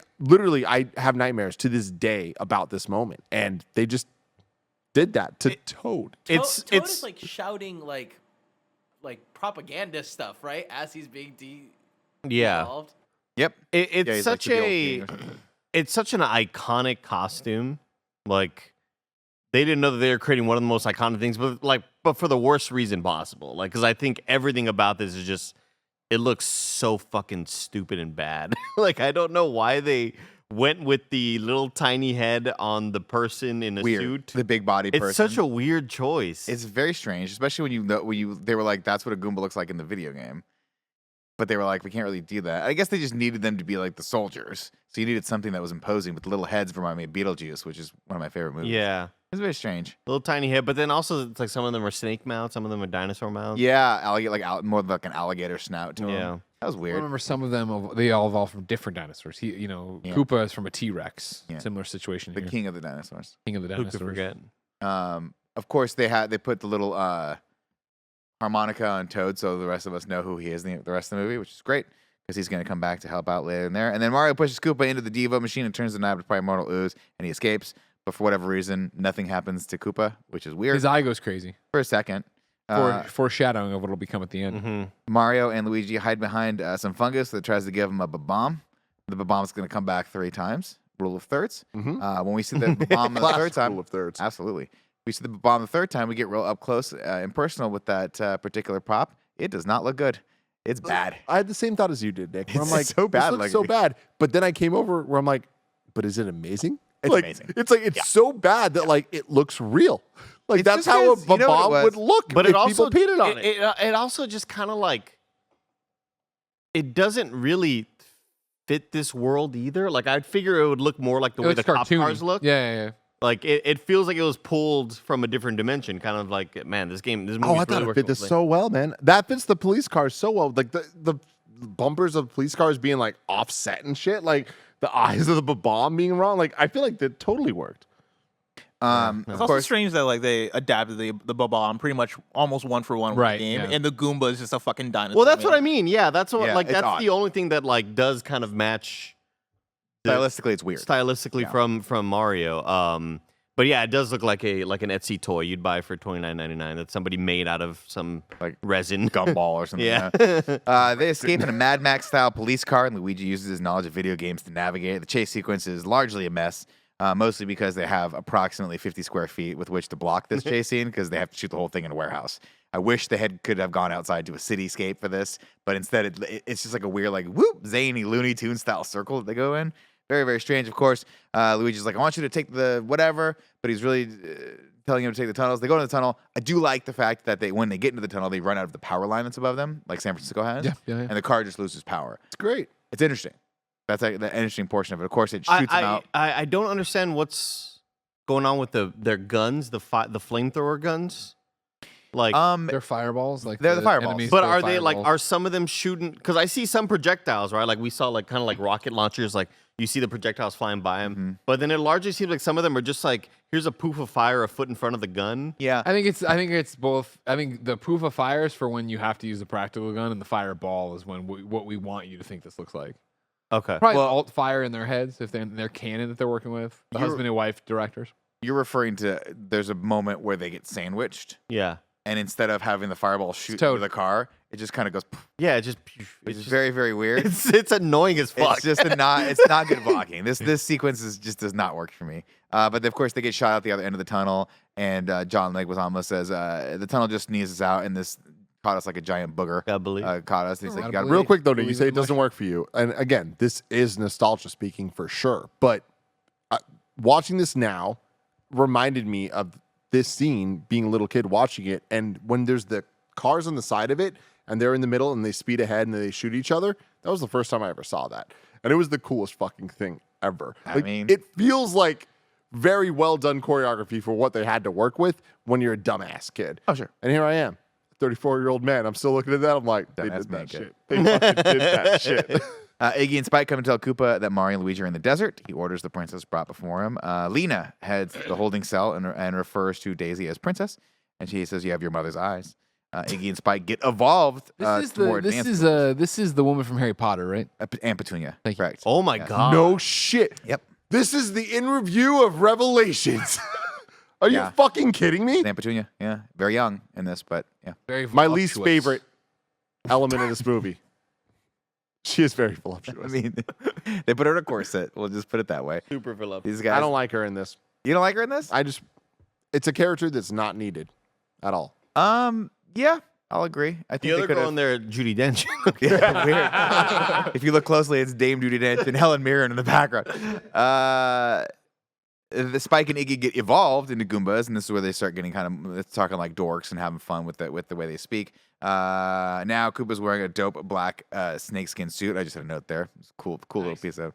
[SPEAKER 1] have nightmares to this day about this moment, and they just did that to Toad.
[SPEAKER 4] Toad is like shouting like propaganda stuff, right? As he's being
[SPEAKER 5] Yeah.
[SPEAKER 4] devolved.
[SPEAKER 6] Yep.
[SPEAKER 5] It's
[SPEAKER 6] Yeah, he's like
[SPEAKER 5] such
[SPEAKER 6] the old king or something.
[SPEAKER 5] it's such an iconic costume. Like they didn't know that they were creating one of the most iconic things, but for the worst reason possible. Like, because I think everything about this is just, it looks so fucking stupid and bad. Like, I don't know why they went with the little tiny head on the person in a
[SPEAKER 6] Weird.
[SPEAKER 5] suit.
[SPEAKER 6] The big body person.
[SPEAKER 5] It's such a weird choice.
[SPEAKER 6] It's very strange, especially they were like, that's what a Goomba looks like in the video game. But they were like, we can't really do that. I guess they just needed them to be like the soldiers. So you needed something that was imposing, but the little heads remind me of Beetlejuice, which is one of my favorite movies.
[SPEAKER 5] Yeah.
[SPEAKER 6] It's very strange.
[SPEAKER 5] Little tiny head, but then also it's like some of them are snake mouths, some of them are dinosaur mouths.
[SPEAKER 6] Yeah, more like an alligator snout to him.
[SPEAKER 5] Yeah.
[SPEAKER 6] That was
[SPEAKER 2] I
[SPEAKER 6] weird.
[SPEAKER 2] remember some of them, they all evolved from different dinosaurs.
[SPEAKER 6] Yeah.
[SPEAKER 2] Koopa is from a T-Rex.
[SPEAKER 6] Yeah.
[SPEAKER 2] Similar situation
[SPEAKER 6] The
[SPEAKER 2] here.
[SPEAKER 6] king of the dinosaurs.
[SPEAKER 2] King of the
[SPEAKER 5] Who
[SPEAKER 2] dinosaurs.
[SPEAKER 5] could forget?
[SPEAKER 6] Of course, they put the little harmonica on Toad, so the rest of us know who he is the rest of the movie, which is great because he's going to come back to help out later in there. And then Mario pushes Koopa into the Devo machine and turns the knob to primordial ooze, and he escapes. But for whatever reason, nothing happens to Koopa, which is weird
[SPEAKER 2] His eye goes crazy.
[SPEAKER 6] for a second.
[SPEAKER 2] Foreshadowing of what will become at the end.
[SPEAKER 5] Mm-hmm.
[SPEAKER 6] Mario and Luigi hide behind some fungus that tries to give him a bomb. The bomb's going to come back 3 times. Rule of thirds.
[SPEAKER 1] Mhm.
[SPEAKER 6] When we see the bomb the third time,
[SPEAKER 1] Rule of thirds.
[SPEAKER 6] absolutely. We see the bomb the third time. We get real up close and personal with that particular prop. It does not look good. It's bad.
[SPEAKER 1] I had the same thought as you did, Nick. Where I'm
[SPEAKER 6] It's
[SPEAKER 1] like,
[SPEAKER 6] so bad
[SPEAKER 1] This looks so
[SPEAKER 6] looking.
[SPEAKER 1] bad. But then I came over where I'm like, but is it amazing?
[SPEAKER 6] It's
[SPEAKER 1] like,
[SPEAKER 6] amazing.
[SPEAKER 1] It's like it's so bad that like it looks real. Like
[SPEAKER 6] It's
[SPEAKER 1] that's
[SPEAKER 6] just
[SPEAKER 1] how a
[SPEAKER 6] 'cause you know what it
[SPEAKER 1] bomb
[SPEAKER 6] was?
[SPEAKER 1] would look.
[SPEAKER 5] But
[SPEAKER 1] if
[SPEAKER 5] it also
[SPEAKER 1] people painted on it.
[SPEAKER 5] It also just kind of like it doesn't really fit this world either. Like I'd figure it would look more like the way
[SPEAKER 2] It's
[SPEAKER 5] the cop
[SPEAKER 2] cartoony.
[SPEAKER 5] cars look.
[SPEAKER 2] Yeah.
[SPEAKER 5] Like it feels like it was pulled from a different dimension. Kind of like, man, this movie.
[SPEAKER 1] Oh, I thought it fit this so well, man. That fits the police cars so well. Like the bumpers of police cars being like offset and shit. Like the eyes of the bomb being wrong. Like I feel like that totally worked.
[SPEAKER 6] Of
[SPEAKER 3] It's also
[SPEAKER 6] course,
[SPEAKER 3] strange that like they adapted the bomb pretty much almost one for one with
[SPEAKER 2] Right,
[SPEAKER 3] the game,
[SPEAKER 2] yeah.
[SPEAKER 3] and the Goomba is just a fucking dinosaur.
[SPEAKER 5] Well, that's
[SPEAKER 3] man.
[SPEAKER 5] what I mean. Yeah, that's what
[SPEAKER 6] Yeah,
[SPEAKER 5] like
[SPEAKER 6] it's
[SPEAKER 5] that's
[SPEAKER 6] odd.
[SPEAKER 5] the only thing that like does kind of match
[SPEAKER 6] stylistically, it's weird.
[SPEAKER 5] stylistically
[SPEAKER 6] Yeah.
[SPEAKER 5] from Mario. But yeah, it does look like an Etsy toy you'd buy for $29.99 that somebody made out of some
[SPEAKER 6] Like
[SPEAKER 5] resin.
[SPEAKER 6] Gumball or something.
[SPEAKER 5] Yeah.
[SPEAKER 6] They escape in a Mad Max style police car, and Luigi uses his knowledge of video games to navigate. The chase sequence is largely a mess, mostly because they have approximately 50 square feet with which to block this chase scene because they have to shoot the whole thing in a warehouse. I wish they could have gone outside to a cityscape for this, but instead it's just like a weird, like, whoop, zany Looney Tunes style circle that they go in. Very, very strange. Of course, Luigi's like, I want you to take the whatever, but he's really telling him to take the tunnels. They go into the tunnel. I do like the fact that when they get into the tunnel, they run out of the power line that's above them, like San Francisco has.
[SPEAKER 2] Yeah.
[SPEAKER 6] And the car just loses power.
[SPEAKER 1] It's great.
[SPEAKER 6] It's interesting. That's like the interesting portion of it. Of course, it shoots them out.
[SPEAKER 5] I don't understand what's going on with their guns, the flamethrower guns. Like,
[SPEAKER 2] They're fireballs. Like
[SPEAKER 6] They're the fireballs.
[SPEAKER 2] enemies
[SPEAKER 5] but
[SPEAKER 2] throw
[SPEAKER 5] are they like
[SPEAKER 2] fireballs.
[SPEAKER 5] are some of them shooting? Because I see some projectiles, right? Like we saw like kind of like rocket launchers like you see the projectiles flying by him.
[SPEAKER 6] Mm-hmm.
[SPEAKER 5] But then it largely seems like some of them are just like, here's a poof of fire a foot in front of the gun.
[SPEAKER 6] Yeah.
[SPEAKER 2] I think it's both. I think the proof of fire is for when you have to use a practical gun, and the fireball is when what we want you to think this looks like.
[SPEAKER 5] Okay.
[SPEAKER 2] Probably
[SPEAKER 6] Well-
[SPEAKER 2] alt fire in their heads if they're in their canon that they're working with. The husband and wife directors.
[SPEAKER 6] You're referring to there's a moment where they get sandwiched,
[SPEAKER 5] Yeah.
[SPEAKER 6] and instead of having the fireball shoot
[SPEAKER 2] Toad.
[SPEAKER 6] into the car, it just kind of goes.
[SPEAKER 5] Yeah, it just
[SPEAKER 6] It's very, very weird.
[SPEAKER 5] it's annoying as fuck.
[SPEAKER 6] It's just it's not good blocking. This sequence just does not work for me. But of course they get shot out the other end of the tunnel, and John Leguizamo says the tunnel just sneezes out, and this caught us like a giant booger.
[SPEAKER 5] I believe.
[SPEAKER 6] Caught us. And he's like, you got
[SPEAKER 1] Real quick though, you
[SPEAKER 2] Believe
[SPEAKER 1] say
[SPEAKER 2] in
[SPEAKER 1] it doesn't work for you, and again, this is nostalgia speaking for sure. But watching this now reminded me of this scene being a little kid watching it, and when there's the cars on the side of it, and they're in the middle, and they speed ahead and they shoot each other. That was the first time I ever saw that, and it was the coolest fucking thing ever.
[SPEAKER 6] I mean-
[SPEAKER 1] it feels like very well done choreography for what they had to work with when you're a dumbass kid.
[SPEAKER 6] Oh, sure.
[SPEAKER 1] And here I am, 34-year-old man. I'm still looking at that. I'm like, they
[SPEAKER 6] Dumbass
[SPEAKER 1] did
[SPEAKER 6] man
[SPEAKER 1] that
[SPEAKER 6] kid.
[SPEAKER 1] shit. They fucking did that shit.
[SPEAKER 6] Iggy and Spike come and tell Koopa that Mario and Luigi are in the desert. He orders the princess brought before him. Lena heads to the holding cell and refers to Daisy as princess, and she says, "You have your mother's eyes." Iggy and Spike get evolved
[SPEAKER 2] This
[SPEAKER 6] toward
[SPEAKER 2] is the woman from Harry Potter, right?
[SPEAKER 6] and Petunia.
[SPEAKER 2] Thank you.
[SPEAKER 6] Correct.
[SPEAKER 5] Oh my
[SPEAKER 6] Yes.
[SPEAKER 5] god.
[SPEAKER 1] No shit.
[SPEAKER 6] Yep.
[SPEAKER 1] This is the in review of Revelations. Are you
[SPEAKER 6] Yeah.
[SPEAKER 1] fucking kidding me?
[SPEAKER 6] And Petunia. Yeah. Very young in this, but yeah.
[SPEAKER 2] Very
[SPEAKER 1] My least
[SPEAKER 2] voluptuous.
[SPEAKER 1] favorite element of this movie. She is very voluptuous.
[SPEAKER 6] I mean, they put her in a corset. We'll just put it that way.
[SPEAKER 5] Super for love.
[SPEAKER 6] These guys.
[SPEAKER 1] I don't like her in this.
[SPEAKER 6] You don't like her in this?
[SPEAKER 1] It's a character that's not needed at all.
[SPEAKER 6] Yeah, I'll agree. I think
[SPEAKER 5] The
[SPEAKER 6] they
[SPEAKER 5] other
[SPEAKER 6] could
[SPEAKER 5] girl
[SPEAKER 6] have.
[SPEAKER 5] in there, Judi Dench.
[SPEAKER 6] Yeah, weird. If you look closely, it's Dame Judi Dench and Helen Mirren in the background. The Spike and Iggy get evolved into Goombas, and this is where they start getting kind of talking like dorks and having fun with the way they speak. Now Koopa's wearing a dope black snakeskin suit. I just had a note there. It's a cool little piece of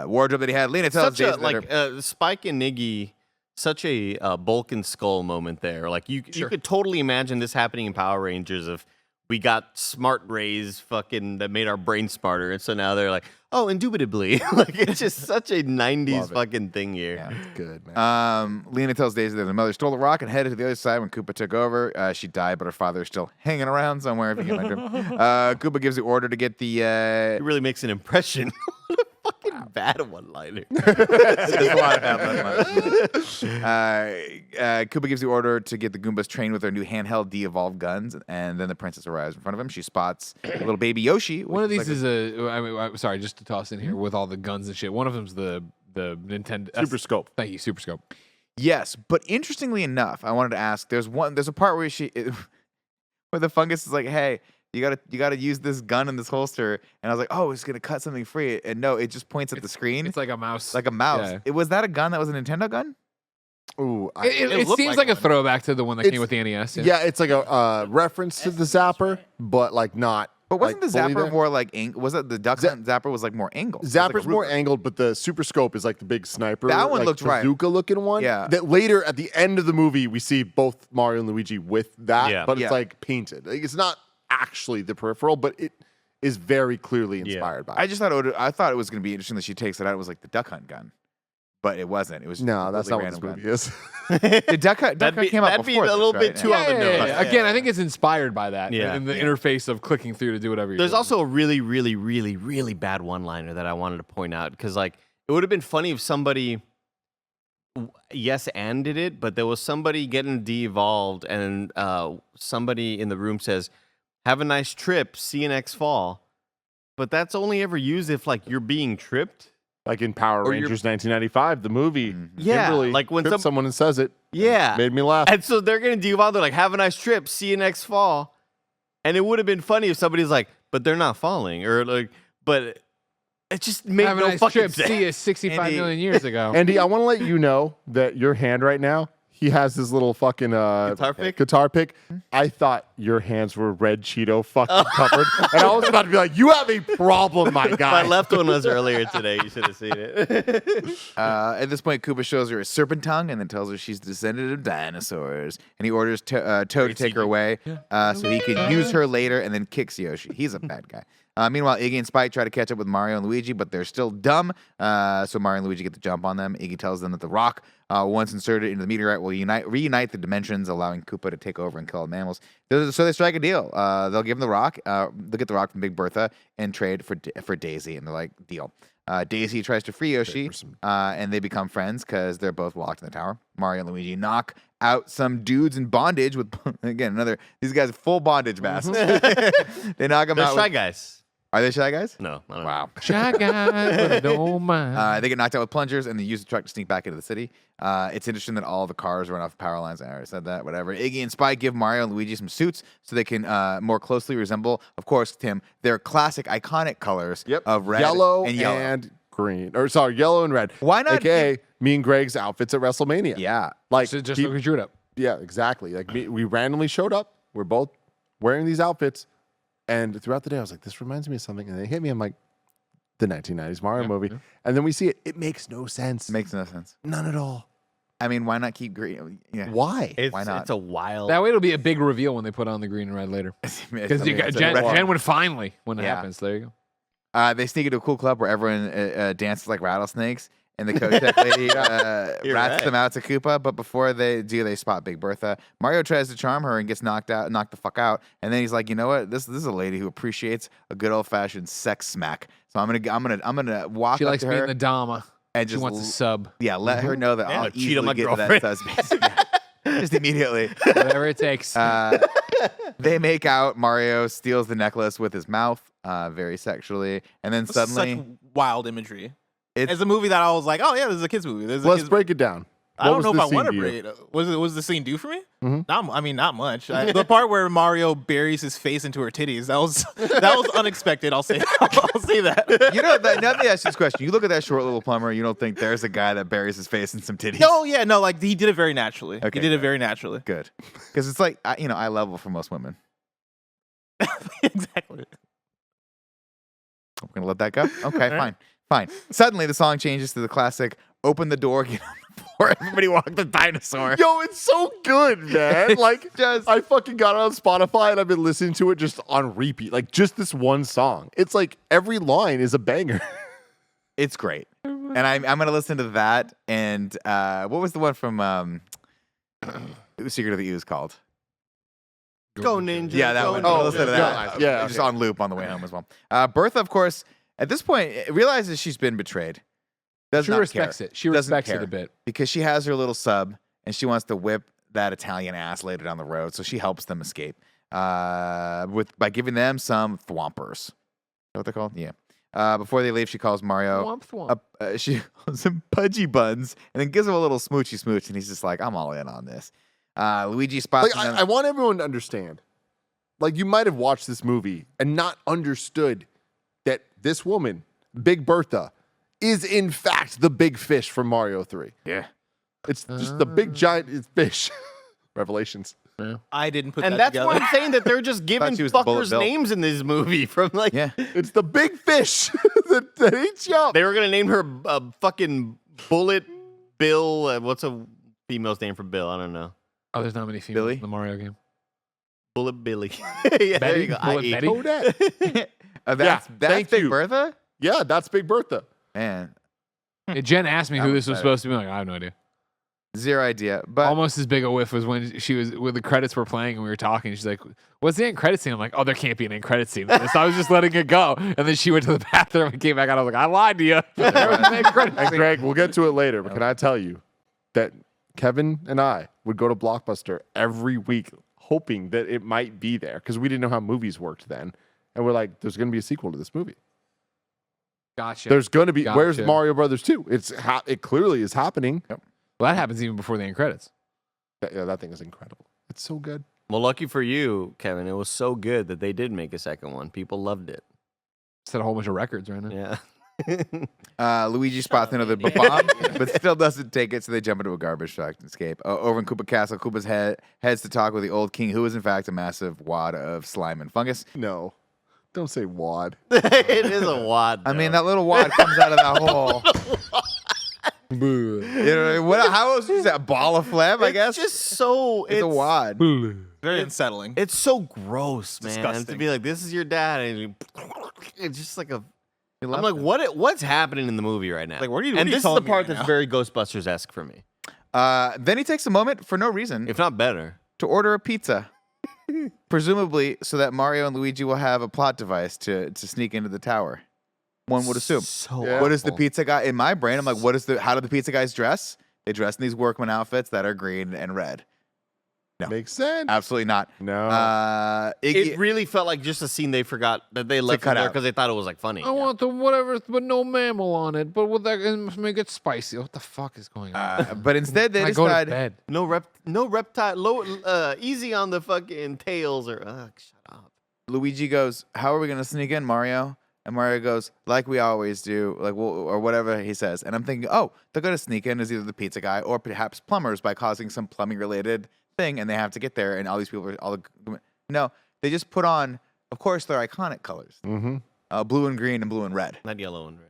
[SPEAKER 6] wardrobe that he had. Lena tells
[SPEAKER 5] Such a,
[SPEAKER 6] Daisy that her-
[SPEAKER 5] like Spike and Iggy, such a bulk and skull moment there. Like you could totally imagine this happening in Power Rangers if we got smart rays fucking that made our brain smarter, and so now they're like, oh, indubitably. Like it's just such a 90s
[SPEAKER 1] Love it.
[SPEAKER 5] fucking thing here.
[SPEAKER 6] Yeah.
[SPEAKER 1] Good, man.
[SPEAKER 6] Lena tells Daisy that her mother stole the rock and headed to the other side when Koopa took over. She died, but her father is still hanging around somewhere. If you get my drift. Koopa gives the order to get the.
[SPEAKER 5] It really makes an impression. What a fucking bad one-liner.
[SPEAKER 6] There's a lot of that. Koopa gives the order to get the Goombas trained with their new handheld de-evolved guns, and then the princess arrives in front of him. She spots little baby Yoshi.
[SPEAKER 2] One of
[SPEAKER 6] which
[SPEAKER 2] these
[SPEAKER 6] like
[SPEAKER 2] is I'm sorry, just to toss in here with all the guns and shit. One of them's the Nintendo
[SPEAKER 1] Super Scope.
[SPEAKER 2] Thank you, Super Scope.
[SPEAKER 6] Yes, but interestingly enough, I wanted to ask. There's a part where where the fungus is like, "Hey, you gotta use this gun in this holster," and I was like, "Oh, it's gonna cut something free," and no, it just points at the screen
[SPEAKER 2] It's like a mouse.
[SPEAKER 6] like a mouse.
[SPEAKER 2] Yeah.
[SPEAKER 6] Was that a gun that was a Nintendo gun?
[SPEAKER 1] Ooh,
[SPEAKER 2] It
[SPEAKER 5] looked
[SPEAKER 2] seems
[SPEAKER 5] like
[SPEAKER 2] like a
[SPEAKER 5] one.
[SPEAKER 2] throwback to the one that
[SPEAKER 1] It's-
[SPEAKER 2] came with the NES.
[SPEAKER 1] yeah, it's like a reference to the Zapper, but like not.
[SPEAKER 6] But wasn't
[SPEAKER 1] like,
[SPEAKER 6] the
[SPEAKER 1] fully
[SPEAKER 6] Zapper
[SPEAKER 1] there.
[SPEAKER 6] more like was it the Duck Hunt Zapper was like more angled? It was like a
[SPEAKER 1] Zapper's more
[SPEAKER 6] Ruger.
[SPEAKER 1] angled, but the Super Scope is like the big sniper.
[SPEAKER 6] That one
[SPEAKER 1] like,
[SPEAKER 6] looked right.
[SPEAKER 1] bazooka looking one.
[SPEAKER 6] Yeah.
[SPEAKER 1] That later at the end of the movie we see both Mario and Luigi with that,
[SPEAKER 5] Yeah.
[SPEAKER 1] but
[SPEAKER 6] Yeah.
[SPEAKER 1] it's like painted. Like, it's not actually the peripheral, but it is very clearly inspired by.
[SPEAKER 6] I
[SPEAKER 1] It.
[SPEAKER 6] just thought it was going to be interesting that she takes it out. It was like the Duck Hunt gun, but it wasn't. It was
[SPEAKER 1] No, that's not what this
[SPEAKER 6] completely
[SPEAKER 1] movie is.
[SPEAKER 6] random gun. The Duck Hunt came out
[SPEAKER 5] that'd be
[SPEAKER 6] before
[SPEAKER 5] a little
[SPEAKER 6] this,
[SPEAKER 5] bit
[SPEAKER 6] right?
[SPEAKER 5] too
[SPEAKER 6] Yeah.
[SPEAKER 5] on the nose.
[SPEAKER 2] Yeah. Again, I think it's inspired by that.
[SPEAKER 5] Yeah.
[SPEAKER 2] In the interface of clicking through to do whatever you're
[SPEAKER 5] There's
[SPEAKER 2] doing.
[SPEAKER 5] also a really, really, really, really bad one-liner that I wanted to point out because, like, it would have been funny if somebody, yes, and did it, but there was somebody getting de-evolved, and somebody in the room says, "Have a nice trip. See you next fall." But that's only ever used if, like, you're being tripped.
[SPEAKER 1] Like in Power
[SPEAKER 5] Or you're-
[SPEAKER 1] Rangers 1995, the movie.
[SPEAKER 6] Mm-hmm.
[SPEAKER 5] Yeah,
[SPEAKER 1] Kimberly
[SPEAKER 5] like when
[SPEAKER 1] trips someone and says it.
[SPEAKER 5] Yeah.
[SPEAKER 1] Made me laugh.
[SPEAKER 5] And so they're going to de-evolve. They're like, "Have a nice trip. See you next fall." And it would have been funny if somebody's like, "But they're not falling," or like, but it just made
[SPEAKER 2] Have a
[SPEAKER 5] no
[SPEAKER 2] nice
[SPEAKER 5] fucking
[SPEAKER 2] trip.
[SPEAKER 5] sense.
[SPEAKER 2] See you 65
[SPEAKER 6] Andy-
[SPEAKER 2] million years ago.
[SPEAKER 1] Andy, I want to let you know that your hand right now, he has this little fucking guitar pick. I thought your hands were red Cheeto fucking covered. And I was about to be like, you have a problem, my
[SPEAKER 5] My
[SPEAKER 1] guy.
[SPEAKER 5] left one was earlier today. You should have seen it.
[SPEAKER 6] At this point, Koopa shows her a serpent tongue and then tells her she's descendant of dinosaurs. And he orders Toad to take her away so he can use her later and then kicks Yoshi. He's a bad guy. Meanwhile, Iggy and Spike try to catch up with Mario and Luigi, but they're still dumb. So Mario and Luigi get the jump on them. Iggy tells them that the rock, once inserted into the meteorite, will reunite the dimensions, allowing Koopa to take over and kill all the animals. So they strike a deal. They'll give him the rock. They'll get the rock from Big Bertha and trade for Daisy. And they're like, deal. Daisy tries to free Yoshi, and they become friends because they're both locked in the tower. Mario and Luigi knock out some dudes in bondage with, again, these guys are full bondage masks. They knock them
[SPEAKER 5] They're
[SPEAKER 6] out.
[SPEAKER 5] Shy Guys.
[SPEAKER 6] Are they Shy Guys?
[SPEAKER 5] No, I don't know.
[SPEAKER 6] Wow.
[SPEAKER 2] Shy guy, but I don't mind.
[SPEAKER 6] They get knocked out with plungers, and they use the truck to sneak back into the city. It's interesting that all the cars run off power lines. I already said that. Whatever. Iggy and Spike give Mario and Luigi some suits so they can more closely resemble, of course, Tim, their classic, iconic colors of red
[SPEAKER 1] yellow
[SPEAKER 6] and yellow.
[SPEAKER 1] and green. Or sorry, yellow and red.
[SPEAKER 6] Why not?
[SPEAKER 1] AKA me and Greg's outfits at WrestleMania.
[SPEAKER 6] Yeah.
[SPEAKER 1] Like,
[SPEAKER 2] So just look at Drew up.
[SPEAKER 1] yeah, exactly. Like we randomly showed up. We're both wearing these outfits. And throughout the day, I was like, this reminds me of something. And they hit me. I'm like, the 1990s Mario movie. Yeah. And then we see it. It makes no sense.
[SPEAKER 6] Makes no sense.
[SPEAKER 1] None at all.
[SPEAKER 6] I mean, why not keep green? Yeah.
[SPEAKER 1] Why?
[SPEAKER 6] Why not?
[SPEAKER 5] It's a wild.
[SPEAKER 2] That way it'll be a big reveal when they put on the green and red later. Because Jen would finally when it happens. There you
[SPEAKER 6] go. They sneak into a cool club where everyone dances like rattlesnakes. And the coach tech lady rats them out to Koopa, but before they do, they spot Big Bertha. Mario tries to charm her and gets knocked the fuck out. And then he's like, you know what? This is a lady who appreciates a good old fashioned sex smack. So I'm gonna walk
[SPEAKER 2] she
[SPEAKER 6] up
[SPEAKER 2] likes
[SPEAKER 6] to
[SPEAKER 2] being
[SPEAKER 6] her
[SPEAKER 2] the Dama.
[SPEAKER 6] and
[SPEAKER 2] She
[SPEAKER 6] just
[SPEAKER 2] wants a sub.
[SPEAKER 6] Yeah, let her know that I'll
[SPEAKER 5] cheat on my
[SPEAKER 6] easily get to
[SPEAKER 5] girlfriend.
[SPEAKER 6] that subspace. Yeah. Just immediately.
[SPEAKER 2] Whatever it takes.
[SPEAKER 6] They make out. Mario steals the necklace with his mouth, very sexually, and then suddenly
[SPEAKER 3] Such wild imagery.
[SPEAKER 6] It's
[SPEAKER 3] a movie that I was like, oh yeah, this is a kids movie.
[SPEAKER 1] Let's break it down.
[SPEAKER 3] I don't know if I
[SPEAKER 1] want
[SPEAKER 3] want to break it. Was the scene do for me?
[SPEAKER 1] Mm-hmm.
[SPEAKER 3] Not much. The part where Mario buries his face into her titties, that was unexpected. I'll say that.
[SPEAKER 6] You know, now that I ask this question, you look at that short little plumber, you don't think there's a guy that buries his face in some titties.
[SPEAKER 3] No, yeah, no, like he did it very naturally.
[SPEAKER 6] Okay,
[SPEAKER 3] he did it very naturally.
[SPEAKER 6] Good, because it's like eye level for most women.
[SPEAKER 3] Exactly.
[SPEAKER 6] We're gonna let that go. Okay, fine. Suddenly, the song changes to the classic "Open the door, get on the floor, everybody walk the dinosaur."
[SPEAKER 1] Yo, it's so good, man. Like, I fucking got it on Spotify and I've been listening to it just on repeat. Like, just this one song. It's like every line is a banger.
[SPEAKER 6] It's great, and I'm gonna listen to that. And what was the one from Secret of the Ooze called?
[SPEAKER 5] Go Ninja.
[SPEAKER 6] Yeah, that
[SPEAKER 5] go
[SPEAKER 6] one.
[SPEAKER 5] Ninja.
[SPEAKER 6] Oh, listen to that.
[SPEAKER 1] Yeah,
[SPEAKER 6] just
[SPEAKER 1] okay.
[SPEAKER 6] on loop on the way home as well. Bertha, of course, at this point realizes she's been betrayed.
[SPEAKER 2] She respects it. She respects it a bit.
[SPEAKER 6] Because she has her little sub and she wants to whip that Italian ass later down the road. So she helps them escape by giving them some thwompers. Is that what they're called? Yeah. Before they leave, she calls Mario. She calls him pudgy buns and then gives him a little smoochy smooch. And he's just like, I'm all in on this. Luigi spots
[SPEAKER 1] Like, I want everyone to understand. Like, you might have watched this movie and not understood that this woman, Big Bertha, is in fact the big fish from Mario 3.
[SPEAKER 6] Yeah.
[SPEAKER 1] It's just the big giant fish. Revelations.
[SPEAKER 2] Yeah.
[SPEAKER 3] I didn't put
[SPEAKER 5] And
[SPEAKER 3] that
[SPEAKER 5] that's
[SPEAKER 3] together.
[SPEAKER 5] why I'm saying that they're just giving
[SPEAKER 6] she was the Bullet
[SPEAKER 5] fuckers
[SPEAKER 6] Bill.
[SPEAKER 5] names in this movie from like.
[SPEAKER 6] Yeah.
[SPEAKER 1] It's the big fish that eats you up.
[SPEAKER 5] They were gonna name her fucking Bullet Bill. What's a female's name for Bill? I don't know.
[SPEAKER 2] Oh, there's not many females
[SPEAKER 6] Billy?
[SPEAKER 2] in the Mario game.
[SPEAKER 5] Bullet Billy. Yeah, there you go.
[SPEAKER 2] Bullet
[SPEAKER 5] I.E.
[SPEAKER 2] Betty?
[SPEAKER 1] Kodak.
[SPEAKER 6] That's
[SPEAKER 1] thank
[SPEAKER 6] Big
[SPEAKER 1] you.
[SPEAKER 6] Bertha?
[SPEAKER 1] Yeah, that's Big Bertha.
[SPEAKER 6] Man,
[SPEAKER 2] Yeah, Jen asked me
[SPEAKER 6] That
[SPEAKER 2] who
[SPEAKER 6] was
[SPEAKER 2] this was
[SPEAKER 6] better.
[SPEAKER 2] supposed to be. I'm like, I have no idea.
[SPEAKER 6] zero idea. But
[SPEAKER 2] Almost as big a whiff was when she was when the credits were playing and we were talking. She's like, "What's the end credit scene?" I'm like, "Oh, there can't be an end credit scene." So I was just letting it go, and then she went to the bathroom and came back out. I was like, "I lied to you." There was an end credit
[SPEAKER 1] And
[SPEAKER 2] scene.
[SPEAKER 1] Greg, we'll get to it later, but can I tell you that Kevin and I would go to Blockbuster every week hoping that it might be there because we didn't know how movies worked then. And we're like, there's going to be a sequel to this movie.
[SPEAKER 2] Gotcha.
[SPEAKER 1] There's going to be,
[SPEAKER 2] Gotcha.
[SPEAKER 1] where's Mario Brothers 2? It clearly is happening.
[SPEAKER 2] Well, that happens even before the end credits.
[SPEAKER 1] Yeah, that thing is incredible. It's so good.
[SPEAKER 5] Well, lucky for you, Kevin, it was so good that they did make a second one. People loved it.
[SPEAKER 2] Set a whole bunch of records right now.
[SPEAKER 5] Yeah.
[SPEAKER 6] Luigi spots another bomb, but still doesn't take it, so they jump into a garbage truck and escape. Over in Koopa Castle, Koopa's heads to talk with the old king, who is in fact a massive wad of slime and fungus.
[SPEAKER 1] No, don't say wad.
[SPEAKER 5] It is a wad.
[SPEAKER 6] I mean,
[SPEAKER 5] though.
[SPEAKER 6] that little wad comes out of that hole. You know, how else is that? A ball of phlegm, I guess?
[SPEAKER 5] It's just so.
[SPEAKER 6] It's a wad.
[SPEAKER 3] Very unsettling.
[SPEAKER 5] It's so gross, man. To
[SPEAKER 3] disgusting.
[SPEAKER 5] be like, this is your dad, and it's just like a. I'm
[SPEAKER 6] left
[SPEAKER 5] like,
[SPEAKER 6] it.
[SPEAKER 5] what's happening in the movie right now?
[SPEAKER 3] Like, what are you-
[SPEAKER 5] And
[SPEAKER 3] what are you
[SPEAKER 5] this is the
[SPEAKER 3] telling me
[SPEAKER 5] part
[SPEAKER 3] right
[SPEAKER 5] that's
[SPEAKER 3] now?
[SPEAKER 5] very Ghostbusters-esque for me,
[SPEAKER 6] Then he takes a moment for no reason
[SPEAKER 5] if not better.
[SPEAKER 6] to order a pizza. Presumably so that Mario and Luigi will have a plot device to sneak into the tower. One would assume.
[SPEAKER 5] So
[SPEAKER 1] Yeah.
[SPEAKER 6] What is the
[SPEAKER 5] awful.
[SPEAKER 6] pizza guy in my brain? I'm like, how do the pizza guys dress? They dress in these workman outfits that are green and red. No.
[SPEAKER 1] Makes sense.
[SPEAKER 6] Absolutely not.
[SPEAKER 1] No.
[SPEAKER 6] Iggy,
[SPEAKER 5] It really felt like just a scene they forgot that they left
[SPEAKER 6] cut
[SPEAKER 5] in there
[SPEAKER 6] out.
[SPEAKER 5] because they thought it was like funny.
[SPEAKER 2] I want the whatever, but no mammal on it. But with that, and make it spicy. What the fuck is going on?
[SPEAKER 6] but instead they
[SPEAKER 2] I go to
[SPEAKER 6] decide
[SPEAKER 2] bed.
[SPEAKER 5] No reptile. Easy on the fucking tails or. Shut up.
[SPEAKER 6] Luigi goes, "How are we gonna sneak in, Mario?" And Mario goes, "Like we always do, like or whatever he says." And I'm thinking, oh, they're gonna sneak in as either the pizza guy or perhaps plumbers by causing some plumbing related thing, and they have to get there. And all these people are no, they just put on, of course, their iconic colors,
[SPEAKER 1] Mm-hmm.
[SPEAKER 6] blue and green and blue and red.
[SPEAKER 5] Not yellow and red.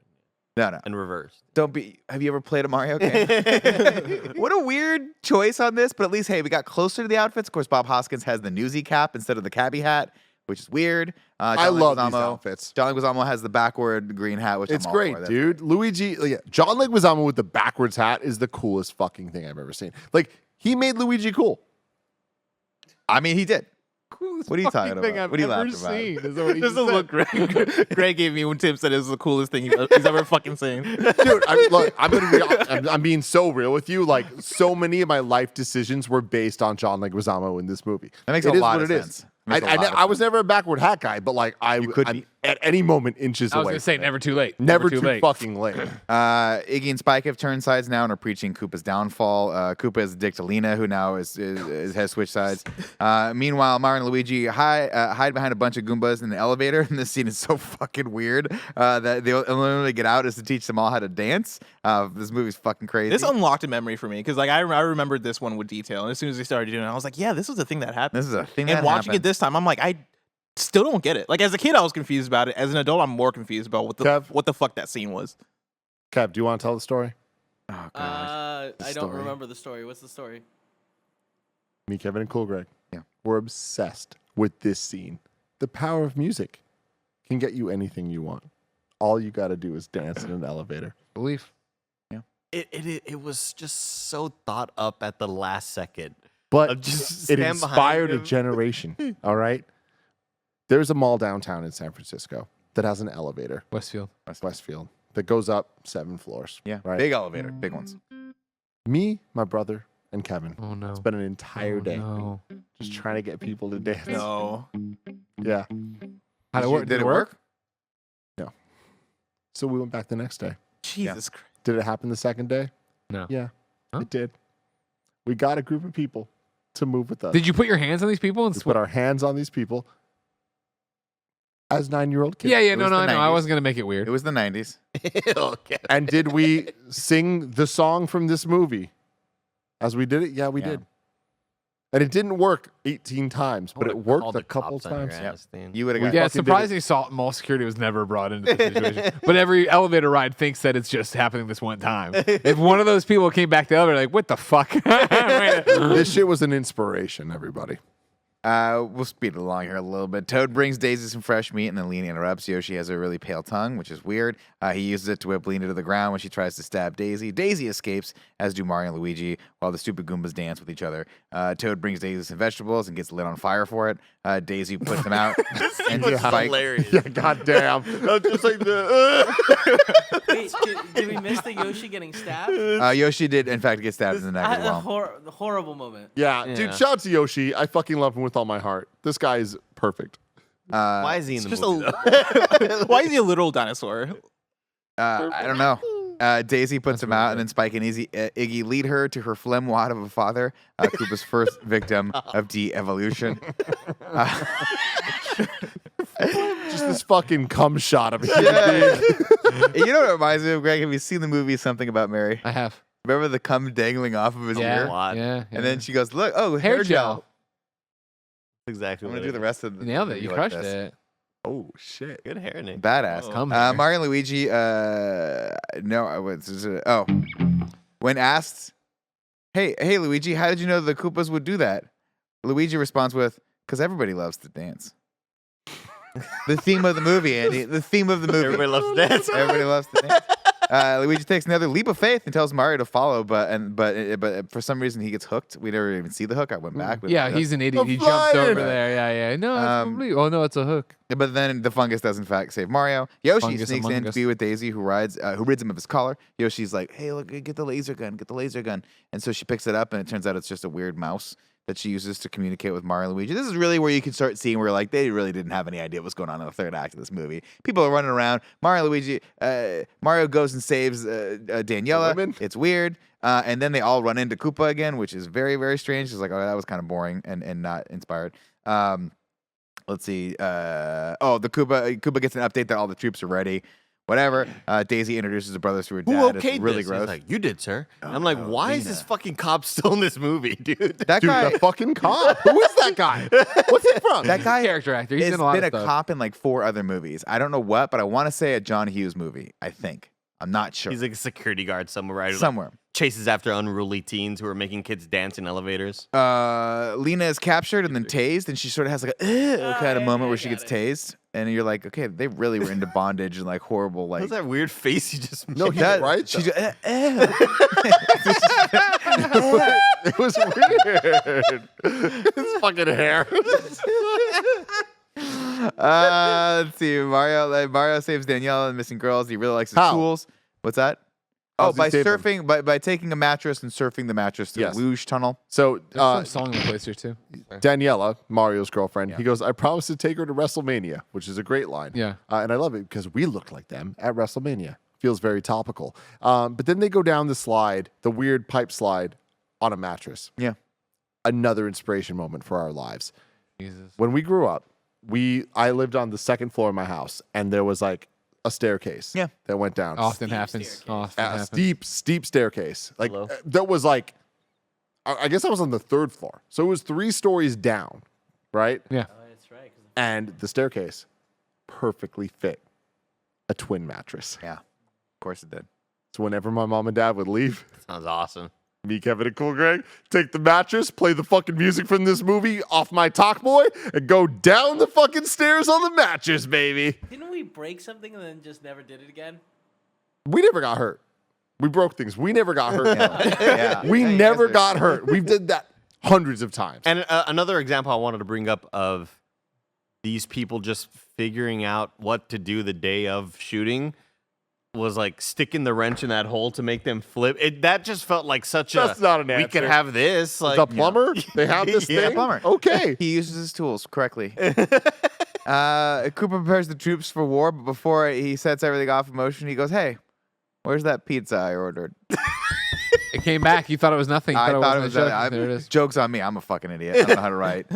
[SPEAKER 6] No,
[SPEAKER 5] And reversed.
[SPEAKER 6] don't be. Have you ever played a Mario game? What a weird choice on this, but at least hey, we got closer to the outfits. Of course, Bob Hoskins has the newsy cap instead of the cabbie hat, which is weird.
[SPEAKER 1] I love these
[SPEAKER 6] Leguizamo-
[SPEAKER 1] outfits.
[SPEAKER 6] John Leguizamo has the backward green hat, which
[SPEAKER 1] It's
[SPEAKER 6] I'm all
[SPEAKER 1] great,
[SPEAKER 6] for. That's
[SPEAKER 1] dude. Luigi, John Leguizamo with the backwards hat is the coolest fucking thing I've ever seen. Like, he made Luigi cool.
[SPEAKER 6] I mean, he did.
[SPEAKER 2] Coolest
[SPEAKER 6] What are you talking
[SPEAKER 2] fucking thing
[SPEAKER 6] about?
[SPEAKER 2] I've
[SPEAKER 6] What are you
[SPEAKER 2] ever
[SPEAKER 6] laughing about?
[SPEAKER 2] seen. Is what he
[SPEAKER 3] This is
[SPEAKER 2] just
[SPEAKER 3] what
[SPEAKER 2] said.
[SPEAKER 3] Greg gave me when Tim said it was the coolest thing he's ever fucking seen.
[SPEAKER 1] Dude, I'm being so real with you. Like, so many of my life decisions were based on John Leguizamo in this movie.
[SPEAKER 6] That makes
[SPEAKER 1] It
[SPEAKER 6] a
[SPEAKER 1] is
[SPEAKER 6] lot
[SPEAKER 1] what
[SPEAKER 6] of
[SPEAKER 1] it is.
[SPEAKER 6] sense. Makes a lot of
[SPEAKER 1] I was never a backward hat guy, but like I'm
[SPEAKER 6] be.
[SPEAKER 1] at any moment inches
[SPEAKER 2] I was
[SPEAKER 1] away.
[SPEAKER 2] gonna say
[SPEAKER 1] from it.
[SPEAKER 2] never too late.
[SPEAKER 1] Never too
[SPEAKER 2] late.
[SPEAKER 1] fucking late.
[SPEAKER 6] Iggy and Spike have turned sides now and are preaching Koopa's downfall. Koopa is a dick to Lena, who now has switched sides. Meanwhile, Mario and Luigi hide behind a bunch of Goombas in the elevator, and this scene is so fucking weird that the only way to get out is to teach them all how to dance. This movie's fucking crazy.
[SPEAKER 3] This unlocked a memory for me because like I remembered this one with detail, and as soon as they started doing it, I was like, yeah, this is the thing that happened.
[SPEAKER 6] This is a thing
[SPEAKER 3] And
[SPEAKER 6] that
[SPEAKER 3] watching
[SPEAKER 6] happened.
[SPEAKER 3] it this time, I'm like, I still don't get it. Like as a kid, I was confused about it. As an adult, I'm more confused about
[SPEAKER 1] Kev?
[SPEAKER 3] what the fuck that scene was.
[SPEAKER 1] Kev, do you want to tell the story?
[SPEAKER 6] Oh, God.
[SPEAKER 4] I don't
[SPEAKER 1] story.
[SPEAKER 4] remember the story. What's the story?
[SPEAKER 1] Me, Kevin, and Cool Greg.
[SPEAKER 6] Yeah.
[SPEAKER 1] We're obsessed with this scene. The power of music can get you anything you want. All you got to do is dance in an elevator.
[SPEAKER 2] Belief.
[SPEAKER 5] It was just so thought up at the last second.
[SPEAKER 1] But
[SPEAKER 5] Of just
[SPEAKER 1] it
[SPEAKER 5] stand behind
[SPEAKER 1] inspired a
[SPEAKER 5] him.
[SPEAKER 1] generation. All right. There's a mall downtown in San Francisco that has an elevator,
[SPEAKER 2] Westfield.
[SPEAKER 1] Westfield, that goes up 7 floors.
[SPEAKER 6] Yeah,
[SPEAKER 1] Right.
[SPEAKER 6] big elevator, big ones.
[SPEAKER 1] Me, my brother, and Kevin
[SPEAKER 2] Oh no.
[SPEAKER 1] spent an entire day
[SPEAKER 2] No.
[SPEAKER 1] just trying to get people to dance.
[SPEAKER 3] No.
[SPEAKER 1] Yeah.
[SPEAKER 2] How did it work?
[SPEAKER 6] Did it work?
[SPEAKER 1] So we went back the next day.
[SPEAKER 3] Jesus Christ.
[SPEAKER 1] Did it happen the second day?
[SPEAKER 2] No.
[SPEAKER 1] Yeah,
[SPEAKER 2] Huh?
[SPEAKER 1] it did. We got a group of people to move with us.
[SPEAKER 2] Did you put your hands on these people and
[SPEAKER 1] We put our hands on these people as 9-year-old kids.
[SPEAKER 2] Yeah, yeah,
[SPEAKER 6] It
[SPEAKER 2] no,
[SPEAKER 6] was
[SPEAKER 2] no,
[SPEAKER 6] the
[SPEAKER 2] I know. I
[SPEAKER 6] 90s.
[SPEAKER 2] wasn't gonna make it
[SPEAKER 6] It
[SPEAKER 2] weird.
[SPEAKER 6] was the 90s.
[SPEAKER 5] Okay.
[SPEAKER 1] And did we sing the song from this movie as we did it? Yeah, we
[SPEAKER 6] Yeah.
[SPEAKER 1] did. And it didn't work 18 times, but it worked a couple times.
[SPEAKER 6] You would have got.
[SPEAKER 2] Yeah, it's
[SPEAKER 1] fucking did
[SPEAKER 2] surprising salt mall security was never brought into the situation. But every elevator ride thinks that it's just happening this one time. If one of those people came back to the elevator, like, what the fuck?
[SPEAKER 1] This shit was an inspiration, everybody.
[SPEAKER 6] We'll speed it along here a little bit. Toad brings Daisy some fresh meat, and then Lena interrupts. Yoshi has a really pale tongue, which is weird. He uses it to whip Lena to the ground when she tries to stab Daisy. Daisy escapes, as do Mario and Luigi, while the stupid Goombas dance with each other. Toad brings Daisy some vegetables and gets lit on fire for it. Daisy puts them out. and
[SPEAKER 5] It's
[SPEAKER 6] Spike,
[SPEAKER 5] hilarious.
[SPEAKER 1] Yeah, goddamn.
[SPEAKER 5] Just like the.
[SPEAKER 4] Wait, did we miss the Yoshi getting stabbed?
[SPEAKER 6] Yoshi did, in fact, get stabbed in the neck as well.
[SPEAKER 4] The horrible moment.
[SPEAKER 1] Yeah,
[SPEAKER 2] Yeah.
[SPEAKER 1] dude, shout out to Yoshi. I fucking love him with all my heart. This guy is perfect.
[SPEAKER 5] Why is he in the
[SPEAKER 3] Just
[SPEAKER 5] movie?
[SPEAKER 3] why is he a literal dinosaur?
[SPEAKER 6] I don't know. Daisy puts him out, and then Spike and Iggy lead her to her phlegm wad of a father, Koopa's first victim of de-evolution.
[SPEAKER 1] Just this fucking cum shot of a human being.
[SPEAKER 6] You know what it reminds me of, Greg? Have you seen the movie Something About Mary?
[SPEAKER 2] I have.
[SPEAKER 6] Remember the cum dangling off of his
[SPEAKER 2] Yeah,
[SPEAKER 6] ear?
[SPEAKER 5] lot.
[SPEAKER 2] yeah,
[SPEAKER 6] And then she goes, look, oh,
[SPEAKER 2] hair
[SPEAKER 6] hair
[SPEAKER 2] gel.
[SPEAKER 6] gel.
[SPEAKER 5] Exactly.
[SPEAKER 6] I'm
[SPEAKER 5] what
[SPEAKER 6] going to do the
[SPEAKER 5] it
[SPEAKER 6] rest of the
[SPEAKER 2] You nailed it. You
[SPEAKER 6] like
[SPEAKER 2] crushed
[SPEAKER 6] this.
[SPEAKER 2] it.
[SPEAKER 1] Oh, shit.
[SPEAKER 5] is. Good hair, Nick.
[SPEAKER 6] Badass.
[SPEAKER 3] Oh.
[SPEAKER 2] Come here.
[SPEAKER 6] Mario and Luigi, no, I was, when asked, hey, Luigi, how did you know the Koopas would do that? Luigi responds with, "Because everybody loves to dance." The theme of the movie, Andy. The theme of the movie.
[SPEAKER 5] Everybody loves to dance.
[SPEAKER 6] Everybody loves to dance. Luigi takes another leap of faith and tells Mario to follow, but for some reason he gets hooked. We never even see the hook. I went back.
[SPEAKER 2] Yeah, he's an idiot.
[SPEAKER 1] A
[SPEAKER 2] He jumps
[SPEAKER 1] fire.
[SPEAKER 2] over there. Yeah. No, it's probably. Oh no, it's a hook.
[SPEAKER 6] But then the fungus does in fact save Mario. Yoshi
[SPEAKER 2] Fungus
[SPEAKER 6] sneaks
[SPEAKER 2] among
[SPEAKER 6] in to
[SPEAKER 2] us.
[SPEAKER 6] be with Daisy, who rids him of his collar. Yoshi's like, "Hey, look, get the laser gun, get the laser gun." And so she picks it up, and it turns out it's just a weird mouse that she uses to communicate with Mario and Luigi. This is really where you can start seeing where like they really didn't have any idea what's going on in the third act of this movie. People are running around. Mario goes and saves Daniela.
[SPEAKER 1] women?
[SPEAKER 6] It's weird. And then they all run into Koopa again, which is very, very strange. It's like, oh, that was kind of boring and not inspired. Let's see. The Koopa gets an update that all the troops are ready. Whatever. Daisy introduces the brothers to her
[SPEAKER 5] Who
[SPEAKER 6] dad.
[SPEAKER 5] okayed
[SPEAKER 6] It's really
[SPEAKER 5] this?
[SPEAKER 6] gross.
[SPEAKER 5] He's like, you did, sir. And I'm like,
[SPEAKER 6] no,
[SPEAKER 5] why is
[SPEAKER 6] Lena.
[SPEAKER 5] this fucking cop still in this movie, dude?
[SPEAKER 6] that
[SPEAKER 1] Dude,
[SPEAKER 6] guy,
[SPEAKER 1] the fucking cop. Who is that guy? What's he from?
[SPEAKER 6] that guy
[SPEAKER 2] Character actor. He's
[SPEAKER 6] has
[SPEAKER 2] in a lot
[SPEAKER 6] been
[SPEAKER 2] of
[SPEAKER 6] a
[SPEAKER 2] stuff.
[SPEAKER 6] cop in like 4 other movies. I don't know what, but I want to say a John Hughes movie. I think. I'm not sure.
[SPEAKER 5] He's like a security guard somewhere, right? Who, like,
[SPEAKER 6] Somewhere.
[SPEAKER 5] chases after unruly teens who are making kids dance in elevators.
[SPEAKER 6] Lena is captured and then tased, and she sort of has like a kind of
[SPEAKER 4] yeah,
[SPEAKER 6] moment
[SPEAKER 4] I
[SPEAKER 6] where she
[SPEAKER 4] got
[SPEAKER 6] gets tased, and you're like, okay, they really were into bondage and like horrible like.
[SPEAKER 5] What's that weird face you just made?
[SPEAKER 1] No, he's
[SPEAKER 6] That-
[SPEAKER 1] right.
[SPEAKER 6] She's
[SPEAKER 1] though. It was weird. His fucking hair.
[SPEAKER 6] Let's see. Mario saves Daniela and missing girls. He really likes his
[SPEAKER 1] How?
[SPEAKER 6] tools. What's that?
[SPEAKER 1] How
[SPEAKER 6] Oh,
[SPEAKER 1] does he
[SPEAKER 6] by
[SPEAKER 1] save them?
[SPEAKER 6] surfing, by taking a mattress and surfing the mattress through
[SPEAKER 1] Yes.
[SPEAKER 6] a luge tunnel.
[SPEAKER 1] So
[SPEAKER 2] There's some song in the place here too.
[SPEAKER 1] Daniela, Mario's girlfriend, he goes, "I promised to take her to WrestleMania," which is a great line.
[SPEAKER 2] Yeah.
[SPEAKER 1] And I love it because we look like them at WrestleMania. Feels very topical. But then they go down the slide, the weird pipe slide, on a mattress.
[SPEAKER 6] Yeah.
[SPEAKER 1] Another inspiration moment for our lives.
[SPEAKER 2] Jesus.
[SPEAKER 1] When we grew up, I lived on the second floor of my house, and there was like a staircase.
[SPEAKER 6] Yeah.
[SPEAKER 1] That went down.
[SPEAKER 2] Often happens.
[SPEAKER 4] staircase.
[SPEAKER 2] Often
[SPEAKER 1] A
[SPEAKER 2] happens.
[SPEAKER 1] steep staircase. Like
[SPEAKER 5] Hello?
[SPEAKER 1] that was like, I guess I was on the 3rd floor, so it was 3 stories down, right?
[SPEAKER 2] Yeah.
[SPEAKER 4] Oh, that's right. 'cause
[SPEAKER 1] And the staircase perfectly fit a twin mattress.
[SPEAKER 6] Yeah. Of course it did.
[SPEAKER 1] So whenever my mom and dad would leave,
[SPEAKER 5] Sounds awesome.
[SPEAKER 1] me, Kevin, and Cool Greg take the mattress, play the fucking music from this movie off my talk boy, and go down the fucking stairs on the mattress, baby.
[SPEAKER 4] Didn't we break something and then just never did it again?
[SPEAKER 1] We never got hurt. We broke things. We never got hurt.
[SPEAKER 6] Yeah.
[SPEAKER 1] We
[SPEAKER 6] Yeah, you
[SPEAKER 1] never
[SPEAKER 6] guys are-
[SPEAKER 1] got hurt. We've did that hundreds of times.
[SPEAKER 5] And another example I wanted to bring up of these people just figuring out what to do the day of shooting was like sticking the wrench in that hole to make them flip. That just felt like such
[SPEAKER 1] That's
[SPEAKER 5] a.
[SPEAKER 1] not an
[SPEAKER 5] We
[SPEAKER 1] answer.
[SPEAKER 5] can have this. Like,
[SPEAKER 1] the plumber, they have this
[SPEAKER 5] Yeah,
[SPEAKER 1] thing.
[SPEAKER 6] plumber.
[SPEAKER 1] Okay.
[SPEAKER 6] He uses his tools correctly. Cooper prepares the troops for war, but before he sets everything off in motion, he goes, "Hey, where's that pizza I ordered?"
[SPEAKER 2] It came back. You thought it was nothing. You
[SPEAKER 6] I thought it
[SPEAKER 2] wasn't
[SPEAKER 6] was
[SPEAKER 2] a joke. There it is.
[SPEAKER 6] Joke's on me. I'm a fucking idiot. I don't know how to write.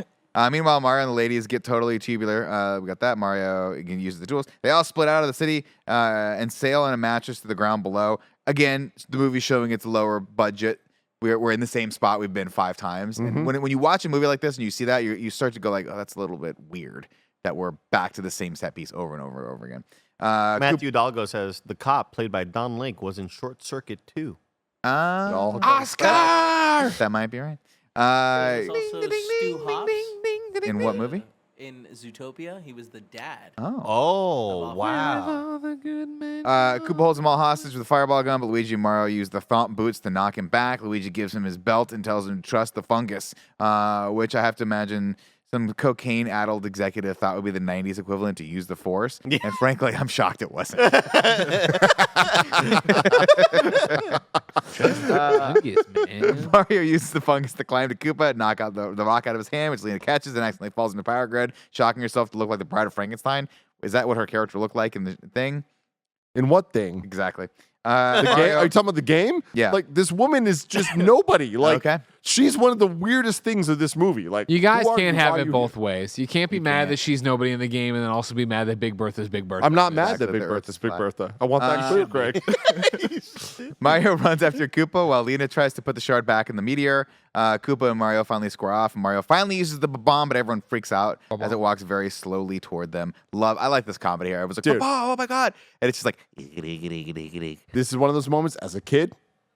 [SPEAKER 6] Meanwhile, Mario and the ladies get totally tubular. We got that. Mario again uses the tools. They all split out of the city and sail in a mattress to the ground below. Again, the movie's showing its lower budget. We're in the same spot we've been 5 times. And when you watch a movie like this and you see that, you start to go like, oh, that's a little bit weird that we're back to the same set piece over and over and over again.
[SPEAKER 5] Matthew Hidalgo says the cop played by Don Lake was in Short Circuit too.
[SPEAKER 1] all-
[SPEAKER 2] Oscar.
[SPEAKER 6] That might be right.
[SPEAKER 4] There's also Stu Hobbs.
[SPEAKER 6] In what movie?
[SPEAKER 4] In Zootopia, he was the dad.
[SPEAKER 6] Oh.
[SPEAKER 5] Oh
[SPEAKER 4] Wow.
[SPEAKER 5] wow!
[SPEAKER 2] All the good men.
[SPEAKER 6] Koopa holds them all hostage with a fireball gun, but Luigi and Mario use the thump boots to knock him back. Luigi gives him his belt and tells him to trust the fungus, which I have to imagine some cocaine-addled executive thought would be the 90s equivalent to use the force.
[SPEAKER 5] Yeah.
[SPEAKER 6] And frankly, I'm shocked it wasn't.
[SPEAKER 2] Fungus, man.
[SPEAKER 6] Mario uses the fungus to climb to Koopa and knock out the rock out of his hand, which Lena catches and accidentally falls into power grid, shocking herself to look like the Bride of Frankenstein. Is that what her character looked like in the thing?
[SPEAKER 1] In what thing?
[SPEAKER 6] Exactly.
[SPEAKER 1] The game? Are you talking about the game?
[SPEAKER 6] Yeah.
[SPEAKER 1] Like this woman is just nobody. Like
[SPEAKER 6] Okay.
[SPEAKER 1] she's one of the weirdest things of this movie. Like
[SPEAKER 2] You guys
[SPEAKER 1] who are
[SPEAKER 2] can't
[SPEAKER 1] you?
[SPEAKER 2] have
[SPEAKER 1] Why
[SPEAKER 2] it
[SPEAKER 1] are you
[SPEAKER 2] both
[SPEAKER 1] here?
[SPEAKER 2] ways. You can't be mad
[SPEAKER 6] can't.
[SPEAKER 2] that she's nobody in the game and then also be mad that Big Bertha's Big Bertha.
[SPEAKER 1] I'm not mad
[SPEAKER 6] Exactly,
[SPEAKER 1] that Big
[SPEAKER 6] the
[SPEAKER 1] Bertha's
[SPEAKER 6] Earth's
[SPEAKER 1] Big
[SPEAKER 6] flat.
[SPEAKER 1] Bertha. I want that clear, Greg.
[SPEAKER 6] Mario runs after Koopa while Lena tries to put the shard back in the meteor. Koopa and Mario finally square off, and Mario finally uses the bomb, but everyone freaks out as it walks very slowly toward them. I like this comedy here. I was like,
[SPEAKER 1] Dude.
[SPEAKER 6] oh my god, and it's just like,
[SPEAKER 1] This is one of those moments as a kid,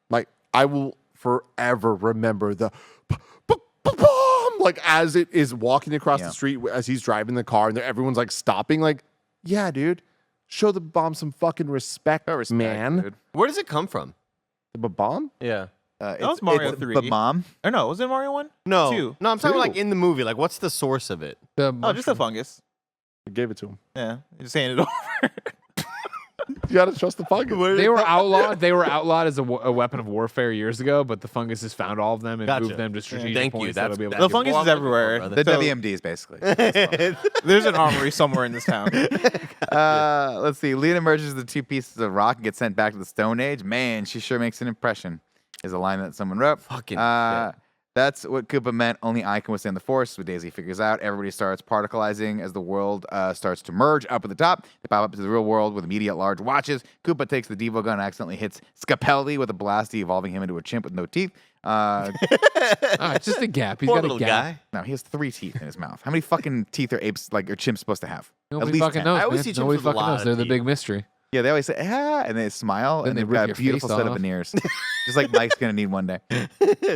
[SPEAKER 1] like I will forever remember the bomb. like as it is walking across
[SPEAKER 6] Yeah.
[SPEAKER 1] the street as he's driving the car, and everyone's like stopping. Like, yeah, dude, show the bomb some fucking respect, man.
[SPEAKER 6] Dude.
[SPEAKER 5] Where does it come from?
[SPEAKER 1] The bomb?
[SPEAKER 5] Yeah.
[SPEAKER 3] was Mario 3.
[SPEAKER 6] But mom,
[SPEAKER 3] Or no, was it Mario 1?
[SPEAKER 5] No.
[SPEAKER 3] 2.
[SPEAKER 5] No, I'm talking like
[SPEAKER 1] Two.
[SPEAKER 5] in the movie. Like, what's the source of it?
[SPEAKER 2] The
[SPEAKER 3] Oh, just a fungus.
[SPEAKER 1] I gave it to him.
[SPEAKER 3] Yeah, just handed it over.
[SPEAKER 1] You gotta trust the fungus.
[SPEAKER 2] They were outlawed. They were outlawed as a weapon of warfare years ago, but the funguses found all of them and
[SPEAKER 5] Gotcha.
[SPEAKER 2] moved them to strategic
[SPEAKER 5] Thank you.
[SPEAKER 2] points. that'll
[SPEAKER 5] That's
[SPEAKER 2] be able
[SPEAKER 3] The
[SPEAKER 2] to
[SPEAKER 3] fungus is everywhere.
[SPEAKER 6] the
[SPEAKER 3] So-
[SPEAKER 6] WMDs basically.
[SPEAKER 3] There's an armory somewhere in this town.
[SPEAKER 6] Let's see. Leon emerges with the 2 pieces of rock and gets sent back to the Stone Age. Man, she sure makes an impression. Is a line that someone wrote.
[SPEAKER 5] Fucking shit.
[SPEAKER 6] That's what Koopa meant. Only I can withstand the force. What Daisy figures out. Everybody starts particleizing as the world starts to merge up at the top. They pop up to the real world with immediate large watches. Koopa takes the Devo gun and accidentally hits Scapelli with a blast, evolving him into a chimp with no teeth.
[SPEAKER 2] It's just a gap. He's
[SPEAKER 5] Poor
[SPEAKER 2] got a
[SPEAKER 5] little
[SPEAKER 2] gap.
[SPEAKER 5] guy.
[SPEAKER 6] No, he has 3 teeth in his mouth. How many fucking teeth are apes like or chimps supposed to have?
[SPEAKER 2] Nobody
[SPEAKER 6] At least
[SPEAKER 2] fucking
[SPEAKER 6] 10.
[SPEAKER 2] knows.
[SPEAKER 5] I always
[SPEAKER 2] man.
[SPEAKER 5] see chimps
[SPEAKER 2] Nobody
[SPEAKER 5] with a
[SPEAKER 2] fucking
[SPEAKER 5] lot
[SPEAKER 2] knows.
[SPEAKER 5] of
[SPEAKER 2] They're the
[SPEAKER 5] teeth.
[SPEAKER 2] big mystery.
[SPEAKER 6] Yeah, they always say and they smile,
[SPEAKER 2] Then
[SPEAKER 6] and
[SPEAKER 2] they
[SPEAKER 6] they've
[SPEAKER 2] rip
[SPEAKER 6] got a
[SPEAKER 2] your
[SPEAKER 6] beautiful
[SPEAKER 2] face
[SPEAKER 6] set of
[SPEAKER 2] off.
[SPEAKER 6] veneers, just like Mike's gonna need one day.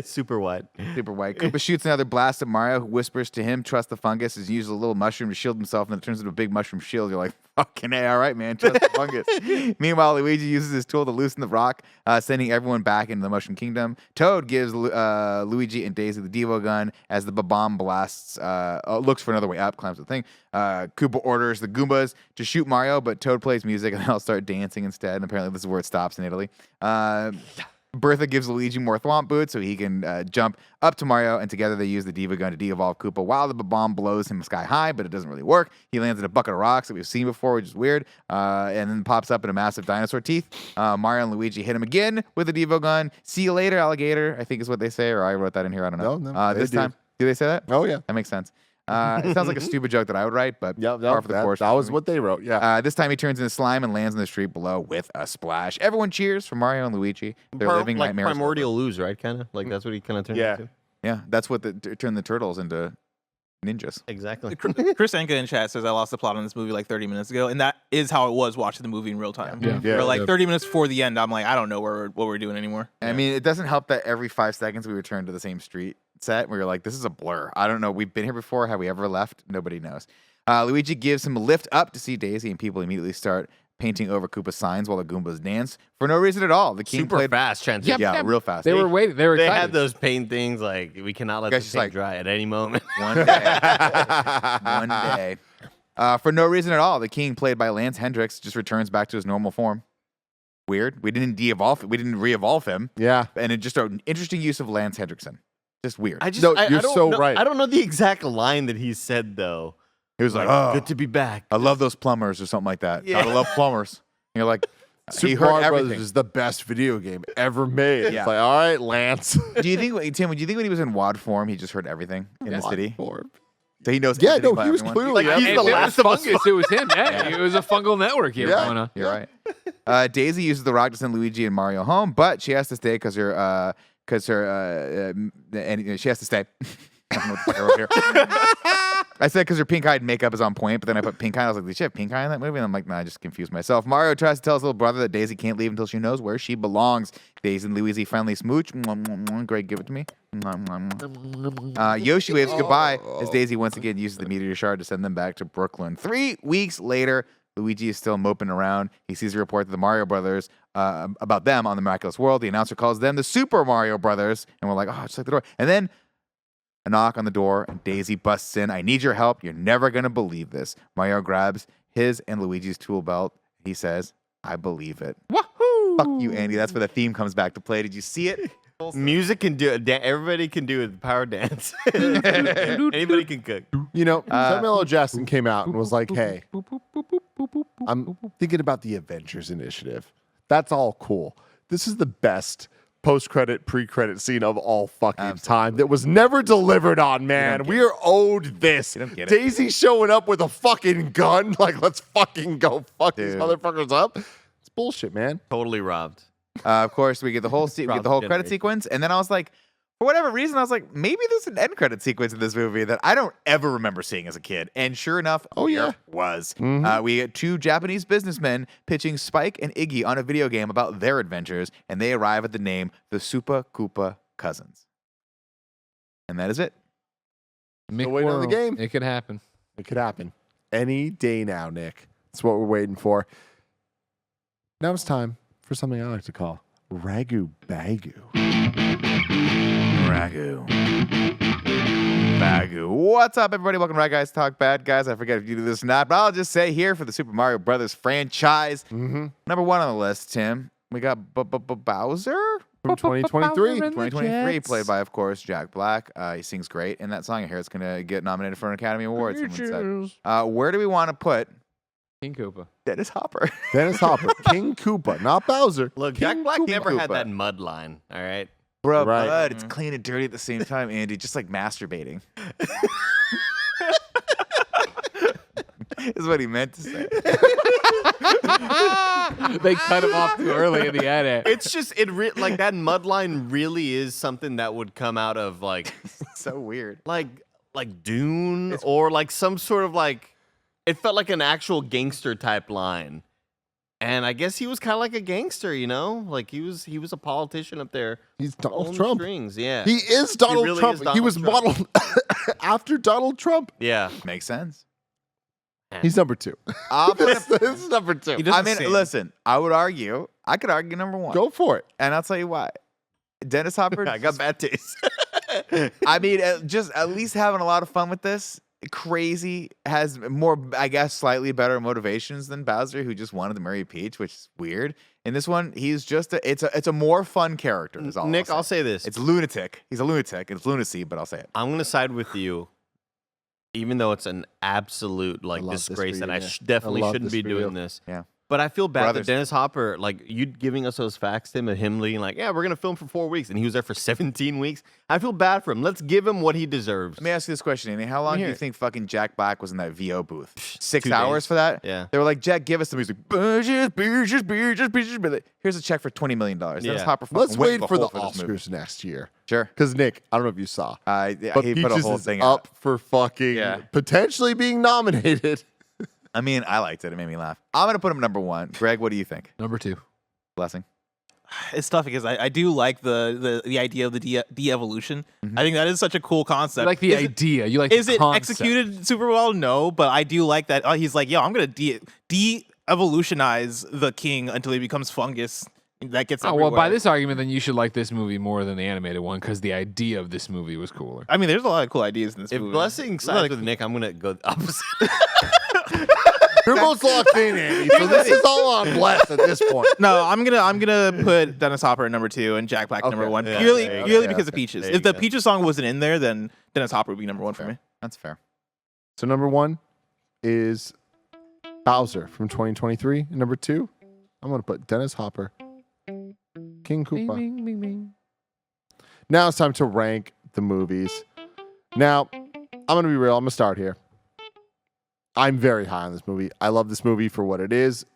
[SPEAKER 5] Super wide.
[SPEAKER 6] Super white. Koopa shoots another blast at Mario, who whispers to him, "Trust the fungus." He uses a little mushroom to shield himself, and then it turns into a big mushroom shield. You're like, "Fucking A, all right, man. Trust the fungus." Meanwhile, Luigi uses his tool to loosen the rock, sending everyone back into the Mushroom Kingdom. Toad gives Luigi and Daisy the Devo gun as the Babam blasts. Looks for another way up, climbs the thing. Koopa orders the Goombas to shoot Mario, but Toad plays music, and they'll start dancing instead. And apparently, this is where it stops in Italy. Bertha gives Luigi more Thwomp Boots so he can jump up to Mario, and together they use the Diva Gun to de-evolve Koopa while the bomb blows him sky high, but it doesn't really work. He lands in a bucket of rocks that we've seen before, which is weird, and then pops up in a massive dinosaur teeth. Mario and Luigi hit him again with the Devo Gun. See you later, alligator, I think is what they say, or I wrote that in here, I don't know.
[SPEAKER 1] No, they
[SPEAKER 6] this
[SPEAKER 1] do.
[SPEAKER 6] time, do they say that?
[SPEAKER 1] Oh yeah.
[SPEAKER 6] That makes sense. It sounds like a stupid joke that I would write, but
[SPEAKER 1] Yeah,
[SPEAKER 6] par for the course.
[SPEAKER 1] that was what they wrote. Yeah.
[SPEAKER 6] This time he turns into slime and lands in the street below with a splash. Everyone cheers for Mario and Luigi. They're living
[SPEAKER 5] like
[SPEAKER 6] nightmares.
[SPEAKER 5] primordial ooze, right? Kind of like that's what he kind of turned
[SPEAKER 1] Yeah.
[SPEAKER 5] into.
[SPEAKER 6] Yeah, that's what turned the turtles into ninjas.
[SPEAKER 5] Exactly.
[SPEAKER 3] Chris Enka in chat says I lost the plot on this movie like 30 minutes ago, and that is how it was watching the movie in real time.
[SPEAKER 2] Yeah.
[SPEAKER 1] Yeah.
[SPEAKER 3] Or like
[SPEAKER 2] Yeah.
[SPEAKER 3] 30 minutes before the end, I'm like, I don't know what we're doing anymore.
[SPEAKER 6] I mean, it doesn't help that every 5 seconds we return to the same street set where you're like, this is a blur. I don't know. We've been here before. Have we ever left? Nobody knows. Luigi gives him a lift up to see Daisy, and people immediately start painting over Koopa's signs while the Goombas dance for no reason at all. The king
[SPEAKER 5] Super
[SPEAKER 6] played
[SPEAKER 5] fast transition.
[SPEAKER 6] Yeah, real fast.
[SPEAKER 2] They were waiting. They were
[SPEAKER 5] They
[SPEAKER 2] excited.
[SPEAKER 5] had those paint things like we cannot let
[SPEAKER 6] Guys
[SPEAKER 5] this
[SPEAKER 6] just
[SPEAKER 5] paint
[SPEAKER 6] like-
[SPEAKER 5] dry at any moment.
[SPEAKER 6] One day. One day. For no reason at all, the king, played by Lance Hendricks, just returns back to his normal form. Weird. We didn't de-evolve. We didn't re-evolve him.
[SPEAKER 1] Yeah.
[SPEAKER 6] And it just an interesting use of Lance Hendrickson. Just weird.
[SPEAKER 5] I just,
[SPEAKER 1] No,
[SPEAKER 5] I
[SPEAKER 1] you're
[SPEAKER 5] don't
[SPEAKER 1] so
[SPEAKER 5] know-
[SPEAKER 1] right.
[SPEAKER 5] I don't know the exact line that he said though.
[SPEAKER 6] He was like,
[SPEAKER 5] Like,
[SPEAKER 6] oh,
[SPEAKER 5] good to be back.
[SPEAKER 6] I love those plumbers or something like that.
[SPEAKER 5] Yeah.
[SPEAKER 6] Gotta love plumbers. And you're like, he
[SPEAKER 1] Super
[SPEAKER 6] heard
[SPEAKER 1] Mario
[SPEAKER 6] everything.
[SPEAKER 1] Brothers is the best video game ever made.
[SPEAKER 6] Yeah.
[SPEAKER 1] It's like, all right, Lance.
[SPEAKER 6] Do you think, Tim, do you think when he was in WAD form, he just heard everything in the city?
[SPEAKER 1] Form.
[SPEAKER 6] So he knows
[SPEAKER 1] Yeah,
[SPEAKER 6] everything
[SPEAKER 1] no,
[SPEAKER 6] about
[SPEAKER 1] he was
[SPEAKER 6] everyone?
[SPEAKER 1] clearly
[SPEAKER 5] Like, he's
[SPEAKER 2] If
[SPEAKER 5] the
[SPEAKER 2] it was
[SPEAKER 5] last of us.
[SPEAKER 2] fungus, it was him. Yeah, it was a fungal network he had
[SPEAKER 1] Yeah.
[SPEAKER 2] going on.
[SPEAKER 6] You're right. Daisy uses the rock to send Luigi and Mario home, but she has to stay because she has to stay. I don't know what the fuck I wrote here. I said because her pink-eyed makeup is on point, but then I put pink eye. I was like, did she have pink eye in that movie? And I'm like, nah, I just confused myself. Mario tries to tell his little brother that Daisy can't leave until she knows where she belongs. Daisy and Luigi finally smooch. Mwah, mwah, mwah. Greg, give it to me. Mwah, mwah, mwah. Yoshi waves goodbye as Daisy once again uses the meteor shard to send them back to Brooklyn. 3 weeks later, Luigi is still moping around. He sees a report to the Mario Brothers about them on the Miraculous World. The announcer calls them the Super Mario Brothers, and we're like, oh, just like the door. And then a knock on the door, and Daisy busts in. I need your help. You're never going to believe this. Mario grabs his and Luigi's tool belt. He says, I believe it.
[SPEAKER 2] Wahoo!
[SPEAKER 6] Fuck you, Andy. That's where the theme comes back to play. Did you see it?
[SPEAKER 5] Music can do it. Everybody can do it. Power dance. Anybody can cook.
[SPEAKER 1] You know, Samuel L. Jackson came out and was like, hey, I'm thinking about the Avengers Initiative. That's all cool. This is the best post-credit, pre-credit scene of all fucking time that was never delivered on, man. We are owed this.
[SPEAKER 6] You don't get it.
[SPEAKER 1] Daisy showing up with a fucking gun. Like, let's fucking go fuck these
[SPEAKER 6] Dude.
[SPEAKER 1] motherfuckers up. It's bullshit, man.
[SPEAKER 5] Totally robbed.
[SPEAKER 6] Of course, we get the whole
[SPEAKER 5] Rob
[SPEAKER 6] credit
[SPEAKER 5] Kennedy.
[SPEAKER 6] sequence, and then I was like, for whatever reason, I was like, maybe there's an end credit sequence in this movie that I don't ever remember seeing as a kid. And sure enough,
[SPEAKER 1] Oh, yeah.
[SPEAKER 6] there was. We get 2 Japanese businessmen pitching Spike and Iggy on a video game about their adventures, and they arrive at the name the Super Koopa Cousins. And that is it.
[SPEAKER 1] Still waiting on the game.
[SPEAKER 2] It could happen.
[SPEAKER 1] It could happen any day now, Nick. That's what we're waiting for. Now it's time for something I like to call Ragu Bagu.
[SPEAKER 6] Ragu. Bagu. What's up, everybody? Welcome to Right Guys Talk Bad Guys. I forget if you do this or not, but I'll just say here for the Super Mario Brothers franchise, number one on the list, Tim, we got Bowser
[SPEAKER 1] From 2023.
[SPEAKER 6] 2023, played by, of course, Jack Black. He sings great in that song. I hear it's going to get nominated for an Academy Award, someone said. Where do we want to put
[SPEAKER 2] King Koopa.
[SPEAKER 6] Dennis Hopper?
[SPEAKER 1] Dennis Hopper. King Koopa, not Bowser.
[SPEAKER 5] Look,
[SPEAKER 1] King
[SPEAKER 5] Jack Black
[SPEAKER 1] Koopa.
[SPEAKER 5] never had that mud line. All right.
[SPEAKER 6] Bro,
[SPEAKER 1] Right.
[SPEAKER 6] but it's clean and dirty at the same time, Andy, just like masturbating. Is what he meant to say.
[SPEAKER 2] They cut him off too early in the edit.
[SPEAKER 5] It's just like that mud line really is something that would come out of like
[SPEAKER 6] So weird.
[SPEAKER 5] like Dune or like some sort of like it felt like an actual gangster type line. And I guess he was kind of like a gangster, you know? Like he was a politician up there.
[SPEAKER 1] He's Donald
[SPEAKER 5] pulling
[SPEAKER 1] Trump.
[SPEAKER 5] Strings, yeah.
[SPEAKER 1] He is Donald
[SPEAKER 5] really
[SPEAKER 1] Trump.
[SPEAKER 5] is
[SPEAKER 1] He
[SPEAKER 5] Donald
[SPEAKER 1] was
[SPEAKER 5] Trump.
[SPEAKER 1] modeled after Donald Trump.
[SPEAKER 5] Yeah.
[SPEAKER 6] Makes sense.
[SPEAKER 1] He's number 2. this is number 2.
[SPEAKER 3] He does
[SPEAKER 6] I
[SPEAKER 3] the
[SPEAKER 6] mean,
[SPEAKER 3] same.
[SPEAKER 6] listen, I could argue number one.
[SPEAKER 1] Go for it.
[SPEAKER 6] And I'll tell you why. Dennis Hopper,
[SPEAKER 5] I got bad taste.
[SPEAKER 6] I mean, just at least having a lot of fun with this. Crazy, has more, I guess, slightly better motivations than Bowser, who just wanted to marry Peach, which is weird. In this one, he's just it's a more fun character. Is all
[SPEAKER 5] Nick,
[SPEAKER 6] I'll
[SPEAKER 5] I'll say this.
[SPEAKER 6] It's lunatic. He's a lunatic. It's lunacy, but I'll say it.
[SPEAKER 5] I'm going to side with you, even though it's an absolute like
[SPEAKER 1] love this
[SPEAKER 5] disgrace
[SPEAKER 1] for
[SPEAKER 5] and
[SPEAKER 1] you,
[SPEAKER 5] I
[SPEAKER 1] yeah.
[SPEAKER 5] definitely
[SPEAKER 1] I love
[SPEAKER 5] shouldn't
[SPEAKER 1] this
[SPEAKER 5] be
[SPEAKER 1] for
[SPEAKER 5] doing
[SPEAKER 1] you.
[SPEAKER 5] this.
[SPEAKER 6] Yeah.
[SPEAKER 5] But I feel bad
[SPEAKER 6] Brothers.
[SPEAKER 5] that Dennis Hopper, like you giving us those facts, Tim, and him being like, yeah, we're going to film for 4 weeks. And he was there for 17 weeks. I feel bad for him. Let's give him what he deserves.
[SPEAKER 6] Let me ask you this question, Andy. How long do
[SPEAKER 5] hear
[SPEAKER 6] you
[SPEAKER 5] it.
[SPEAKER 6] think fucking Jack Black was in that VO booth? 6
[SPEAKER 5] 2
[SPEAKER 6] hours
[SPEAKER 5] days.
[SPEAKER 6] for that?
[SPEAKER 5] Yeah.
[SPEAKER 6] They were like, Jack, give us the music. Beaches. Here's a check for $20 million. Dennis
[SPEAKER 5] Yeah.
[SPEAKER 6] Hopper fucking
[SPEAKER 1] Let's
[SPEAKER 6] went
[SPEAKER 1] wait for the
[SPEAKER 6] whole this movie.
[SPEAKER 1] Oscars next year.
[SPEAKER 6] Sure.
[SPEAKER 1] Because, Nick, I don't know if you saw,
[SPEAKER 6] Yeah,
[SPEAKER 1] but
[SPEAKER 6] he put a
[SPEAKER 1] Peaches
[SPEAKER 6] whole
[SPEAKER 1] is
[SPEAKER 6] thing
[SPEAKER 1] up
[SPEAKER 6] out.
[SPEAKER 1] for fucking potentially being nominated.
[SPEAKER 6] I mean, I liked it. It made me laugh. I'm going to put him number one. Greg, what do you think?
[SPEAKER 2] Number 2.
[SPEAKER 6] Blessing.
[SPEAKER 3] It's tough because I do like the idea of the de-evolution. I think that is such a cool concept.
[SPEAKER 2] You like the
[SPEAKER 3] Is it-
[SPEAKER 2] idea. You like
[SPEAKER 3] Is
[SPEAKER 2] the
[SPEAKER 3] it
[SPEAKER 2] concept.
[SPEAKER 3] executed super well? No, but I do like that. He's like, yo, I'm gonna de-evolutionize the king until he becomes fungus. That gets
[SPEAKER 2] Oh,
[SPEAKER 3] everywhere.
[SPEAKER 2] well, by this argument, then you should like this movie more than the animated one because the idea of this movie was cooler.
[SPEAKER 3] I mean, there's a lot of cool ideas in this
[SPEAKER 5] If
[SPEAKER 3] movie.
[SPEAKER 5] Blessing sides with Nick, I'm going to go the opposite.
[SPEAKER 1] You're most locked in, Andy. So this is all on Bless at this point.
[SPEAKER 3] No, I'm gonna put Dennis Hopper at number 2 and Jack Black number
[SPEAKER 1] Okay.
[SPEAKER 3] 1
[SPEAKER 5] Yeah,
[SPEAKER 3] purely
[SPEAKER 5] there you go.
[SPEAKER 3] purely
[SPEAKER 6] Yeah,
[SPEAKER 3] because of
[SPEAKER 6] okay.
[SPEAKER 3] Peaches.
[SPEAKER 5] There
[SPEAKER 3] If
[SPEAKER 5] you
[SPEAKER 3] the
[SPEAKER 5] go.
[SPEAKER 3] Peaches song wasn't in there, then Dennis Hopper would be number 1 for me.
[SPEAKER 6] That's fair.
[SPEAKER 1] So number 1 is Bowser from 2023. And number 2, I'm going to put Dennis Hopper, King Koopa.
[SPEAKER 2] Bing, bing, bing, bing.
[SPEAKER 1] Now it's time to rank the movies. Now, I'm going to be real. I'm going to start here. I'm very high on this movie. I love this movie for what it is.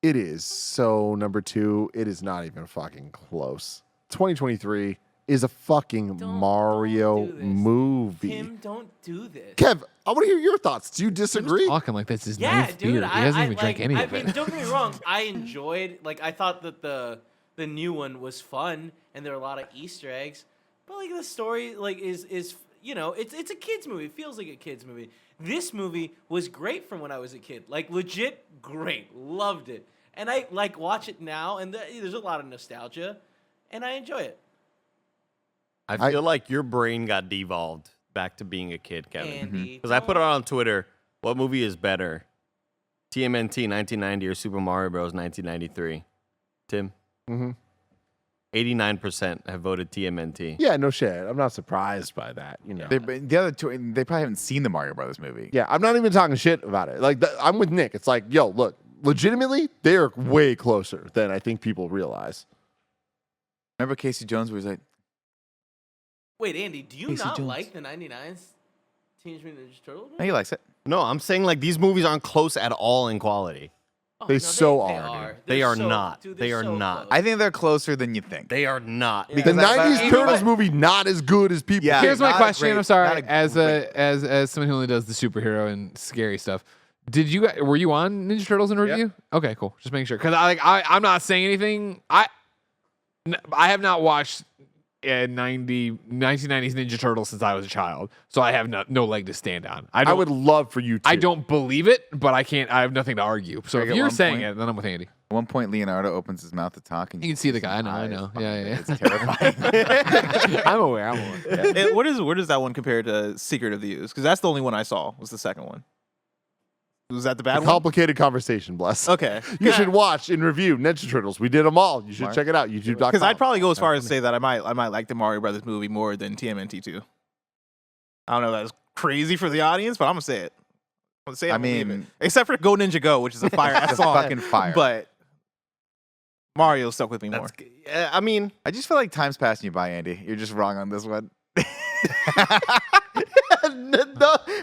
[SPEAKER 1] It is so number 2. It is not even fucking close. 2023 is a fucking Mario
[SPEAKER 4] do this.
[SPEAKER 1] movie.
[SPEAKER 4] Tim, don't do this.
[SPEAKER 1] Kev, I want to hear your thoughts. Do you
[SPEAKER 2] Tim's
[SPEAKER 1] disagree?
[SPEAKER 2] talking like that's his
[SPEAKER 4] Yeah,
[SPEAKER 2] ninth
[SPEAKER 4] dude.
[SPEAKER 2] beer. He hasn't even
[SPEAKER 4] like,
[SPEAKER 2] drank any
[SPEAKER 4] I
[SPEAKER 2] of
[SPEAKER 4] mean,
[SPEAKER 2] it.
[SPEAKER 4] don't get me wrong. I enjoyed. Like, I thought that the new one was fun, and there are a lot of Easter eggs. But like the story, like is you know, it's a kids movie. It feels like a kids movie. This movie was great from when I was a kid. Like legit great. Loved it. And I like watch it now, and there's a lot of nostalgia, and I enjoy it.
[SPEAKER 5] I feel like your brain got devolved back to being a kid, Kevin.
[SPEAKER 4] Andy,
[SPEAKER 5] Because I put it on Twitter. What movie is better? TMNT 1990 or Super Mario Bros. 1993? Tim?
[SPEAKER 1] Mm-hmm.
[SPEAKER 5] 89% have voted TMNT.
[SPEAKER 1] Yeah, no shit. I'm not surprised by that. You know.
[SPEAKER 6] The other two, they probably haven't seen the Mario Brothers movie.
[SPEAKER 1] Yeah, I'm not even talking shit about it. Like, I'm with Nick. It's like, yo, look, legitimately, they are way closer than I think people realize.
[SPEAKER 6] Remember Casey Jones where he's like,
[SPEAKER 4] Wait, Andy, do you
[SPEAKER 6] Casey
[SPEAKER 4] not
[SPEAKER 6] Jones.
[SPEAKER 4] like the 99's Teenage Mutant Ninja Turtles?
[SPEAKER 6] no, he likes it.
[SPEAKER 5] No, I'm saying like these movies aren't close at all in quality.
[SPEAKER 4] Oh,
[SPEAKER 1] They
[SPEAKER 4] no,
[SPEAKER 1] so
[SPEAKER 4] they
[SPEAKER 1] are, dude.
[SPEAKER 5] They
[SPEAKER 4] They're
[SPEAKER 5] are
[SPEAKER 4] so-
[SPEAKER 5] not.
[SPEAKER 4] dude,
[SPEAKER 5] They
[SPEAKER 4] they're
[SPEAKER 5] are
[SPEAKER 4] so
[SPEAKER 5] not.
[SPEAKER 4] close.
[SPEAKER 6] I think they're closer than you think.
[SPEAKER 5] They are not.
[SPEAKER 4] Yeah.
[SPEAKER 1] The
[SPEAKER 6] Because that-
[SPEAKER 1] 90s
[SPEAKER 6] but-
[SPEAKER 1] Turtles movie not as good as people
[SPEAKER 6] Yeah.
[SPEAKER 1] think.
[SPEAKER 2] Here's my
[SPEAKER 6] not a
[SPEAKER 2] question.
[SPEAKER 6] great-
[SPEAKER 2] I'm sorry.
[SPEAKER 6] not a
[SPEAKER 2] As
[SPEAKER 6] great-
[SPEAKER 2] as someone who only does the superhero and scary stuff, were you on Ninja Turtles in review? Okay, cool. Just making sure because I'm not saying anything. I have not watched 1990s Ninja Turtles since I was a child, so I have no leg to stand on.
[SPEAKER 1] I would love for you to.
[SPEAKER 2] I don't believe it, but I can't. I have nothing to argue. So
[SPEAKER 6] Greg,
[SPEAKER 2] if
[SPEAKER 6] at
[SPEAKER 2] you're
[SPEAKER 6] one
[SPEAKER 2] saying
[SPEAKER 6] point-
[SPEAKER 2] it, then I'm with Andy.
[SPEAKER 6] At one point, Leonardo opens his mouth to talk, and
[SPEAKER 2] You can see the guy. I
[SPEAKER 6] his
[SPEAKER 2] know.
[SPEAKER 6] eyes.
[SPEAKER 2] Yeah.
[SPEAKER 6] It's terrifying.
[SPEAKER 2] I'm aware.
[SPEAKER 3] Where does that one compare to Secret of the Ooze? Because that's the only one I saw. Was the second one? Was that the bad
[SPEAKER 1] A
[SPEAKER 3] one?
[SPEAKER 1] complicated conversation, bless.
[SPEAKER 3] Okay.
[SPEAKER 1] You should watch and review Ninja Turtles. We did them all. You should
[SPEAKER 6] Mark?
[SPEAKER 1] check it out. YouTube.com.
[SPEAKER 3] Because I'd probably go as far as to say that I might like the Mario Brothers movie more than TMNT 2. I don't know if that's crazy for the audience, but I'm gonna say it. I'm gonna say it.
[SPEAKER 6] I
[SPEAKER 3] I'm gonna believe
[SPEAKER 6] mean-
[SPEAKER 3] it. Except for Go Ninja Go, which is a fire ass
[SPEAKER 6] It's
[SPEAKER 3] song.
[SPEAKER 6] fucking fire.
[SPEAKER 3] But Mario stuck with me more.
[SPEAKER 5] I mean,
[SPEAKER 6] I just feel like time's passing you by, Andy. You're just wrong on this one.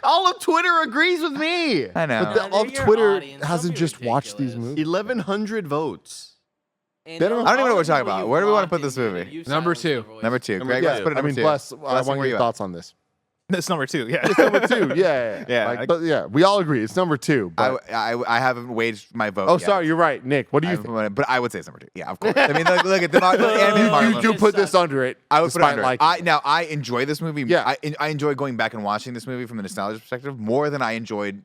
[SPEAKER 5] all of Twitter agrees with me.
[SPEAKER 6] I know.
[SPEAKER 1] But all
[SPEAKER 4] They're your
[SPEAKER 1] Twitter
[SPEAKER 4] audience. Don't
[SPEAKER 1] hasn't
[SPEAKER 4] be
[SPEAKER 1] just watched these
[SPEAKER 4] ridiculous.
[SPEAKER 1] movies.
[SPEAKER 5] 1,100 votes.
[SPEAKER 4] And
[SPEAKER 1] They don't-
[SPEAKER 4] all
[SPEAKER 6] I don't even know
[SPEAKER 4] the
[SPEAKER 6] what we're talking
[SPEAKER 4] people
[SPEAKER 6] about.
[SPEAKER 4] you
[SPEAKER 6] Where do we wanna
[SPEAKER 4] want
[SPEAKER 6] put this
[SPEAKER 4] in
[SPEAKER 6] movie?
[SPEAKER 4] you
[SPEAKER 2] Number
[SPEAKER 4] silence
[SPEAKER 2] 2.
[SPEAKER 4] their voice.
[SPEAKER 6] Number 2.
[SPEAKER 5] Number
[SPEAKER 6] Greg,
[SPEAKER 5] two.
[SPEAKER 6] let's put it
[SPEAKER 1] I
[SPEAKER 6] number
[SPEAKER 1] mean,
[SPEAKER 6] 2.
[SPEAKER 1] bless. I
[SPEAKER 6] Blessing,
[SPEAKER 1] want
[SPEAKER 6] where
[SPEAKER 1] your
[SPEAKER 6] you at?
[SPEAKER 1] thoughts on this.
[SPEAKER 3] That's number 2. Yeah.
[SPEAKER 1] It's number 2. Yeah.
[SPEAKER 3] Yeah,
[SPEAKER 1] Like,
[SPEAKER 3] I-
[SPEAKER 1] but yeah, we all agree it's number 2. But,
[SPEAKER 6] I haven't waged my vote.
[SPEAKER 1] oh,
[SPEAKER 6] yet.
[SPEAKER 1] sorry, you're right, Nick. What do you think?
[SPEAKER 6] But I would say it's number 2. Yeah, of course. I mean, look at the animated Mario
[SPEAKER 1] You
[SPEAKER 6] movie.
[SPEAKER 1] do put this under it.
[SPEAKER 6] I would put it
[SPEAKER 1] despite
[SPEAKER 6] under.
[SPEAKER 1] liking it.
[SPEAKER 6] I enjoy this movie.
[SPEAKER 1] Yeah.
[SPEAKER 6] I enjoy going back and watching this movie from the nostalgia perspective more than I enjoyed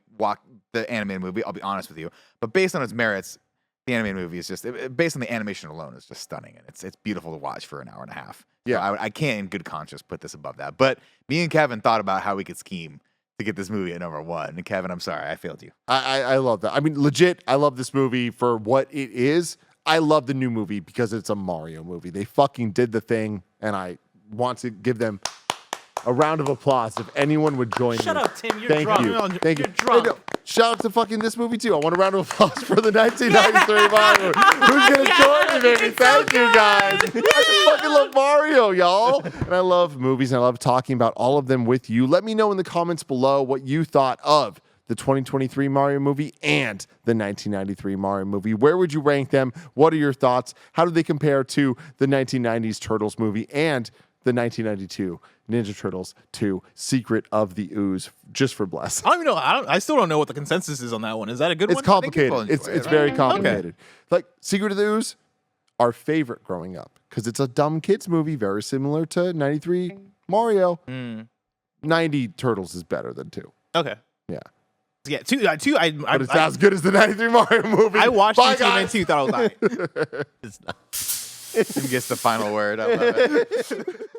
[SPEAKER 6] the animated movie. I'll be honest with you. But based on its merits, the animated movie is just based on the animation alone is just stunning, and it's beautiful to watch for an hour and a half.
[SPEAKER 1] Yeah.
[SPEAKER 6] So I can't in good conscience put this above that. But me and Kevin thought about how we could scheme to get this movie at number 1. And Kevin, I'm sorry, I failed you.
[SPEAKER 1] I love that. I mean, legit, I love this movie for what it is. I love the new movie because it's a Mario movie. They fucking did the thing, and I want to give them a round of applause if anyone would join
[SPEAKER 4] Shut
[SPEAKER 1] me.
[SPEAKER 4] up, Tim. You're
[SPEAKER 1] Thank
[SPEAKER 4] drunk.
[SPEAKER 1] you. Thank
[SPEAKER 4] You're
[SPEAKER 1] you.
[SPEAKER 4] drunk.
[SPEAKER 1] Hey, no, shout out to fucking this movie too. I want a round of applause for the 1993 Mario movie. Who's gonna join me, baby? Thank you, guys. I just fucking love Mario, y'all. And I love movies, and I love talking about all of them with you. Let me know in the comments below what you thought of the 2023 Mario movie and the 1993 Mario movie. Where would you rank them? What are your thoughts? How do they compare to the 1990s Turtles movie and the 1992 Ninja Turtles 2 Secret of the Ooze, just for bless.
[SPEAKER 3] I don't even know. I still don't know what the consensus is on that one. Is that a good
[SPEAKER 1] It's
[SPEAKER 3] one?
[SPEAKER 1] complicated.
[SPEAKER 6] people enjoy
[SPEAKER 1] It's
[SPEAKER 6] it,
[SPEAKER 1] very
[SPEAKER 6] right?
[SPEAKER 1] complicated. Like Secret of the Ooze, our favorite growing up because it's a dumb kids movie, very similar to 93 Mario. 90 Turtles is better than 2.
[SPEAKER 3] Okay.
[SPEAKER 1] Yeah.
[SPEAKER 3] Yeah, 2.
[SPEAKER 1] But it's not as good as the 93 Mario movie.
[SPEAKER 3] I watched
[SPEAKER 1] Bye,
[SPEAKER 3] it and
[SPEAKER 1] guys.
[SPEAKER 3] 2 thought it was
[SPEAKER 5] It's not.
[SPEAKER 6] Tim gets the final word. I love it.